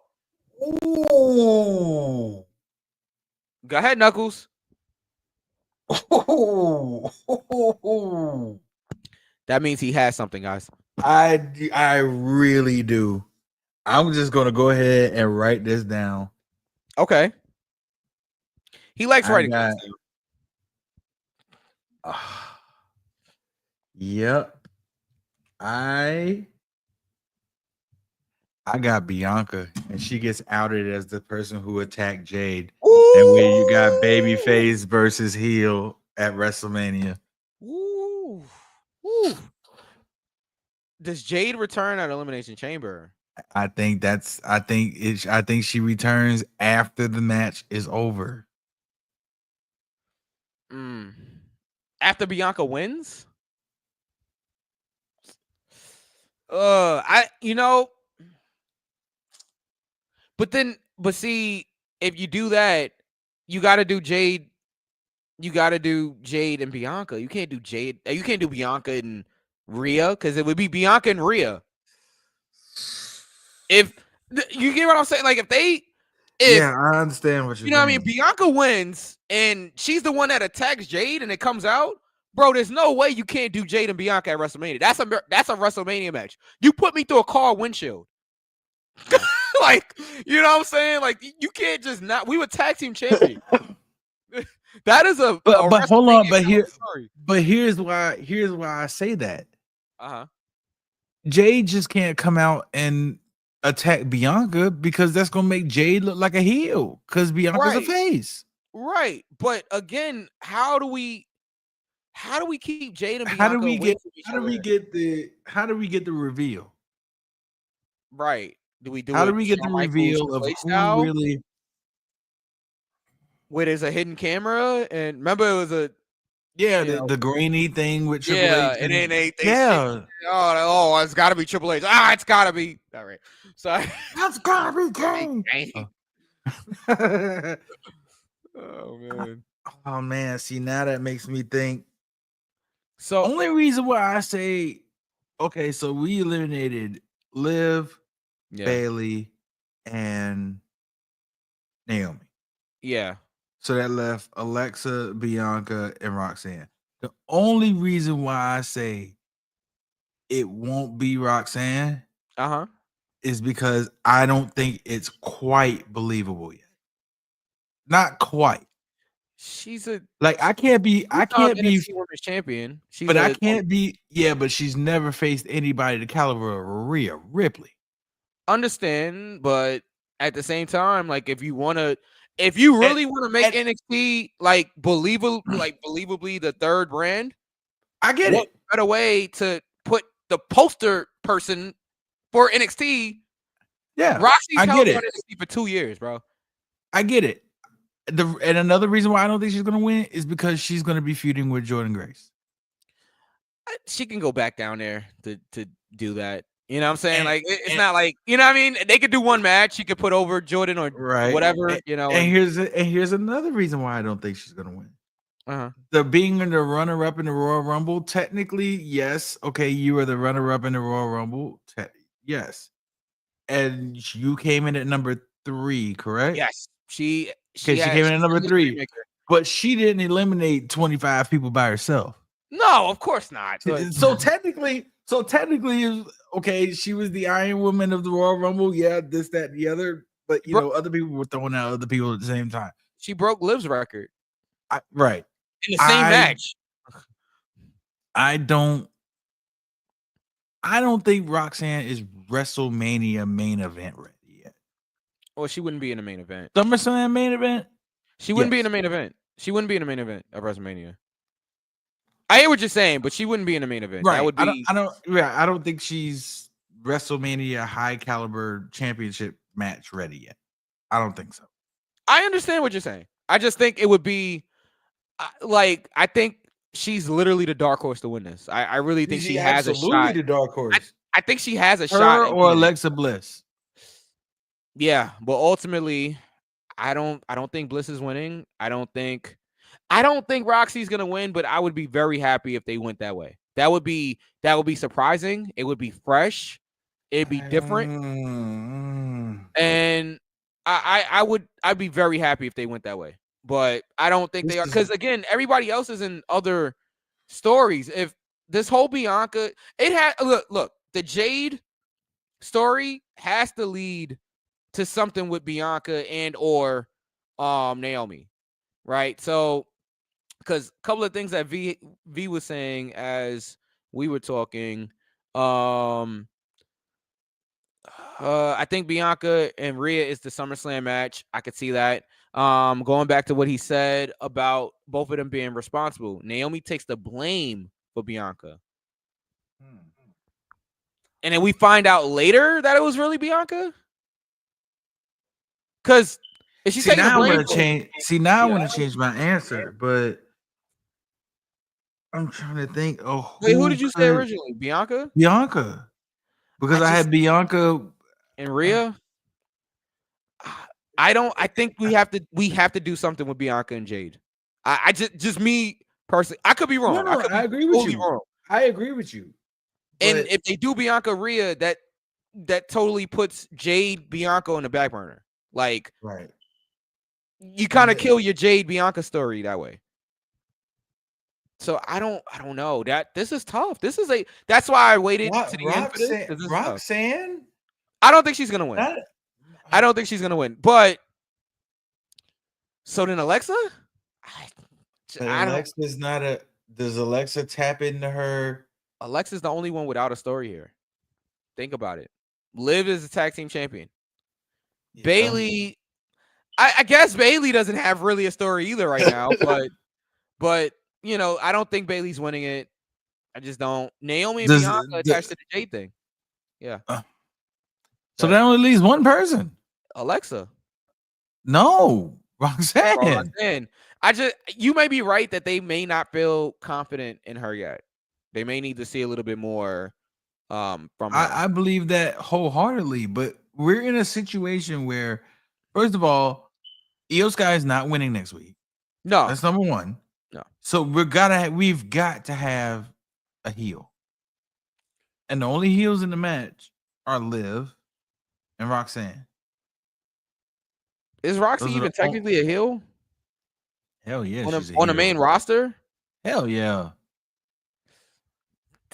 Go ahead, Knuckles. That means he has something, guys. I really do. I'm just gonna go ahead and write this down. Okay. He likes I writing got- things down. Yep. I got Bianca, and she gets outed as the person who attacked Jade. And when you got babyface versus heel at WrestleMania. Ooh. Ooh. Does Jade return at Elimination Chamber? I think she returns after the match is over. After Bianca wins? But see, if you do that, you got to do Jade. You got to do Jade and Bianca. You can't do Jade. You can't do Bianca and Rhea because it would be Bianca and Rhea. If you get what I'm saying, like Yeah, I understand what you're you know what I saying. mean, Bianca wins and she's the one that attacks Jade and it comes out. Bro, there's no way you can't do Jade and Bianca at WrestleMania. That's a WrestleMania match. You put me through a car windshield. Like, you know what I'm saying? Like, you can't just not. We were tag team champions. That is a But hold on, WrestleMania story. but here's why I say that. Uh-huh. Jade just can't come out and attack Bianca because that's gonna make Jade look like a heel because Bianca's a Right. face. Right. But again, how do we keep Jade and Bianca How do we away get from each how do we get the reveal? right? Do we do How it do we get the Shawn Michaels reveal of play who style, really? where there's a hidden camera? And remember, it was Yeah, You know? the greeny thing with Triple Yeah, H. and then they yeah, oh, it's got to be Triple H. It's got to be. All right, sorry. that's gotta be Kane. Oh man. Oh man, see now that makes me think. So Only reason why I say, okay, so we eliminated Liv, yeah, Bailey, and Naomi. yeah. So that left Alexa, Bianca, and Roxanne. The only reason why I say it won't be Roxanne Uh-huh. is because I don't think it's quite believable yet. Not quite. She's a Like I can't be NXT Women's Champion. She's but I can't be, yeah, but she's never faced anybody the caliber of Rhea Ripley. understand, but at the same time, like if you really want to make NXT like believably the third brand, I get what it. better way to put the poster person for NXT? Yeah, Roxy's I held get on it. NXT for 2 years, bro. I get it. And another reason why I don't think she's gonna win is because she's gonna be feuding with Jordan Grace. She can go back down there to do that. You know what I'm saying? And- like it's and- not like, you know what I mean? They could do one match. She could put over Jordan or Right. whatever, you know. And here's another reason why I don't think she's gonna win. Uh-huh. The being in the runner-up in the Royal Rumble, technically, yes. Okay, you were the runner-up in the Royal Rumble. Yes. And you came in at number 3, correct? Yes. She Came in at number 3. Maker. But she didn't eliminate 25 people by herself. No, of course not. But So technically, okay, she was the Iron Woman of the Royal Rumble. Yeah, this, that, and the other. But you know, other people were throwing out other people at the same time. she broke Liv's record Right. in the same match. I don't think Roxanne is WrestleMania main event ready yet. Well, she wouldn't be in the main event. SummerSlam main event? She wouldn't be Yes. in the main event. She wouldn't be in the main event of WrestleMania. I hear what you're saying, but she wouldn't be in the main event. Right. That would be. I don't think she's WrestleMania high caliber championship match ready yet. I don't think so. I understand what you're saying. I just think it would be I think she's literally the dark horse to win this. I really think she has a shot. The dark horse. I think she has a Her shot. at or being- Alexa Bliss. Yeah, but ultimately, I don't think Bliss is winning. I don't think Roxy's gonna win, but I would be very happy if they went that way. That would be surprising. It would be fresh. It'd be different. And I'd be very happy if they went that way. But I don't think they are, because again, everybody else is in other stories. If this whole Bianca, it had look, the Jade story has to lead to something with Bianca and or Naomi, right? So, because a couple of things that V was saying as we were talking, I think Bianca and Rhea is the SummerSlam match. I could see that. Going back to what he said about both of them being responsible, Naomi takes the blame for Bianca. And then we find out later that it was really Bianca. Because if she's taking the blame, I want to change my answer, but I'm trying to think. Oh, wait, who did you say originally? Bianca? Bianca. Because I had Bianca and Rhea. I think we have to do something with Bianca and Jade. I just me personally. I could be wrong. No, I agree with you. Wrong. I agree with you. And if they do Bianca Rhea, that totally puts Jade Bianca on the back burner. Like, right. You kind of kill your Jade Bianca story that way. So I don't know. This is tough. That's why I waited to the end for this. Roxanne? I don't think she's gonna win. I don't think she's gonna win. But so then Alexa? Alexa's not a. Does Alexa tap into her? Alexa's the only one without a story here. Think about it. Liv is the tag team champion. Yeah. Bailey, I guess Bailey doesn't have really a story either right now, but you know, I don't think Bailey's winning it. I just don't. Naomi and Bianca attached to the Jade thing. Yeah. So that only leaves one person. Alexa. No, Roxanne. You may be right that they may not feel confident in her yet. They may need to see a little bit more from her. I believe that wholeheartedly, but we're in a situation where, first of all, Io Sky is not winning next week. No, That's number one. No. So we've got to have a heel. And the only heels in the match are Liv and Roxanne. is Roxy Those are even the technically a heel Hell yeah. on she's a the heel. main roster? Hell yeah.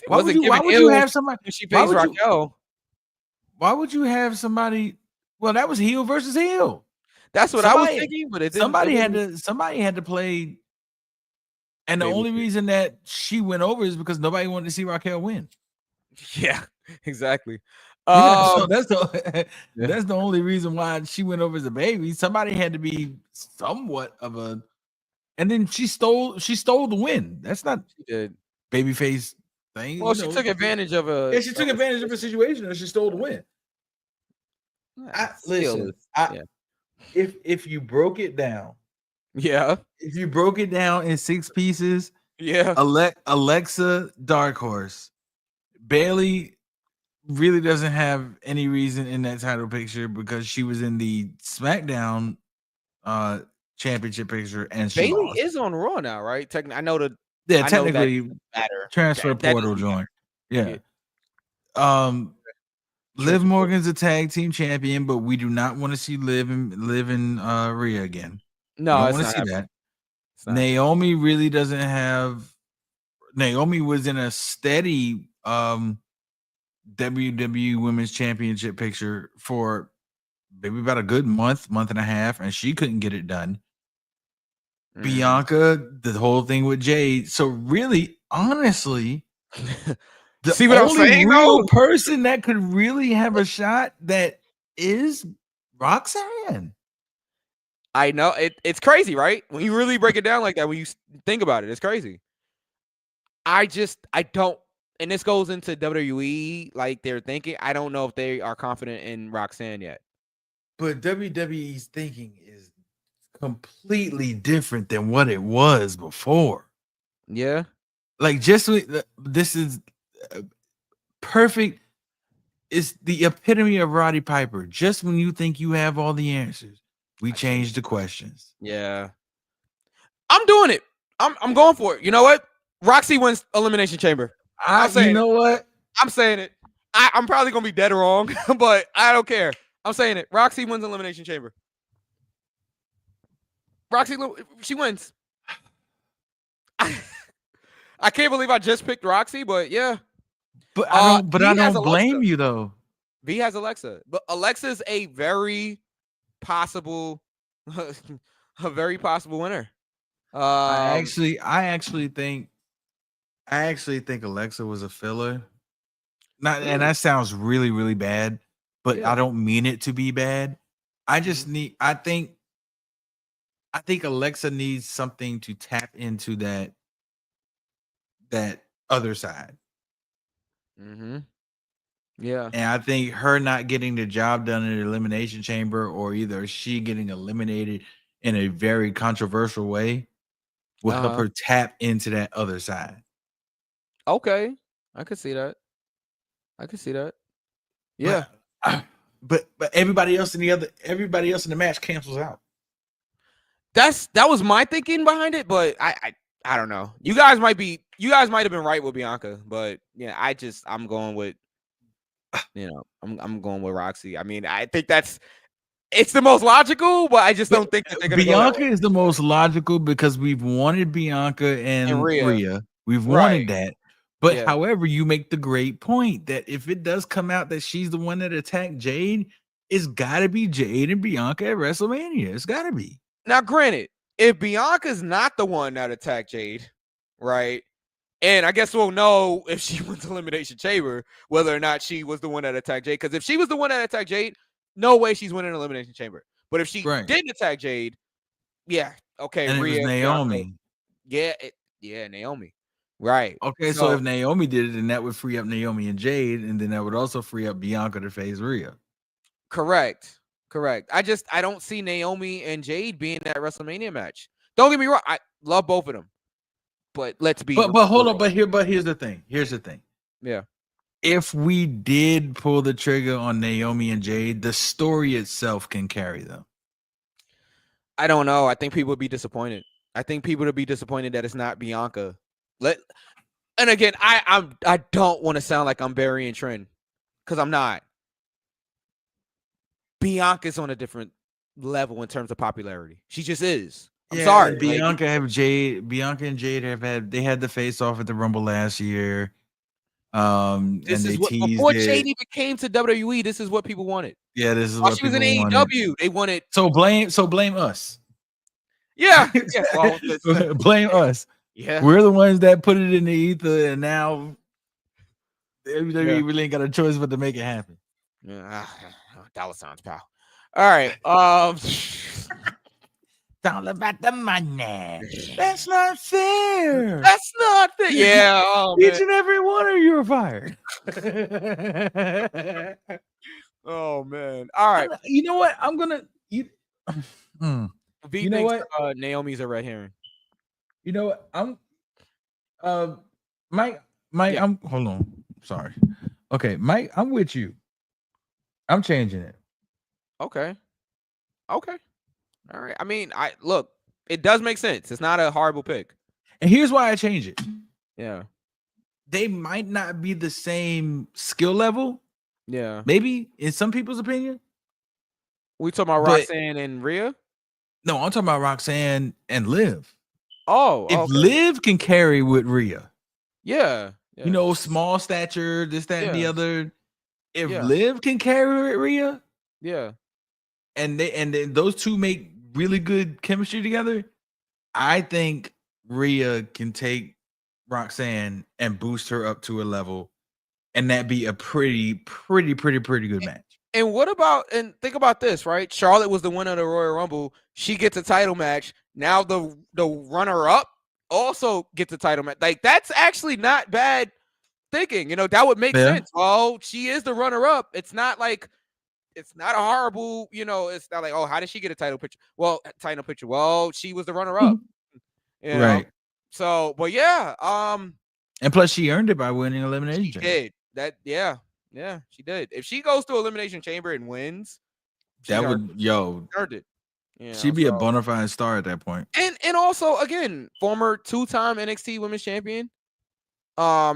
It Why wasn't would you given have ill somebody? when she why faced would you- Raquel. Why would you have somebody? Well, that was heel versus heel. That's what I was somebody- thinking, but it didn't. Somebody had to play. And the Baby only face. reason that she went over is because nobody wanted to see Raquel win. Yeah, exactly. Yeah, so that's the yeah. that's the only reason why she went over as a baby. Somebody had to be somewhat of a, and then she stole the win. That's not She did. babyface thing. Well, you she know. took advantage of a. Yeah, she took advantage of a situation and she stole the win. Listen, yeah. if you broke it down, Yeah. if you broke it down in 6 pieces, Yeah. Alexa Dark Horse, Bailey really doesn't have any reason in that title picture because she was in the SmackDown championship picture and she Bailey lost. is on Raw now, right? I know the Yeah, I know that technically doesn't matter. transfer That portal doesn't joint. matter. Yeah. Liv Transfer Morgan's a tag team champion, but we do not want to see Liv and Rhea again. No, I don't it's want not to see happening. that. It's not. Naomi really doesn't have. Naomi was in a steady WWE Women's Championship picture for maybe about a good month and a half, and she couldn't get it done. Mm. Bianca, the whole thing with Jade. So really, honestly, the See what I'm only saying, real though? person that could really have a shot that is Roxanne. I know it's crazy, right? When you really break it down like that, when you think about it, it's crazy. I don't, and this goes into WWE, like they're thinking. I don't know if they are confident in Roxanne yet. But WWE's thinking is completely different than what it was before. Yeah. Like this is perfect. It's the epitome of Roddy Piper. Just when you think you have all the answers, we change the questions. Yeah. I'm doing it. I'm going for it. You know what? Roxy wins Elimination Chamber. You know what? I'm saying it. I'm probably gonna be dead wrong, but I don't care. I'm saying it. Roxy wins Elimination Chamber. Roxy, she wins. I can't believe I just picked Roxy, but yeah. But I don't Alexa. blame you though. V has Alexa, but Alexa's a very possible, a very possible winner. I actually think Alexa was a filler. And that sounds really, really bad, but Yeah. I don't mean it to be bad. I just I think Alexa needs something to tap into that other side. Mm-hmm. Yeah. And I think her not getting the job done in the Elimination Chamber, or either she getting eliminated in a very controversial way, will help her tap into that other side. Okay. I could see that. Yeah. But everybody else in the match cancels out. That was my thinking behind it, but I don't know. You guys might have been right with Bianca, but yeah, I'm going with, I'm going with Roxy. I mean, I think it's the most logical, but I just don't think that they're gonna Bianca go is the most logical because we've wanted Bianca and Rhea. We've wanted that. But Yeah. however, you make the great point that if it does come out that she's the one that attacked Jade, it's got to be Jade and Bianca at WrestleMania. It's got to be. Now, granted, if Bianca's not the one that attacked Jade, right? And I guess we'll know if she went to Elimination Chamber whether or not she was the one that attacked Jade. Because if she was the one that attacked Jade, no way she's winning Elimination Chamber. But if she didn't attack Jade, yeah, okay. And Rhea, it was Naomi. Bianca, Naomi. Right. Okay, so if Naomi did it, then that would free up Naomi and Jade, and then that would also free up Bianca to face Rhea. Correct. I don't see Naomi and Jade being that WrestleMania match. Don't get me wrong. I love both of them, but let's be. But hold on. But here's the thing. Here's the thing. Yeah. If we did pull the trigger on Naomi and Jade, the story itself can carry them. I don't know. I think people would be disappointed. I think people would be disappointed that it's not Bianca. And again, I don't want to sound like I'm burying Trent because I'm not. Bianca's on a different level in terms of popularity. She just is. I'm sorry. Bianca and Jade had the face off at the Rumble last year. This is what before Jade even came to WWE. This is what people wanted. Yeah, this is while what she was in AEW. They wanted. So blame us. Yeah. Well, blame us. Yeah, we're the ones that put it in the ether, and now WWE really ain't got a choice but to make it happen. Yeah, dollar signs, pal. All right. It's all about the money. That's not fair. That's not fair. Yeah. Each and every one of you are fired. Oh man. All right. You know what? I'm gonna. You know what? Naomi's a red herring. You know what? Mike. Yeah. Hold on. Sorry. Okay, Mike. I'm with you. I'm changing it. Okay. All right. I mean, look. It does make sense. It's not a horrible pick. And here's why I change it. Yeah. They might not be the same skill level. Yeah. Maybe in some people's opinion. We talking about Roxanne and Rhea? No, I'm talking about Roxanne and Liv. Oh, if Liv can carry with Rhea, yeah, you know, small stature, this, that, and the other. If Yeah. Liv can carry with Rhea, yeah, and then those two make really good chemistry together, I think Rhea can take Roxanne and boost her up to a level, and that be a pretty good match. And what about, and think about this, right? Charlotte was the winner of the Royal Rumble. She gets a title match. Now the runner-up also gets a title match. Like, that's actually not bad thinking. You know, that would make sense. Well, she is the runner-up. It's not like, it's not a horrible, you know, it's not like, oh, how did she get a title picture? Well, she was the runner-up. You know? Right. So, but yeah. And plus she earned it by winning Elimination Chamber. She did. Yeah, she did. If she goes to Elimination Chamber and wins, that would earned it. She'd be a bona fide star at that point. And also, again, former 2-time NXT Women's Champion.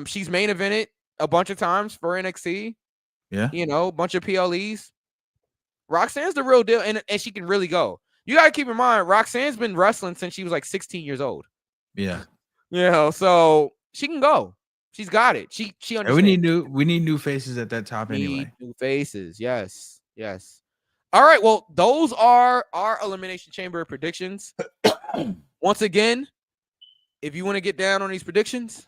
She's main evented a bunch of times for NXT. Yeah. You know, a bunch of PLEs. Roxanne's the real deal, and she can really go. You gotta keep in mind, Roxanne's been wrestling since she was like 16 years old. Yeah. You know, so she can go. She's got it. She understands. We need new faces at that top anyway. Need new faces. Yes. All right. Well, those are our Elimination Chamber predictions. Once again, if you want to get down on these predictions.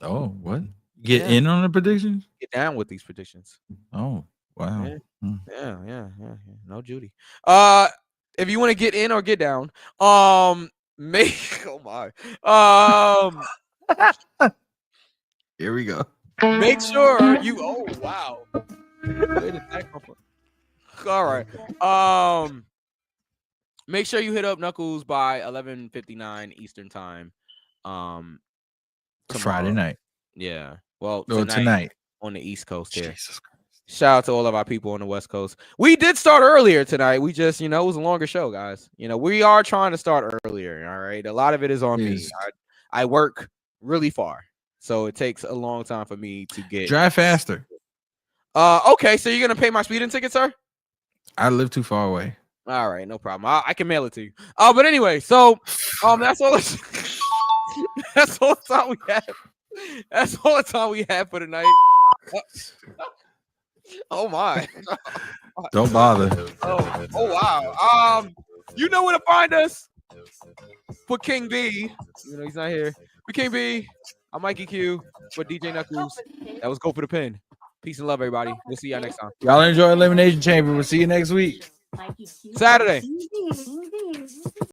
Oh, what? Get in on the predictions? Get down with these predictions. Oh, wow. Yeah. No Judy. If you want to get in or get down, oh my. Here we go. Make sure you. Oh wow. All right. Make sure you hit up Knuckles by 11:59 Eastern time. Friday night. Yeah. Well, tonight on the East Coast here. Jesus Christ. Shout out to all of our people on the West Coast. We did start earlier tonight. We just, it was a longer show, guys. We are trying to start earlier. All right. A lot of it is on me. I work really far. So it takes a long time for me to get. Drive faster. Okay, so you're gonna pay my speeding ticket, sir? I live too far away. All right, no problem. I can mail it to you. But anyway, so that's all. That's all the time we have. That's all the time we have for tonight. Oh my! Don't bother. Oh wow. You know where to find us. For King B. He's not here. For King B. I'm Mikey Q for DJ Knuckles. That was Go for the Pin. Peace and love, everybody. We'll see y'all next time. Y'all enjoy Elimination Chamber. We'll see you next week. Saturday.